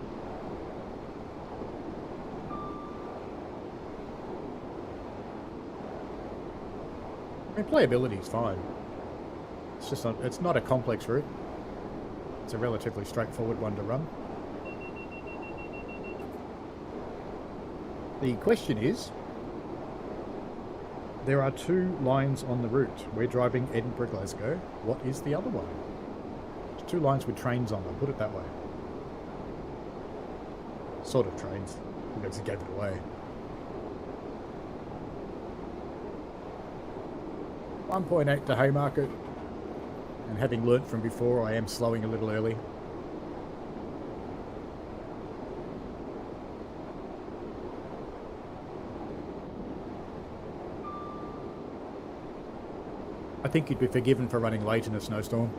I mean, playability is fine. It's just it's not a complex route. It's a relatively straightforward one to run. The question is, there are 2 lines on the route. We're driving Edinburgh, Glasgow. What is the other one? 2 lines with trains on them, put it that way. Sort of trains. I guess he gave it away. 1.8 to Haymarket. And having learnt from before, I am slowing a little early. I think you'd be forgiven for running late in a snowstorm.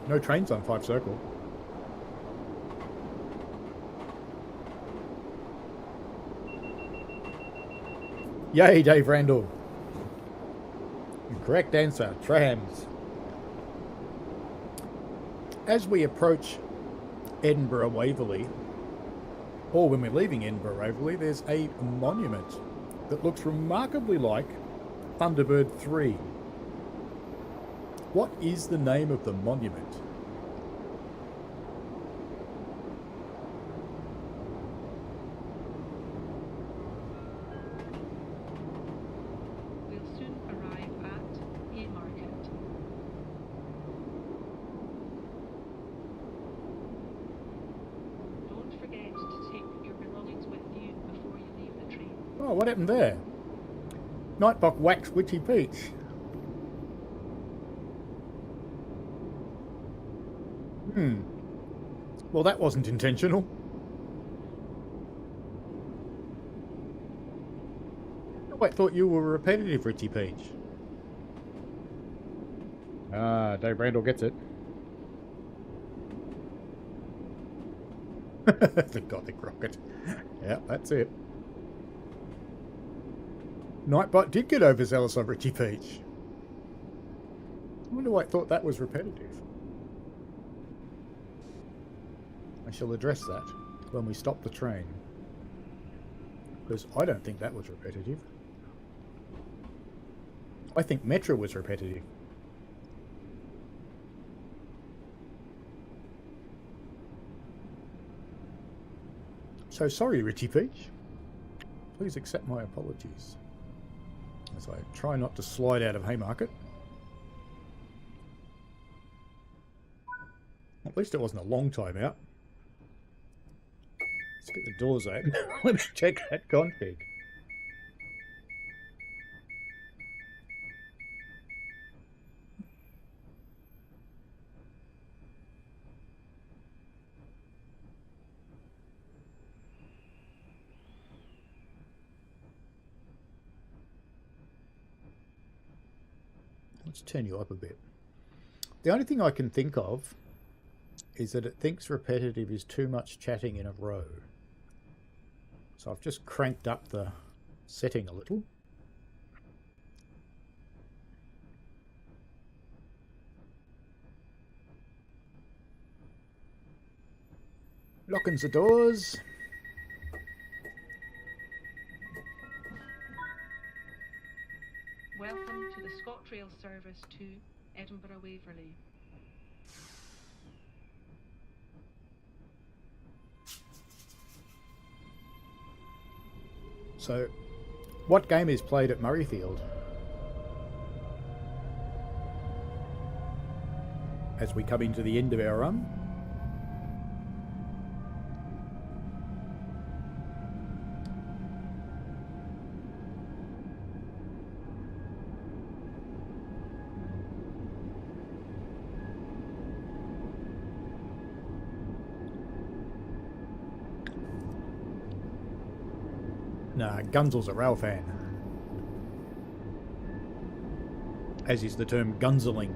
No trains on 5 Circle. Yay, Dave Randall. Correct answer, trams. As we approach Edinburgh Waverley, or when we're leaving Edinburgh Waverley, there's a monument that looks remarkably like Thunderbird 3. What is the name of the monument? We'll soon arrive at Haymarket. Don't forget to take your belongings with you before you leave the train. Oh, what happened there? Nightbot whacks Witchy Peach. Well, that wasn't intentional. I thought you were repetitive, Richie Peach. Ah, Dave Randall gets it. The Gothic Rocket. Yeah, that's it. Nightbot did get overzealous on Richie Peach. I wonder why I thought that was repetitive. I shall address that when we stop the train, because I don't think that was repetitive. I think Metro was repetitive. So sorry, Richie Peach. Please accept my apologies as I try not to slide out of Haymarket. At least it wasn't a long time out. Let's get the doors open. Let me check that config. Let's turn you up a bit. The only thing I can think of is that it thinks repetitive is too much chatting in a row. So I've just cranked up the setting a little. Locking the doors. Welcome to the ScotRail service to Edinburgh Waverley. So, what game is played at Murrayfield? as we come into the end of our run. Nah, Gunzel's a rail fan. As is the term gunzeling.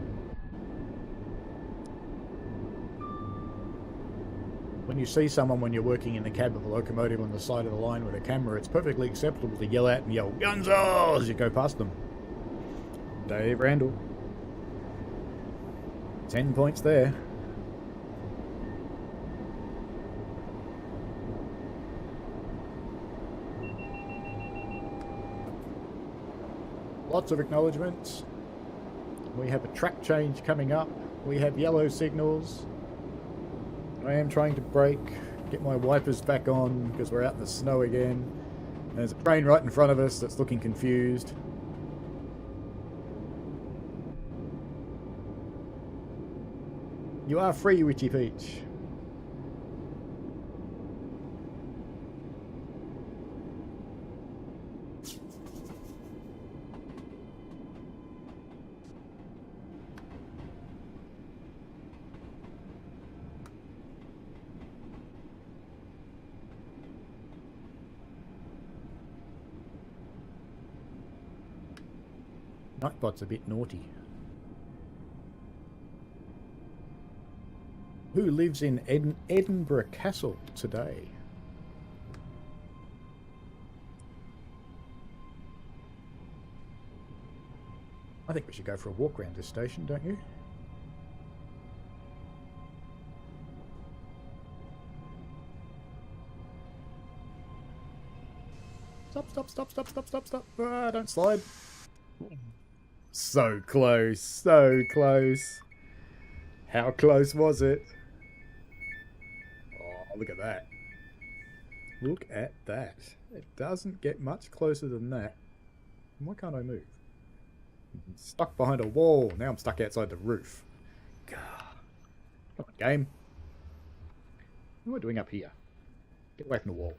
When you see someone when you're working in the cab of a locomotive on the side of the line with a camera, it's perfectly acceptable to yell out and yell, "Gunzel!" as you go past them. Dave Randall. 10 points there. Lots of acknowledgements. We have a track change coming up. We have yellow signals. I am trying to brake, get my wipers back on because we're out in the snow again. There's a train right in front of us that's looking confused. You are free, Witchy Peach. Nightbot's a bit naughty. Who lives in Edinburgh Castle today? I think we should go for a walk around this station, don't you? Stop. Ah, don't slide. So close, so close. How close was it? Oh, look at that. Look at that. It doesn't get much closer than that. Why can't I move? I'm stuck behind a wall. Now I'm stuck outside the roof. God. Come on, game. What am I doing up here? Get away from the wall.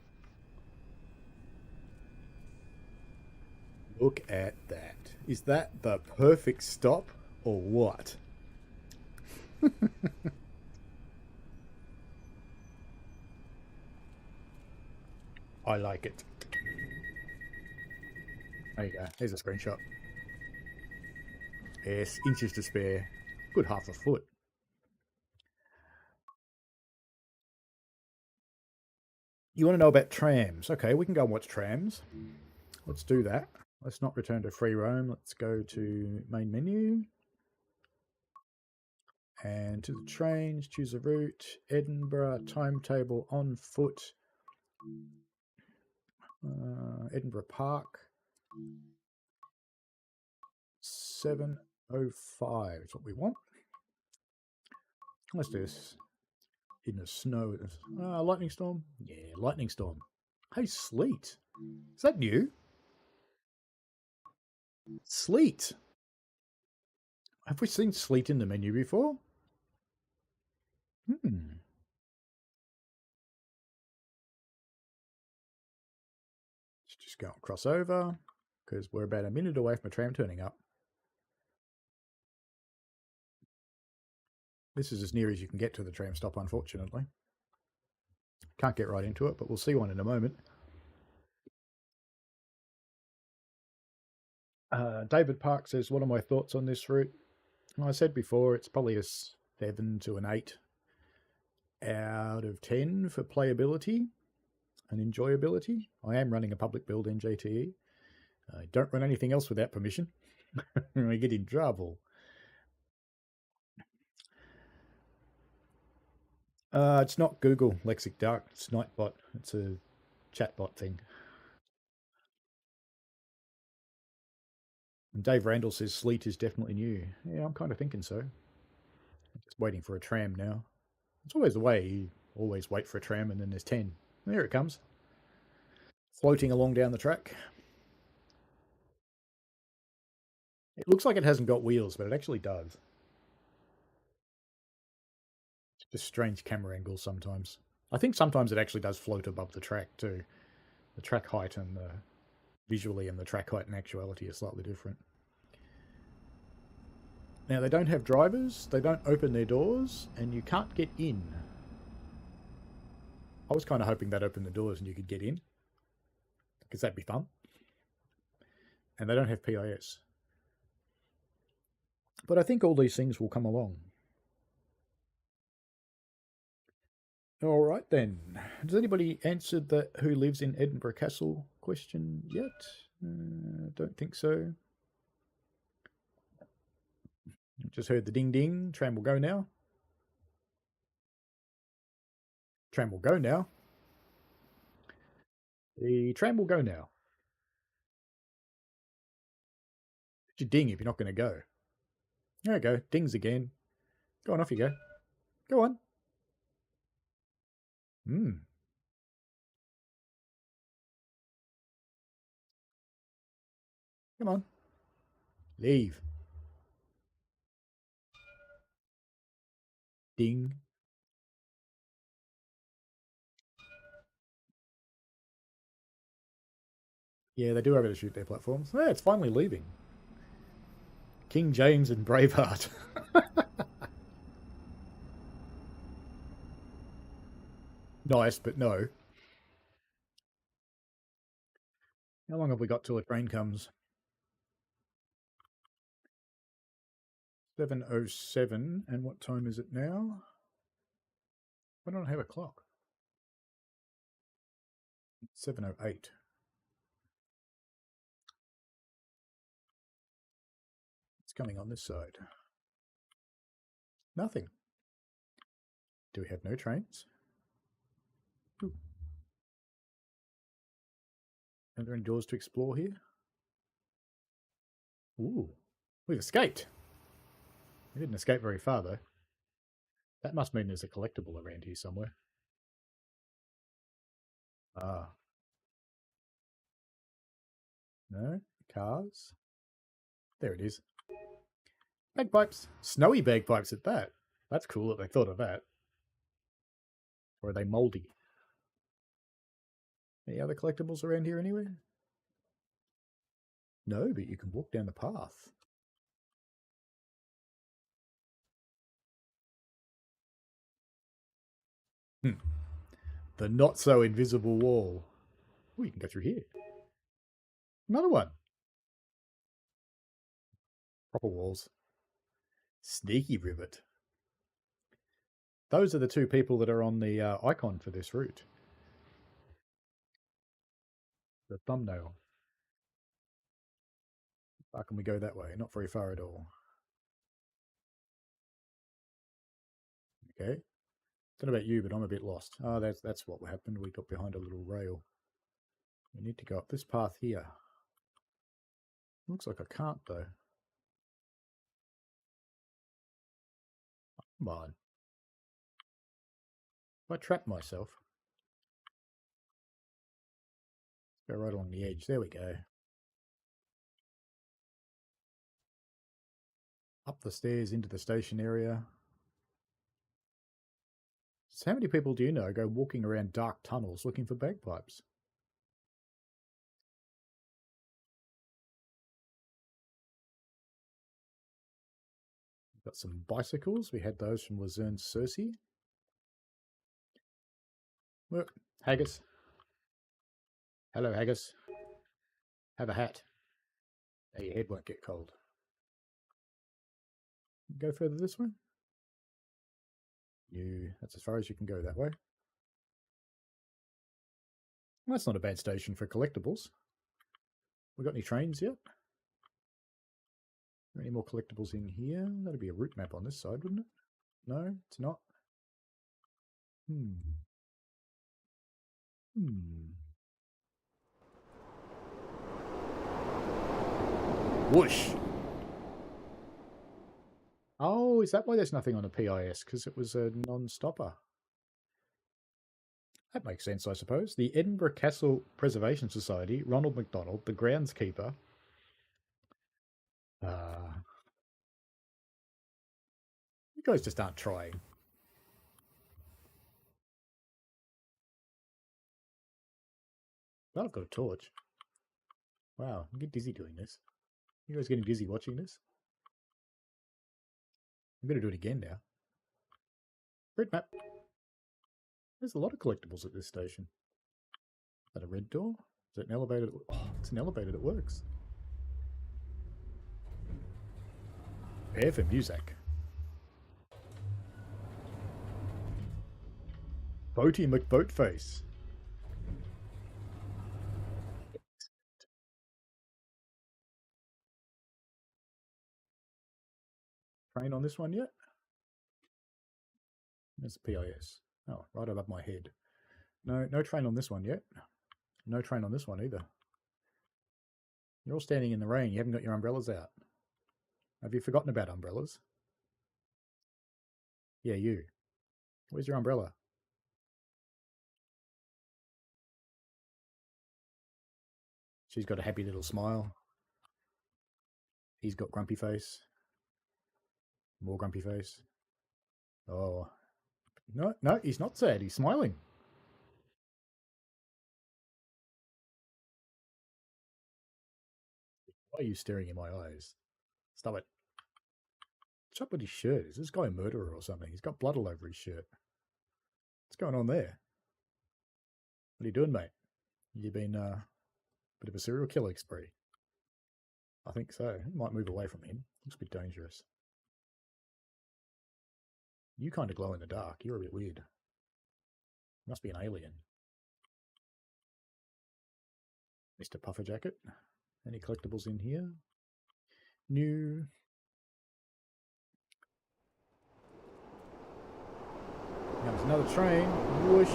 Look at that. Is that the perfect stop or what? I like it. There you go. There's a screenshot. Yes, inches to spare. Good half a foot. You want to know about trams? Okay, we can go and watch trams. Let's do that. Let's not return to free roam. Let's go to main menu. And to the trains, choose a route. Edinburgh, timetable, on foot. Edinburgh Park. 7:05 is what we want. Let's do this in the snow. Lightning storm? Yeah, lightning storm. Hey, sleet. Is that new? Sleet. Have we seen sleet in the menu before? Let's just go and cross over because we're about a minute away from a tram turning up. This is as near as you can get to the tram stop, unfortunately. Can't get right into it, but we'll see one in a moment. David Park says, what are my thoughts on this route? Well, I said before, it's probably a 7 to an 8 out of 10 for playability and enjoyability. I am running a public build in JTE. I don't run anything else without permission. I get in trouble. It's not Google Lexic Dark. It's Nightbot. It's a chatbot thing. And Dave Randall says sleet is definitely new. Yeah, I'm kind of thinking so. Just waiting for a tram now. It's always the way. You always wait for a tram and then there's 10. There it comes. Floating along down the track. It looks like it hasn't got wheels, but it actually does. Just strange camera angles sometimes. I think sometimes it actually does float above the track too. The track height and the visually and the track height and actuality are slightly different. Now they don't have drivers, they don't open their doors, and you can't get in. I was kind of hoping they'd open the doors and you could get in, because that'd be fun. And they don't have PIS. But I think all these things will come along. All right then. Has anybody answered the who lives in Edinburgh Castle question yet? Don't think so. Just heard the ding ding. Tram will go now. Tram will go now. The tram will go now. It's your ding if you're not going to go. There you go. Dings again. Go on, off you go. Go on. Come on. Leave. Ding. Yeah, they do overshoot their platforms. Yeah, it's finally leaving. King James and Braveheart. Nice, but no. How long have we got till the train comes? 7:07, and what time is it now? Why don't I have a clock? 7:08. It's coming on this side. Nothing. Do we have no trains? Ooh. Are there any doors to explore here? Ooh, we've escaped. We didn't escape very far, though. That must mean there's a collectible around here somewhere. Ah. No? Cars? There it is. Bagpipes. Snowy bagpipes at that. That's cool that they thought of that. Or are they mouldy? Any other collectibles around here anywhere? No, but you can walk down the path. The not-so-invisible wall. Oh, you can go through here. Another one. Proper walls. Sneaky rivet. Those are the two people that are on the icon for this route. The thumbnail. How can we go that way? Not very far at all. Okay. Don't know about you, but I'm a bit lost. Oh, that's what happened. We got behind a little rail. We need to go up this path here. Looks like I can't, though. Come on. If I trap myself. Go right along the edge. There we go. Up the stairs into the station area. So how many people do you know go walking around dark tunnels looking for bagpipes? Got some bicycles. We had those from Luzerne Circe. Look, haggis. Hello, haggis. Have a hat. Now your head won't get cold. Go further this way. That's as far as you can go that way. Well, that's not a bad station for collectibles. We got any trains yet? Any more collectibles in here? That'd be a route map on this side, wouldn't it? No, it's not. Whoosh! Oh, is that why there's nothing on the PIS? Because it was a non-stopper. That makes sense, I suppose. The Edinburgh Castle Preservation Society, Ronald McDonald, the groundskeeper. You guys just aren't trying. But I've got a torch. Wow, I get dizzy doing this. You guys getting dizzy watching this? I'm going to do it again now. Red map. There's a lot of collectibles at this station. Is that a red door? Is that an elevator? Oh, it's an elevator that works. Prepare for music. Boaty McBoatface. Train on this one yet? There's PIS. Oh, right above my head. No train on this one yet. No train on this one either. You're all standing in the rain. You haven't got your umbrellas out. Have you forgotten about umbrellas? Yeah, you. Where's your umbrella? She's got a happy little smile. He's got grumpy face. More grumpy face. Oh. No, he's not sad. He's smiling. Why are you staring in my eyes? Stop it. What's up with his shirt? Is this guy a murderer or something? He's got blood all over his shirt. What's going on there? What are you doing, mate? You been a bit of a serial killer spree? I think so. You might move away from him. Looks a bit dangerous. You kind of glow in the dark. You're a bit weird. Must be an alien. Mr. Puffer Jacket. Any collectibles in here? New. Now there's another train. Whoosh.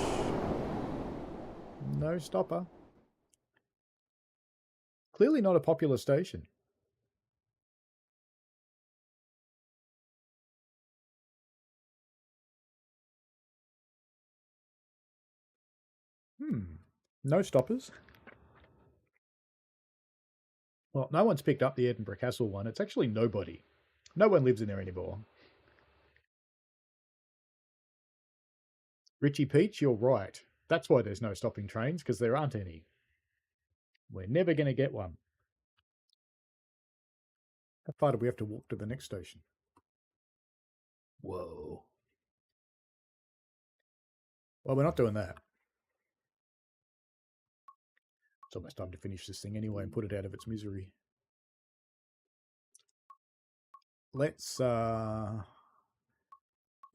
No stopper. Clearly not a popular station. No stoppers. Well, no one's picked up the Edinburgh Castle one. It's actually nobody. No one lives in there anymore. Richie Peach, you're right. That's why there's no stopping trains, because there aren't any. We're never going to get one. How far do we have to walk to the next station? Whoa. Well, we're not doing that. It's almost time to finish this thing anyway and put it out of its misery. Let's,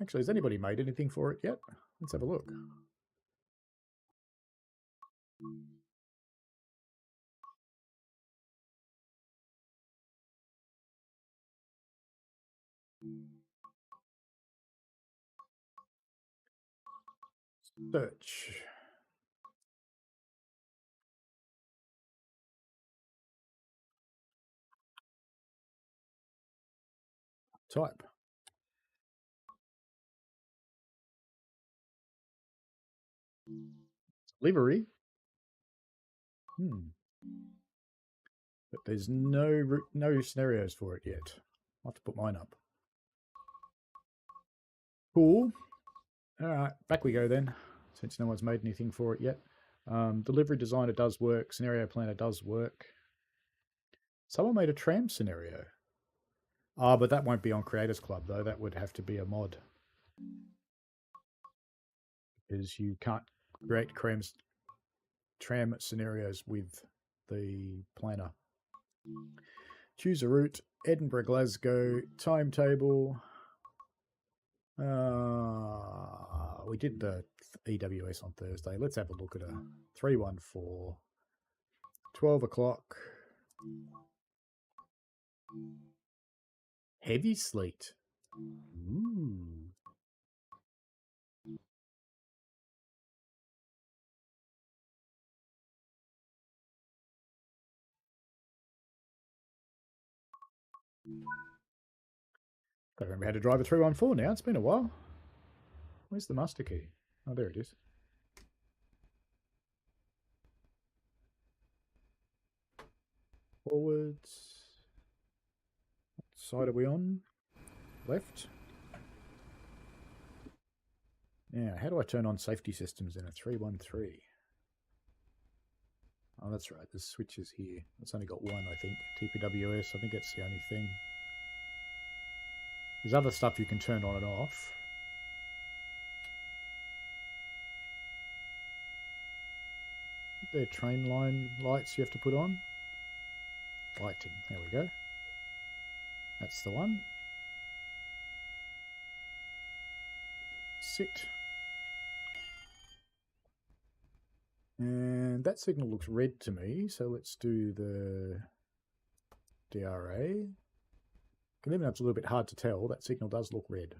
actually, has anybody made anything for it yet? Let's have a look. Search. Type. Livery. But there's no scenarios for it yet. I'll have to put mine up. Cool. All right, back we go then, since no one's made anything for it yet. Delivery designer does work. Scenario planner does work. Someone made a tram scenario. Ah, but that won't be on Creators Club, though. That would have to be a mod. Because you can't create tram scenarios with the planner. Choose a route. Edinburgh, Glasgow. Timetable. We did the EWS on Thursday. Let's have a look at a 314. 12 o'clock. Heavy sleet. Ooh. Gotta remember how to drive a 314 now. It's been a while. Where's the master key? Oh, there it is. Forwards. What side are we on? Left. Now, how do I turn on safety systems in a 313? Oh, that's right. There's switches here. It's only got one, I think. TPWS, I think that's the only thing. There's other stuff you can turn on and off. They're train line lights you have to put on. Lighting. There we go. That's the one. Sit. And that signal looks red to me, so let's do the DRA. Even though it's a little bit hard to tell, that signal does look red.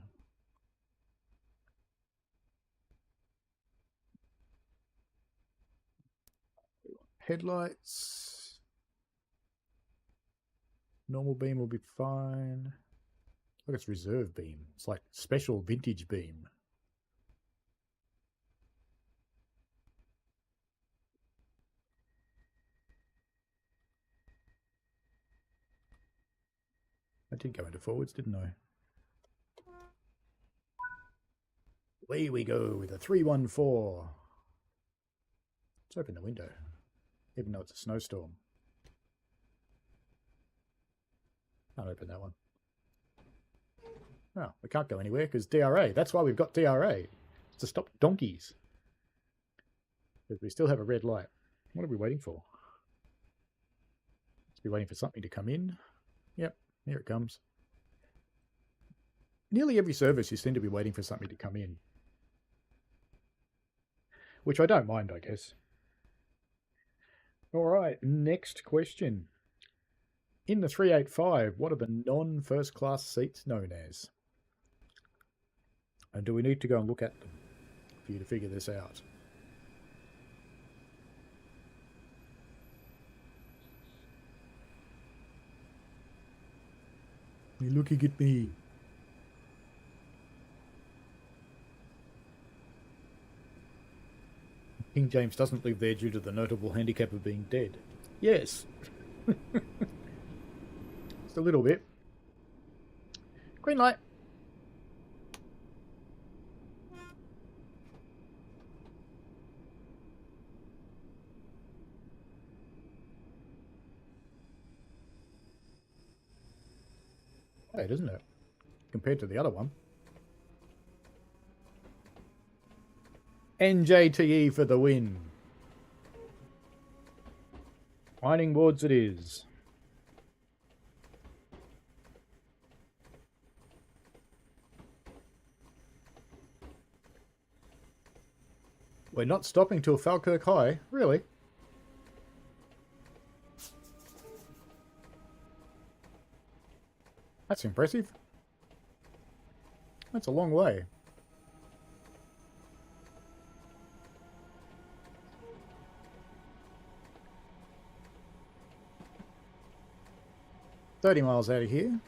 Headlights. Normal beam will be fine. Look, it's reserve beam. It's like special vintage beam. I did go into forwards, didn't I? Away we go with a 314. Let's open the window, even though it's a snowstorm. Can't open that one. Oh, we can't go anywhere because DRA. That's why we've got DRA. It's to stop donkeys. Because we still have a red light. What are we waiting for? Let's be waiting for something to come in. Yep, here it comes. Nearly every service you seem to be waiting for something to come in. Which I don't mind, I guess. Alright, next question. In the 385, what are the non-first class seats known as? And do we need to go and look at them for you to figure this out? You're looking at me. King James doesn't live there due to the notable handicap of being dead. Yes. Just a little bit. Green light. Right, isn't it? Compared to the other one. NJTE for the win. Winding boards it is. We're not stopping till Falkirk High, really? That's impressive. That's a long way. $30 miles out of here.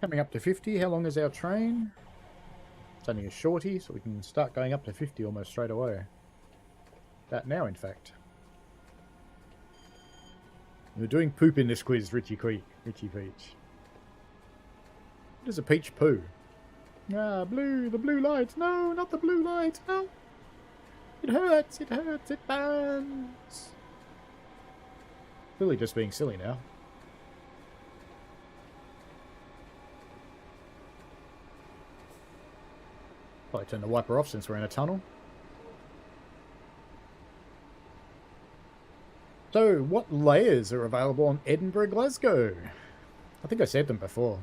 Coming up to 50. How long is our train? It's only a shorty, so we can start going up to 50 almost straight away. That now, in fact. You're doing poop in this quiz, Richie Peach. What is a peach poo? Ah, blue, the blue light. No, not the blue light. No. It hurts, it burns. Clearly just being silly now. Probably turn the wiper off since we're in a tunnel. So, what layers are available on Edinburgh, Glasgow? I think I said them before.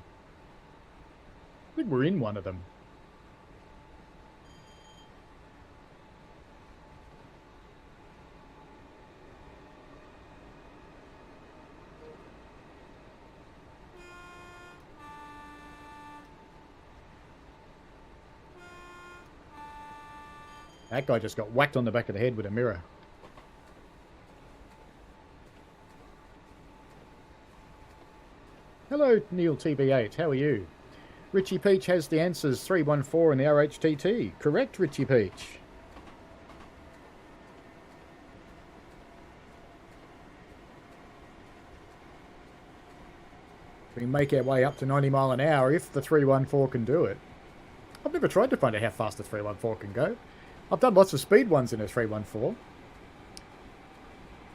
I think we're in one of them. That guy just got whacked on the back of the head with a mirror. Hello, Neil TB8. How are you? Richie Peach has the answers 314 in the RHTT. Correct, Richie Peach. We can make our way up to 90 mile an hour if the 314 can do it. I've never tried to find out how fast the 314 can go. I've done lots of speed ones in a 314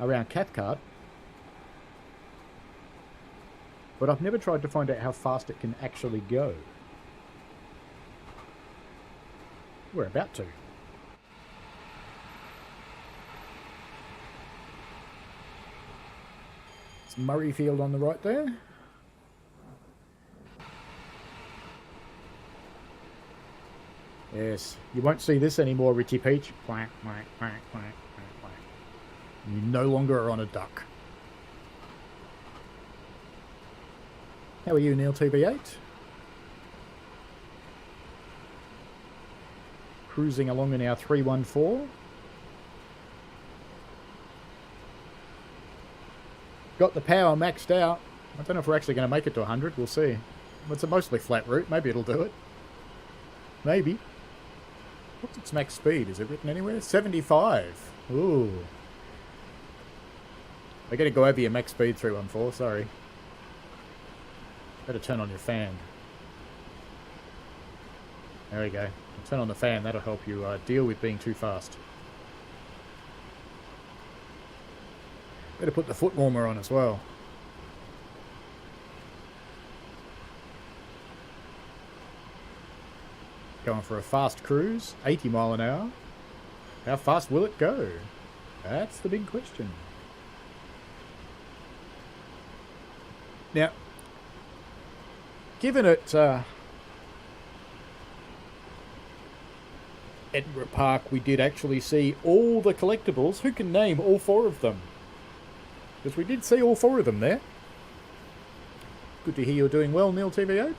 around Cathcart, but I've never tried to find out how fast it can actually go. We're about to. It's Murrayfield on the right there. Yes, you won't see this anymore, Richie Peach. Quack, quack, quack, quack, quack, quack. You no longer are on a duck. How are you, Neil TV8? Cruising along in our 314. Got the power maxed out. I don't know if we're actually going to make it to 100. We'll see. It's a mostly flat route. Maybe it'll do it. Maybe. What's its max speed? Is it written anywhere? 75. Ooh. I gotta go over your max speed 314, sorry. Better turn on your fan. There we go. Turn on the fan, that'll help you deal with being too fast. Better put the foot warmer on as well. Going for a fast cruise, 80 mile an hour. How fast will it go? That's the big question. Now, given it Edinburgh Park, we did actually see all the collectibles. Who can name all 4 of them? Because we did see all 4 of them there. Good to hear you're doing well, Neil TVO.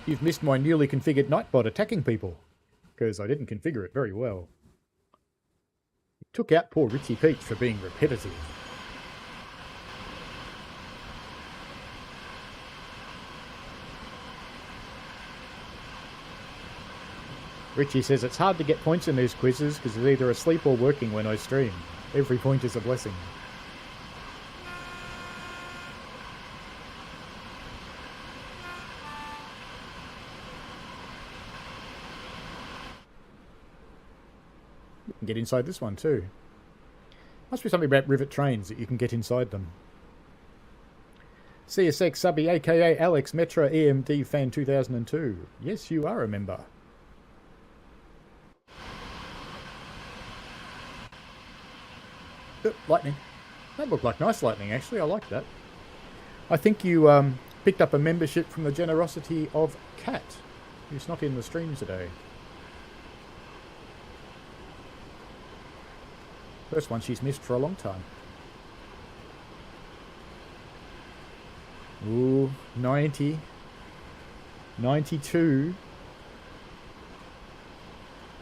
You've missed my newly configured Nightbot attacking people, because I didn't configure it very well. It took out poor Richie Peach for being repetitive. Richie says it's hard to get points in these quizzes because it's either asleep or working when I stream. Every point is a blessing. You can get inside this one too. Must be something about rivet trains that you can get inside them. CSX Subby aka Alex Metra EMD Fan 2002. Yes, you are a member. Lightning. That looked like nice lightning, actually. I like that. I think you picked up a membership from the generosity of Kat, who's not in the stream today. First one she's missed for a long time. Ooh, 90. 92.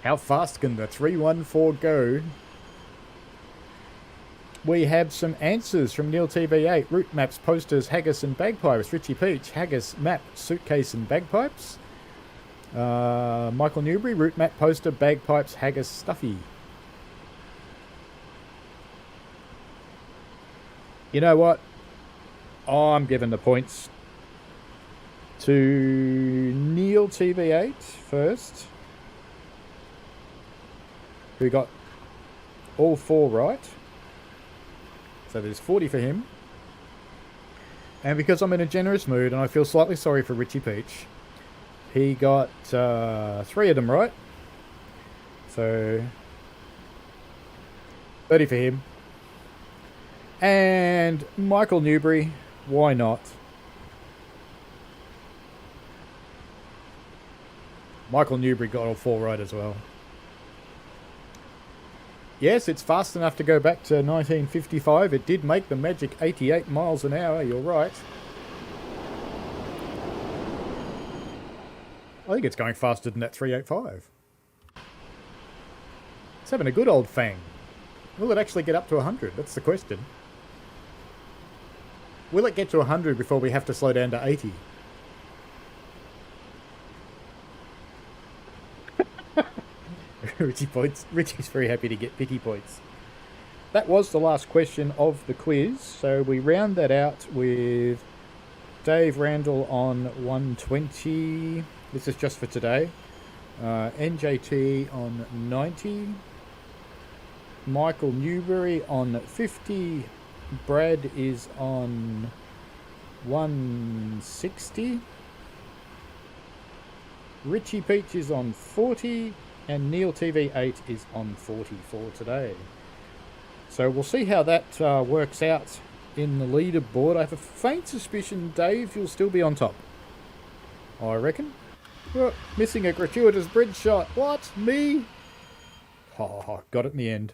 How fast can the 314 go? We have some answers from Neil TV8. Route maps, posters, haggis and bagpipes. Richie Peach, haggis, map, suitcase and bagpipes. Michael Newbury, route map, poster, bagpipes, haggis, stuffy. You know what? I'm giving the points to Neil TV8 first, who got all 4 right. So there's 40 for him. And because I'm in a generous mood and I feel slightly sorry for Richie Peach, he got 3 of them right. So 30 for him. And Michael Newbury, why not? Michael Newbury got all 4 right as well. Yes, it's fast enough to go back to 1955. It did make the magic 88 miles an hour, you're right. I think it's going faster than that 385. It's having a good old fang. Will it actually get up to 100? That's the question. Will it get to 100 before we have to slow down to 80? Richie's very happy to get pity points. that was the last question of the quiz. So we round that out with Dave Randall on 120. This is just for today. NJT on 90. Michael Newberry on 50. Brad is on 160. Richie Peach is on 40. And Neil TV8 is on 44 today. So we'll see how that works out in the leaderboard. I have a faint suspicion, Dave, you'll still be on top. I reckon. Oh, missing a gratuitous bridge shot. What? Me? Oh, got it in the end.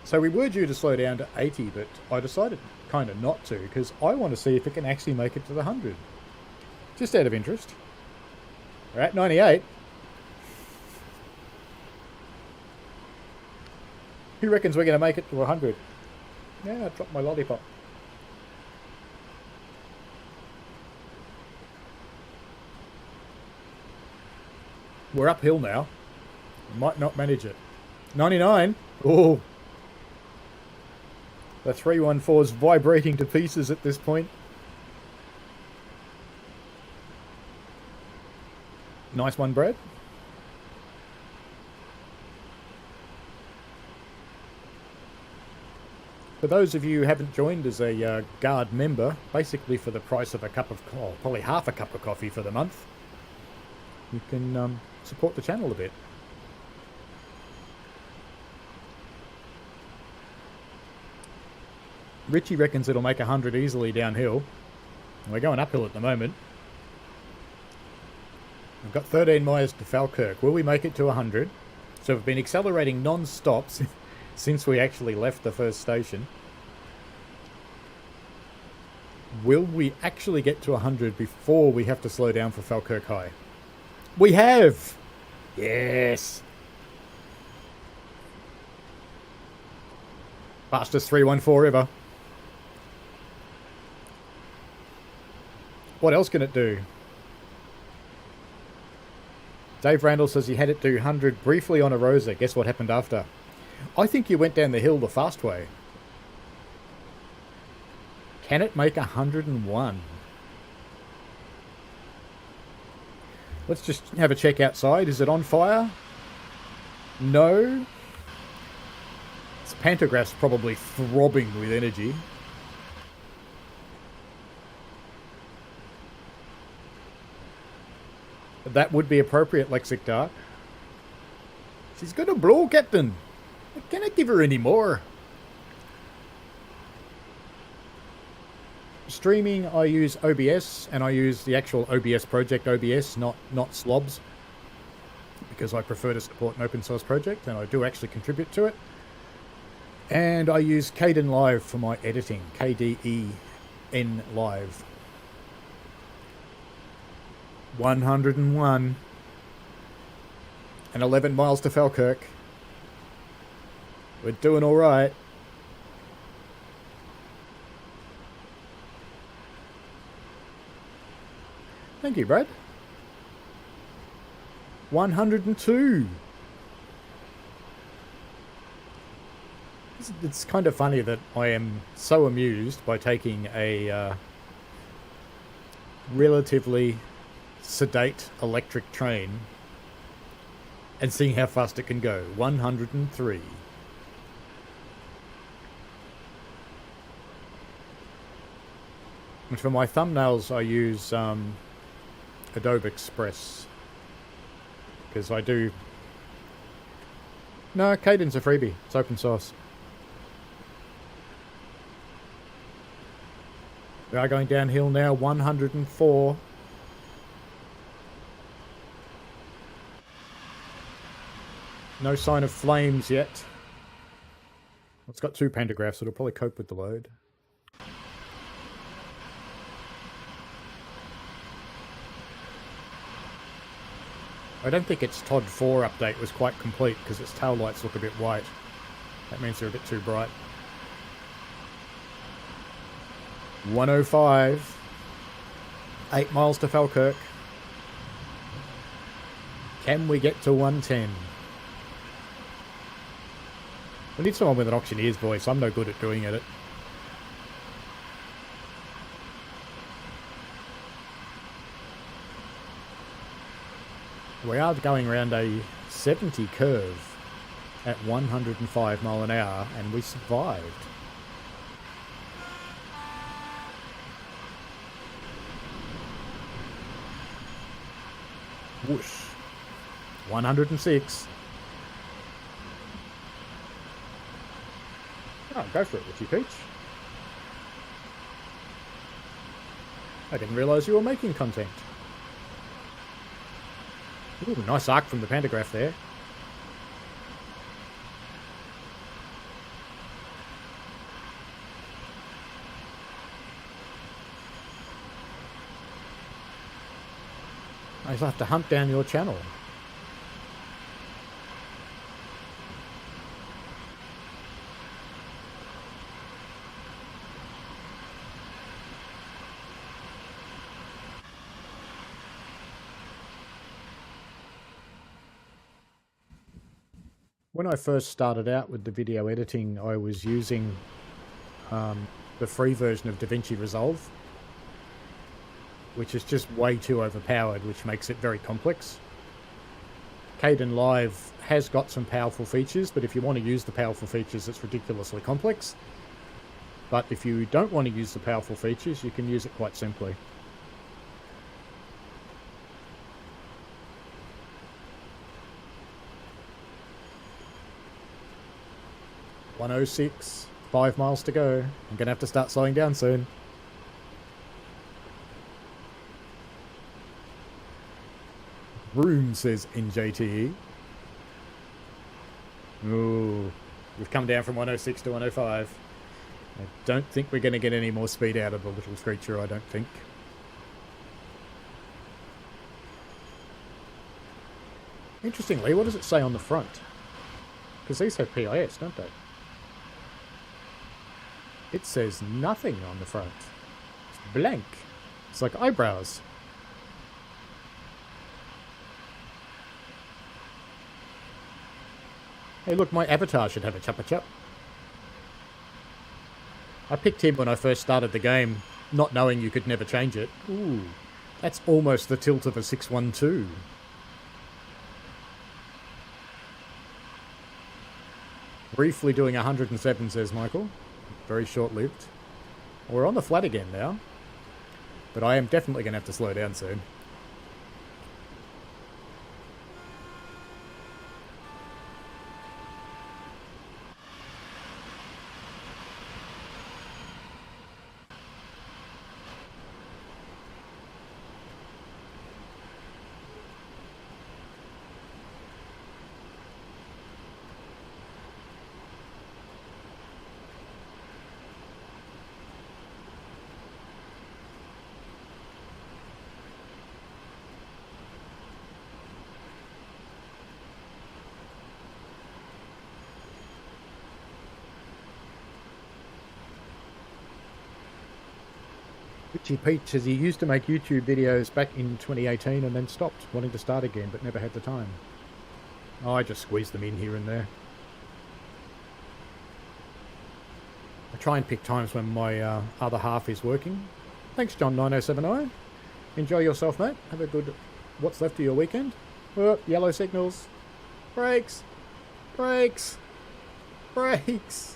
So we were due to slow down to 80, but I decided kind of not to, because I want to see if it can actually make it to the 100. Just out of interest. We're at 98. Who reckons we're going to make it to 100? Yeah, I dropped my lollipop. We're uphill now. We might not manage it. 99. Oh. The 314's vibrating to pieces at this point. Nice one, Brad. For those of you who haven't joined as a Guard member, basically for the price of a cup of probably half a cup of coffee for the month, you can support the channel a bit. Richie reckons it'll make 100 easily downhill. We're going uphill at the moment. We've got 13 miles to Falkirk. Will we make it to 100? So we've been accelerating non-stop since we actually left the first station. Will we actually get to 100 before we have to slow down for Falkirk High? We have! Yes! Fastest 314 ever. What else can it do? Dave Randall says he had it do 100 briefly on a Rosa. Guess what happened after? I think you went down the hill the fast way. Can it make 101? Let's just have a check outside. Is it on fire? No. Its pantograph's probably throbbing with energy. That would be appropriate, Lexic Dark. She's gonna blow, Captain. I cannot give her any more. Streaming, I use OBS, and I use the actual OBS project OBS, not slobs, because I prefer to support an open source project, and I do actually contribute to it. And I use Kden Live for my editing, KDEN Live. 101 and 11 miles to Falkirk. We're doing all right. Thank you, Brad. 102. It's kind of funny that I am so amused by taking a relatively sedate electric train and seeing how fast it can go. 103. And for my thumbnails I use Adobe Express, because I do... No, Kden's a freebie. It's open source. We are going downhill now. 104. No sign of flames yet. It's got 2 pantographs, so it'll probably cope with the load. I don't think its TOD 4 update was quite complete because its tail lights look a bit white. That means they're a bit too bright. 105. 8 miles to Falkirk. Can we get to 110? We need someone with an auctioneer's voice. I'm no good at doing it. We are going around a 70 curve at 105 mile an hour, and we survived. Whoosh. 106. Oh, go for it, Richie Peach. I didn't realise you were making content. Ooh, nice arc from the pantograph there. I just have to hunt down your channel. When I first started out with the video editing, I was using the free version of DaVinci Resolve, which is just way too overpowered, which makes it very complex. Kden Live has got some powerful features, but if you want to use the powerful features, it's ridiculously complex. But if you don't want to use the powerful features, you can use it quite simply. .106, 5 miles to go. I'm going to have to start slowing down soon. Room, says NJTE. Ooh, we've come down from 106 to 105. I don't think we're going to get any more speed out of the little creature, I don't think. Interestingly, what does it say on the front? Because these have PIS, don't they? It says nothing on the front. It's blank. It's like eyebrows. Hey, look, my avatar should have a chuppa chup. I picked him when I first started the game, not knowing you could never change it. Ooh, that's almost the tilt of a 612. Briefly doing 107, says Michael. Very short-lived. We're on the flat again now, but I am definitely going to have to slow down soon. Richie Peach says he used to make YouTube videos back in 2018 and then stopped, wanting to start again, but never had the time. Oh, I just squeeze them in here and there. I try and pick times when my other half is working. Thanks, John9070. Enjoy yourself, mate. Have a good what's left of your weekend. Oh, yellow signals. Brakes. Brakes. Brakes.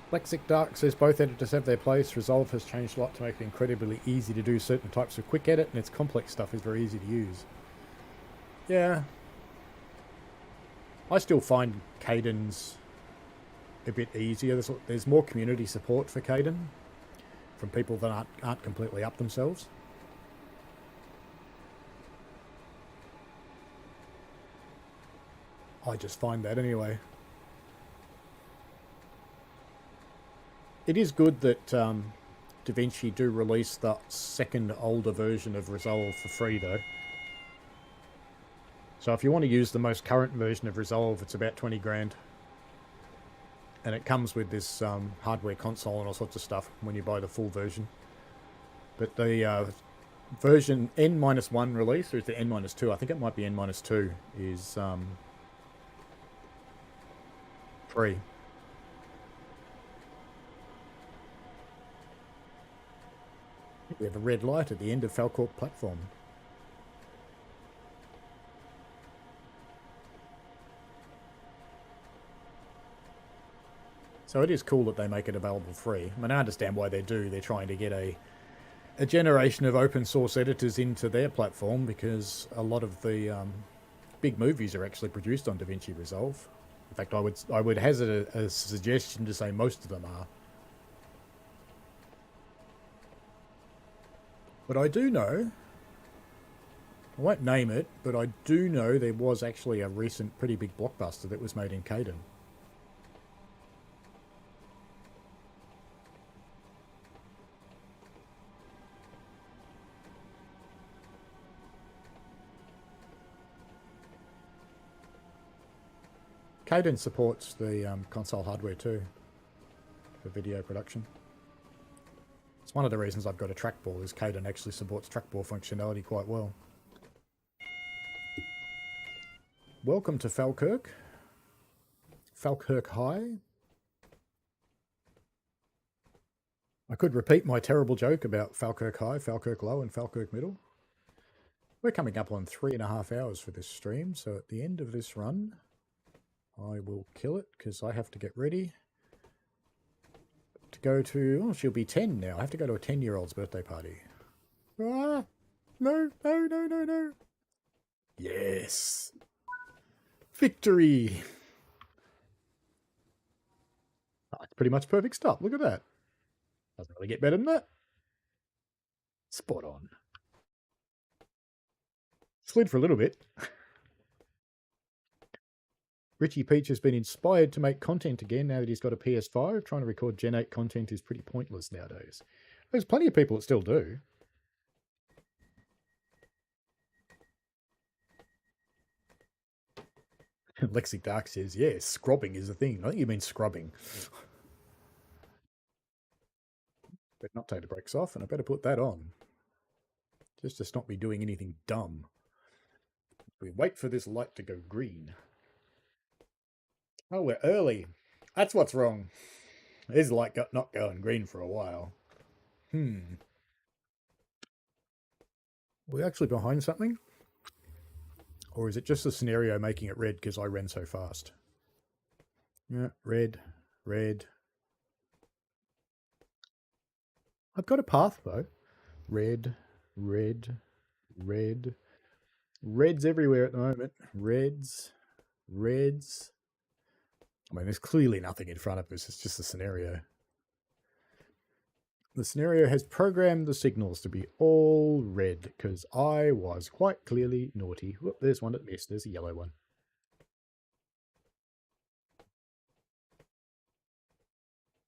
Lexic Dark says both editors have their place. Resolve has changed a lot to make it incredibly easy to do certain types of quick edit, and its complex stuff is very easy to use. Yeah. I still find Kden's a bit easier. There's more community support for Kden from people that aren't completely up themselves. I just find that anyway. It is good that DaVinci do release the second older version of Resolve for free though. So if you want to use the most current version of Resolve, it's about 20 grand. And it comes with this hardware console and all sorts of stuff when you buy the full version. But the version N-1 release, or is it N-2? I think it might be N-2, is free. We have a red light at the end of Falcorp platform. So it is cool that they make it available free. I mean, I understand why they do. They're trying to get a generation of open source editors into their platform, because a lot of the big movies are actually produced on DaVinci Resolve. In fact, I would hazard a suggestion to say most of them are. But I do know, I won't name it, but I do know there was actually a recent pretty big blockbuster that was made in Caden. Caden supports the console hardware too for video production. It's one of the reasons I've got a trackball, is Caden actually supports trackball functionality quite well. Welcome to Falkirk. Falkirk High. I could repeat my terrible joke about Falkirk High, Falkirk Low and Falkirk Middle. We're coming up on 3.5 hours for this stream, so at the end of this run, I will kill it because I have to get ready to go to... Oh, she'll be 10 now. I have to go to a 10-year-old's birthday party. Ah! No, no, no, no, no. Yes. Victory. Oh, it's pretty much perfect stop. Look at that. Doesn't really get better than that. Spot on. Slid for a little bit. Richie Peach has been inspired to make content again now that he's got a PS5. Trying to record Gen 8 content is pretty pointless nowadays. There's plenty of people that still do. Lexi Dark says, yeah, scrubbing is a thing. I think you mean scrubbing. Better not take the brakes off, and I better put that on. Just to stop me doing anything dumb. We wait for this light to go green. Oh, we're early. That's what's wrong. This light got not going green for a while. Are we actually behind something? Or is it just the scenario making it red because I ran so fast? Yeah, red, red. I've got a path though. Red, red, red. Reds everywhere at the moment. Reds, reds. I mean, there's clearly nothing in front of us. It's just a scenario. The scenario has programmed the signals to be all red because I was quite clearly naughty. Whoop, there's one that missed. There's a yellow one.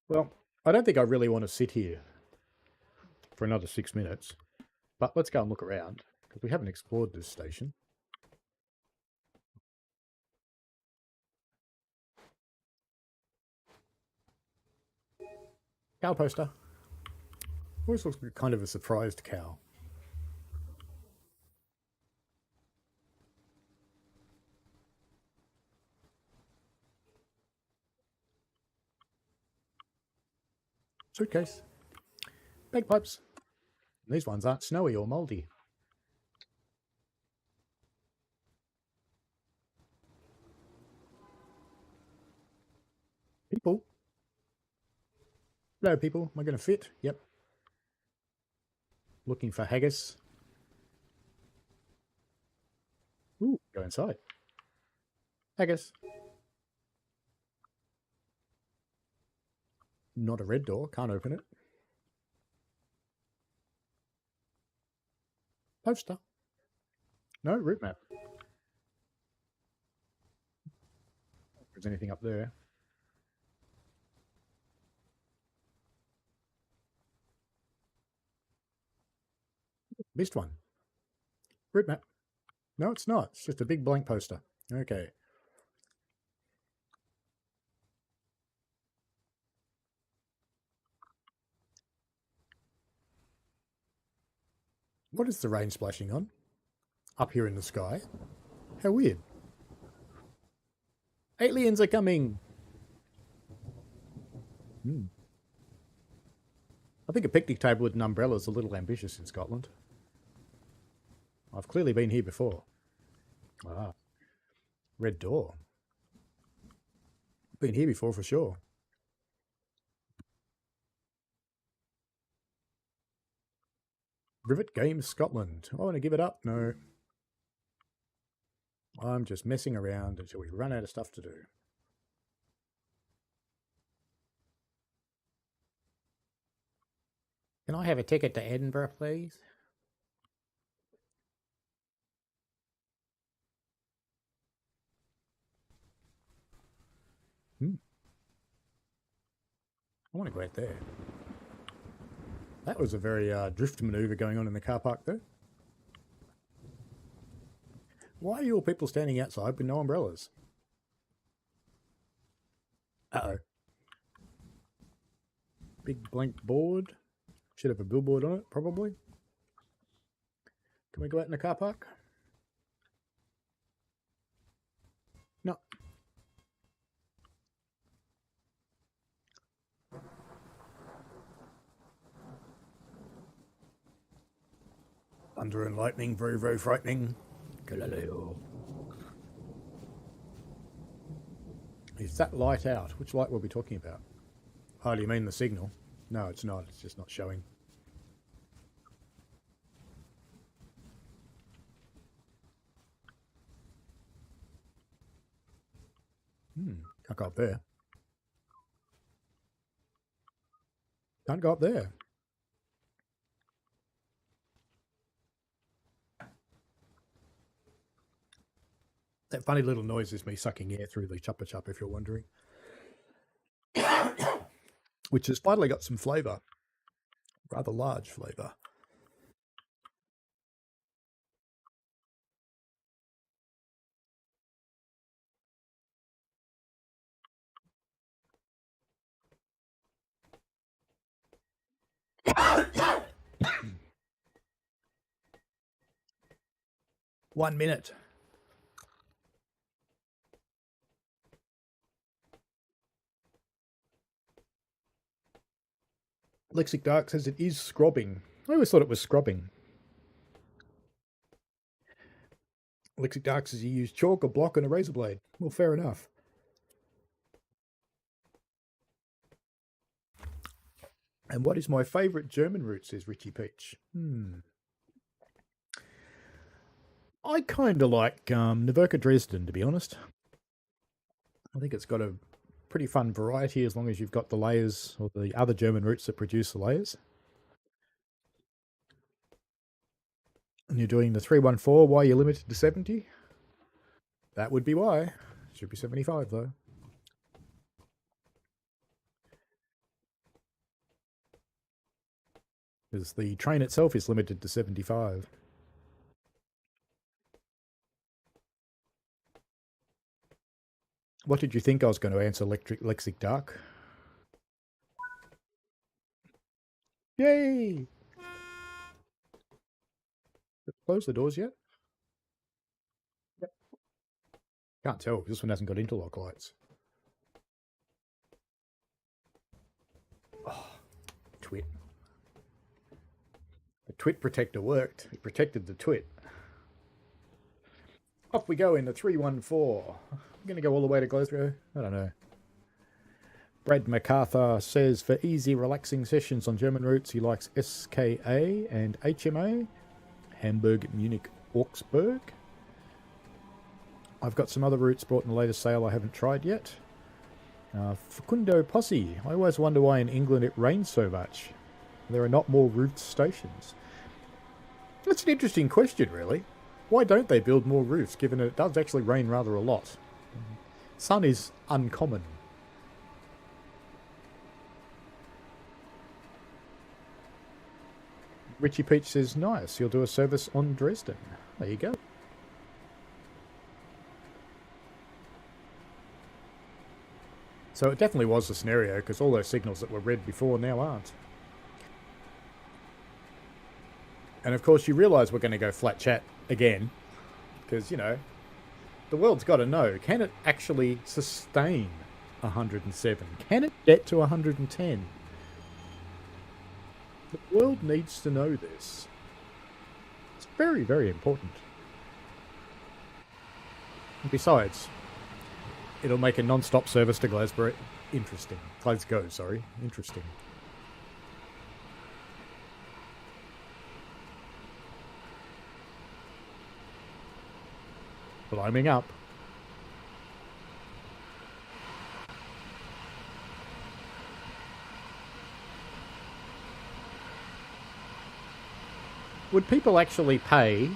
Well, I don't think I really want to sit here for another 6 minutes, but let's go and look around because we haven't explored this station. Cow poster. Always looks like kind of a surprised cow. Suitcase. Bagpipes. These ones aren't snowy or mouldy. People. Hello, people. Am I going to fit? Yep. Looking for haggis. Ooh, go inside. Haggis. Not a red door. Can't open it. Poster. No, route map. If there's anything up there. Missed one. Route map. No, it's not. It's just a big blank poster. Okay. What is the rain splashing on? Up here in the sky? How weird. Aliens are coming! I think a picnic table with an umbrella is a little ambitious in Scotland. I've clearly been here before. Ah. Red door. Been here before for sure. Rivet Games Scotland. I want to give it up. No. I'm just messing around until we run out of stuff to do. Can I have a ticket to Edinburgh, please? I want to go out there. That was a very drift manoeuvre going on in the car park there. Why are you all people standing outside with no umbrellas? Uh-oh. Big blank board. Should have a billboard on it, probably. Can we go out in the car park? No. Thunder and lightning, very, very frightening. Galileo. Is that light out? Which light were we talking about? Oh, do you mean the signal? No, it's not. It's just not showing. Can't go up there. Can't go up there. That funny little noise is me sucking air through the chuppa chup, if you're wondering. Which has finally got some flavour. Rather large flavour. One minute. Lexic Dark says it is scrobbing. I always thought it was scrubbing. Lexic Dark says you use chalk, a block, and a razor blade. Well, fair enough. And what is my favourite German route, says Richie Peach. I kind of like Naverka Dresden, to be honest. I think it's got a pretty fun variety as long as you've got the layers or the other German routes that produce the layers. And you're doing the 314, why you're limited to 70? That would be why. Should be 75 though. Because the train itself is limited to 75. What did you think I was going to answer, Lexic Dark? Yay! Close the doors yet? Yep. Can't tell. This one hasn't got interlock lights. Oh, twit. The twit protector worked. It protected the twit. Off we go in the 314. I'm going to go all the way to Glasgow. I don't know. Brad MacArthur says for easy, relaxing sessions on German routes, he likes SKA and HMA. Hamburg, Munich, Augsburg. I've got some other routes brought in the latest sale I haven't tried yet. Facundo Posse. I always wonder why in England it rains so much. There are not more roofed stations. That's an interesting question, really. Why don't they build more roofs, given that it does actually rain rather a lot? Sun is uncommon. Richie Peach says, nice, you'll do a service on Dresden. There you go. So it definitely was a scenario, because all those signals that were red before now aren't. And of course, you realise we're going to go flat chat again. Because, you know, the world's got to know, can it actually sustain 107? Can it get to 110? The world needs to know this. It's very, very important. And besides, it'll make a non-stop service to Glasgow interesting. Glasgow, sorry. Interesting. Climbing up. Would people actually pay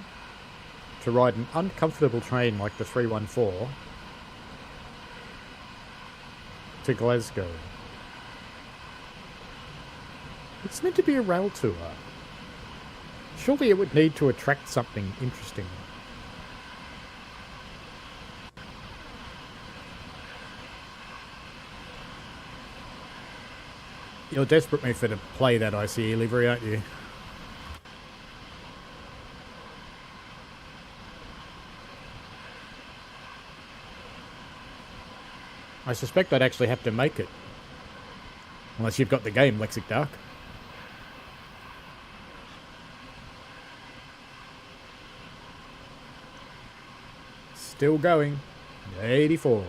to ride an uncomfortable train like the 314 to Glasgow? It's meant to be a rail tour. Surely it would need to attract something interesting. You're desperate me for to play that ICE livery, aren't you? I suspect I'd actually have to make it. Unless you've got the game, Lexic Dark. Still going. 84.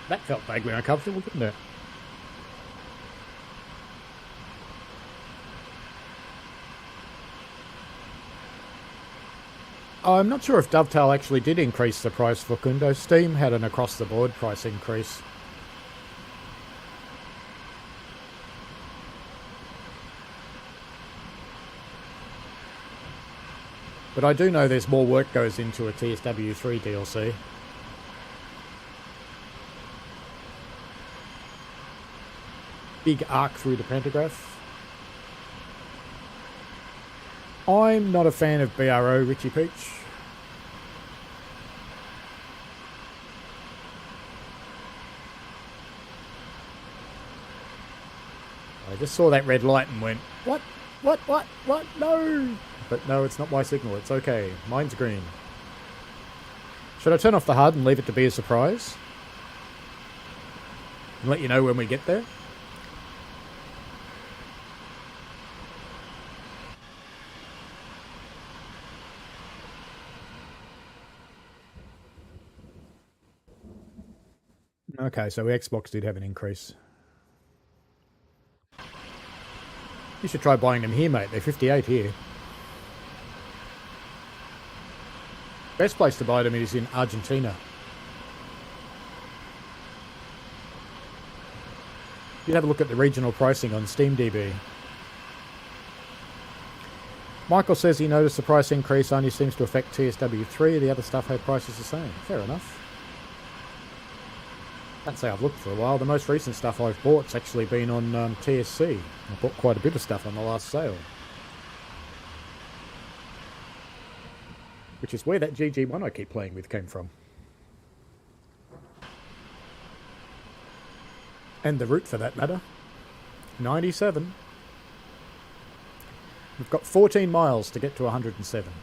That felt vaguely uncomfortable, didn't it? I'm not sure if Dovetail actually did increase the price for Kundo. Steam had an across-the-board price increase. But I do know there's more work goes into a TSW3 DLC. Big arc through the pantograph. I'm not a fan of BRO, Richie Peach. I just saw that red light and went, what? What? No! But no, it's not my signal. It's okay. Mine's green. Should I turn off the HUD and leave it to be a surprise? And let you know when we get there? Okay, so Xbox did have an increase. You should try buying them here, mate. They're 58 here. Best place to buy them is in Argentina. You'd have a look at the regional pricing on SteamDB. Michael says he noticed the price increase only seems to affect TSW3. The other stuff had prices the same. Fair enough. Can't say I've looked for a while. The most recent stuff I've bought's actually been on TSC. I bought quite a bit of stuff on the last sale. Which is where that GG1 I keep playing with came from. And the route for that matter. 97. We've got 14 miles to get to 107.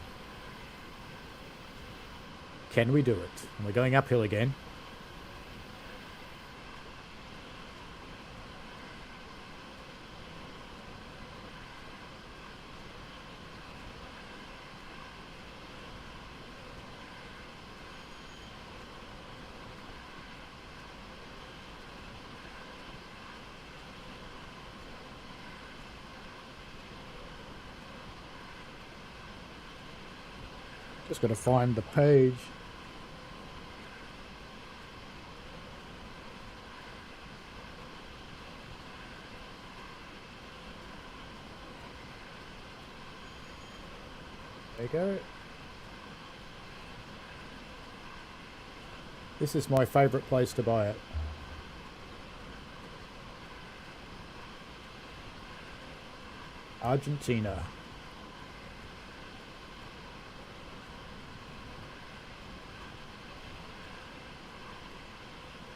Can we do it? And we're going uphill again. Just got to find the page. There you go. This is my favourite place to buy it. Argentina.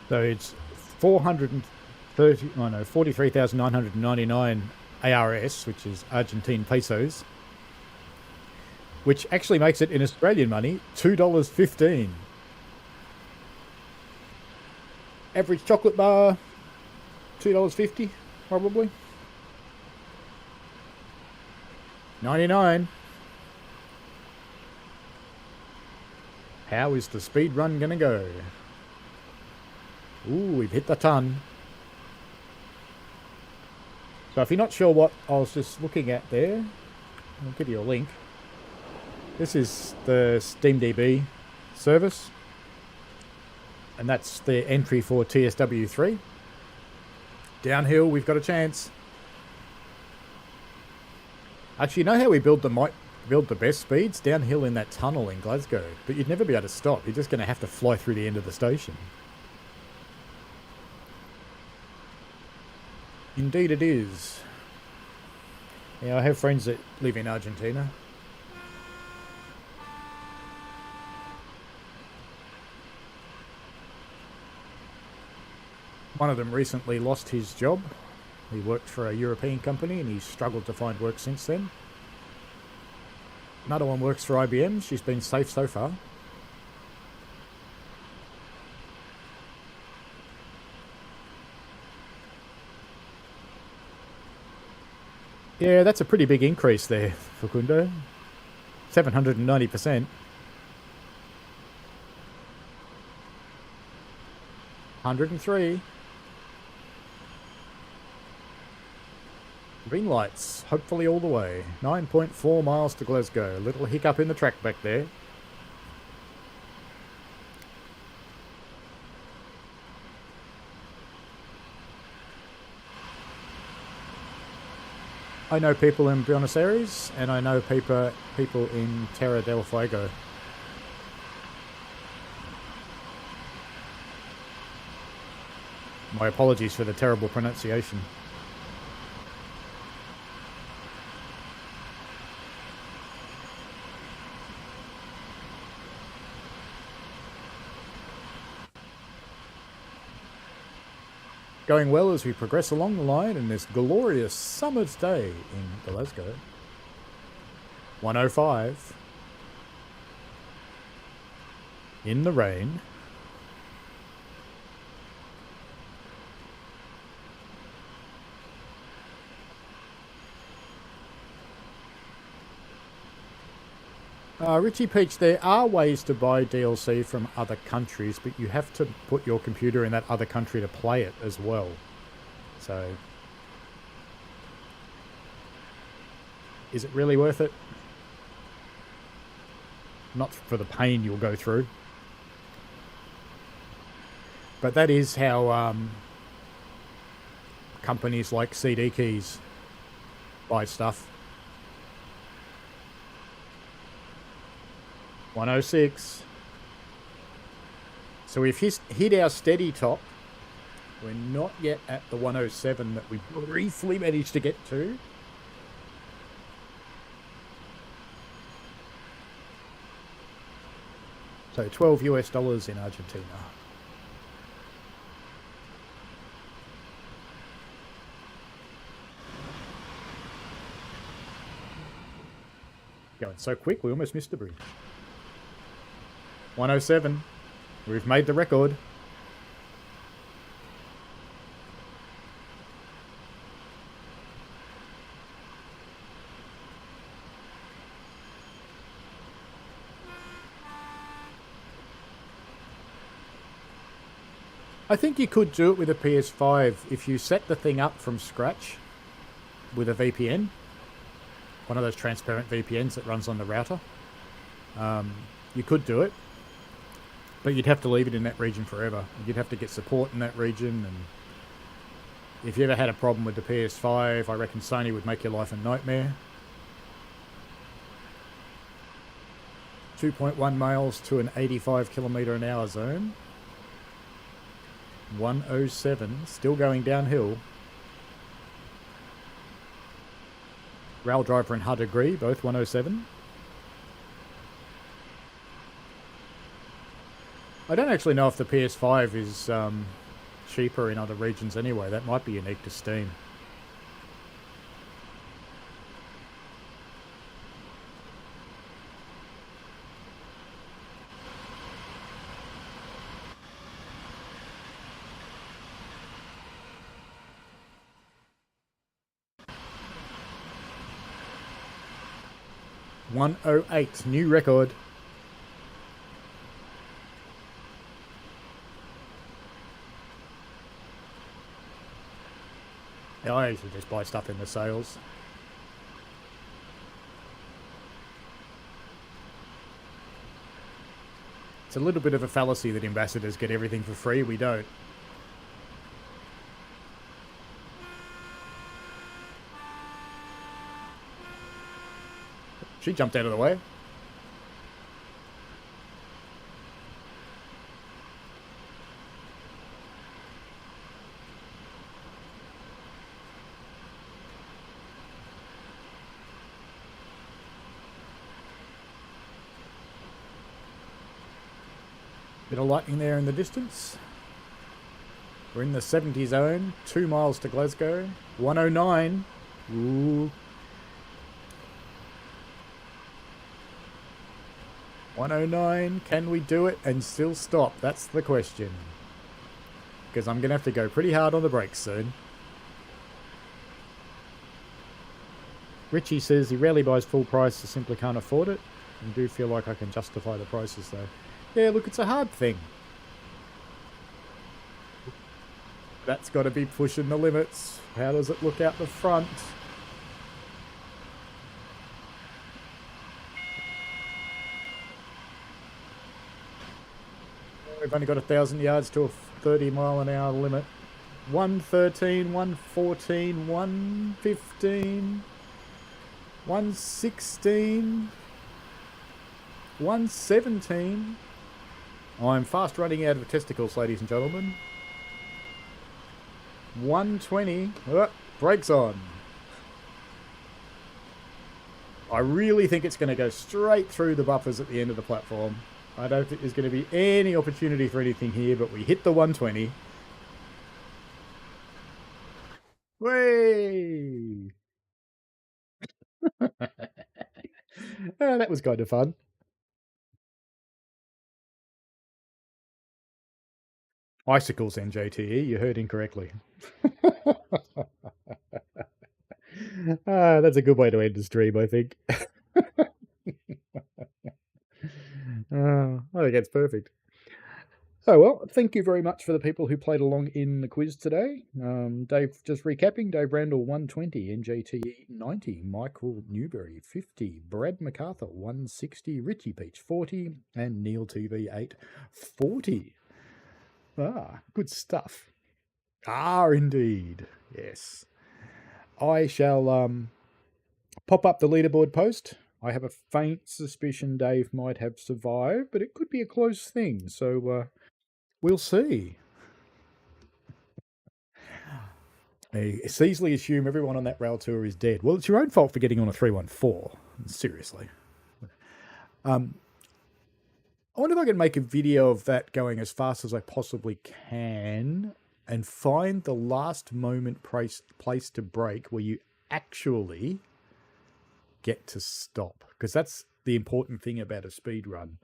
So it's 43,999 ARS, which is Argentine pesos, which actually makes it in Australian money $2.15. Average chocolate bar, $2.50 probably. 99. How is the speed run gonna go? Ooh, we've hit the ton. So if you're not sure what I was just looking at there, I'll give you a link. This is the SteamDB service. And that's the entry for TSW3. Downhill, we've got a chance. Actually, you know how we build the best speeds? Downhill in that tunnel in Glasgow. But you'd never be able to stop. You're just going to have to fly through the end of the station. Indeed it is. Yeah, I have friends that live in Argentina. One of them recently lost his job. He worked for a European company and he's struggled to find work since then. Another one works for IBM. She's been safe so far. Yeah, that's a pretty big increase there, Facundo. 790%. 103. Green lights, hopefully all the way. 9.4 miles to Glasgow. Little hiccup in the track back there. I know people in Buenos Aires, and I know people in Terra del Fuego. My apologies for the terrible pronunciation. Going well as we progress along the line in this glorious summer's day in Glasgow. 105. In the rain. Richie Peach, there are ways to buy DLC from other countries, but you have to put your computer in that other country to play it as well. So, is it really worth it? Not for the pain you'll go through. But that is how companies like CD Keys buy stuff. 106. So we've hit our steady top. We're not yet at the 107 that we briefly managed to get to. So $12 US in Argentina. Going so quick, we almost missed the bridge. 107. We've made the record. I think you could do it with a PS5 if you set the thing up from scratch with a VPN. One of those transparent VPNs that runs on the router. You could do it. But you'd have to leave it in that region forever. You'd have to get support in that region, and if you ever had a problem with the PS5, I reckon Sony would make your life a nightmare. 2.1 miles to an 85 kilometre an hour zone. 107, still going downhill. Rail Driver and HUD agree, both 107. I don't actually know if the PS5 is cheaper in other regions anyway. That might be unique to Steam. .108, new record. Yeah, I usually just buy stuff in the sales. It's a little bit of a fallacy that ambassadors get everything for free. We don't. She jumped out of the way. Bit of lightning there in the distance. We're in the 70 zone. 2 miles to Glasgow. 109. Ooh. 109. Can we do it and still stop? That's the question. Because I'm going to have to go pretty hard on the brakes soon. Richie says he rarely buys full price, so simply can't afford it. I do feel like I can justify the prices though. Yeah, look, it's a hard thing. That's got to be pushing the limits. How does it look out the front? We've only got 1,000 yards to a 30-mile-an-hour limit. 113, 114, 115, 116, 117. I'm fast running out of testicles, ladies and gentlemen. 120. Oh, brakes on. I really think it's going to go straight through the buffers at the end of the platform. I don't think there's going to be any opportunity for anything here, but we hit the 120. Way! That was kind of fun. Icicles, NJTE, you heard incorrectly. That's a good way to end the stream, I think. I think that's perfect. Oh, well, thank you very much for the people who played along in the quiz today. Dave, just recapping, Dave Randall, 120, NJTE 90, Michael Newberry, 50, Brad MacArthur, 160, Richie Peach, 40, and Neil TV 8, 40. Good stuff. Indeed. Yes. I shall pop up the leaderboard post. I have a faint suspicion Dave might have survived, but it could be a close thing, so we'll see. It's easily assume everyone on that rail tour is dead. Well, it's your own fault for getting on a 314. Seriously. I wonder if I can make a video of that going as fast as I possibly can and find the last moment place to brake where you actually get to stop. Because that's the important thing about a speed run.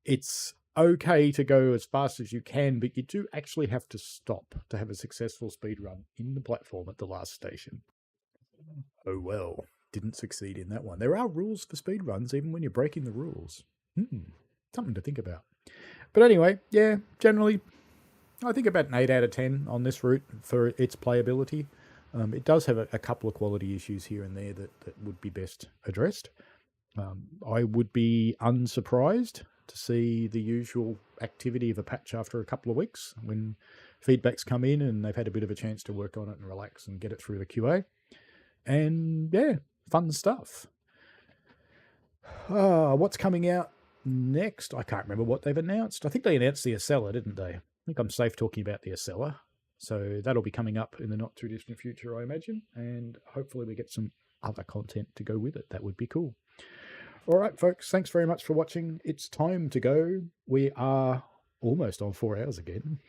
It's okay to go as fast as you can, but you do actually have to stop to have a successful speed run in the platform at the last station. Oh well, didn't succeed in that one. There are rules for speed runs, even when you're breaking the rules. Something to think about. But anyway, yeah, generally, I think about an 8 out of 10 on this route for its playability. It does have a couple of quality issues here and there that would be best addressed. I would be unsurprised to see the usual activity of a patch after a couple of weeks when feedback's come in and they've had a bit of a chance to work on it and relax and get it through the QA. And yeah, fun stuff. What's coming out next? I can't remember what they've announced. I think they announced the Acela, didn't they? I think I'm safe talking about the Acela. So that'll be coming up in the not too distant future, I imagine. And hopefully we get some other content to go with it. That would be cool. All right, folks, thanks very much for watching. It's time to go. We are almost on 4 hours again.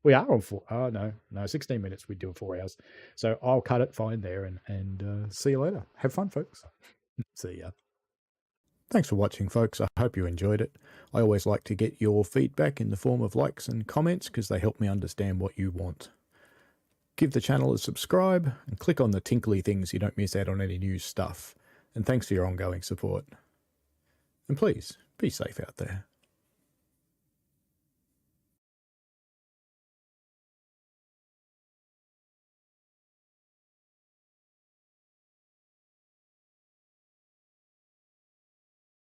We are on 4. Oh, no, 16 minutes. We do 4 hours. So I'll cut it fine there and see you later. Have fun, folks. See ya. Thanks for watching, folks. I hope you enjoyed it. I always like to get your feedback in the form of likes and comments because they help me understand what you want. Give the channel a subscribe and click on the tinkly things so you don't miss out on any new stuff. And thanks for your ongoing support. And please, be safe out there.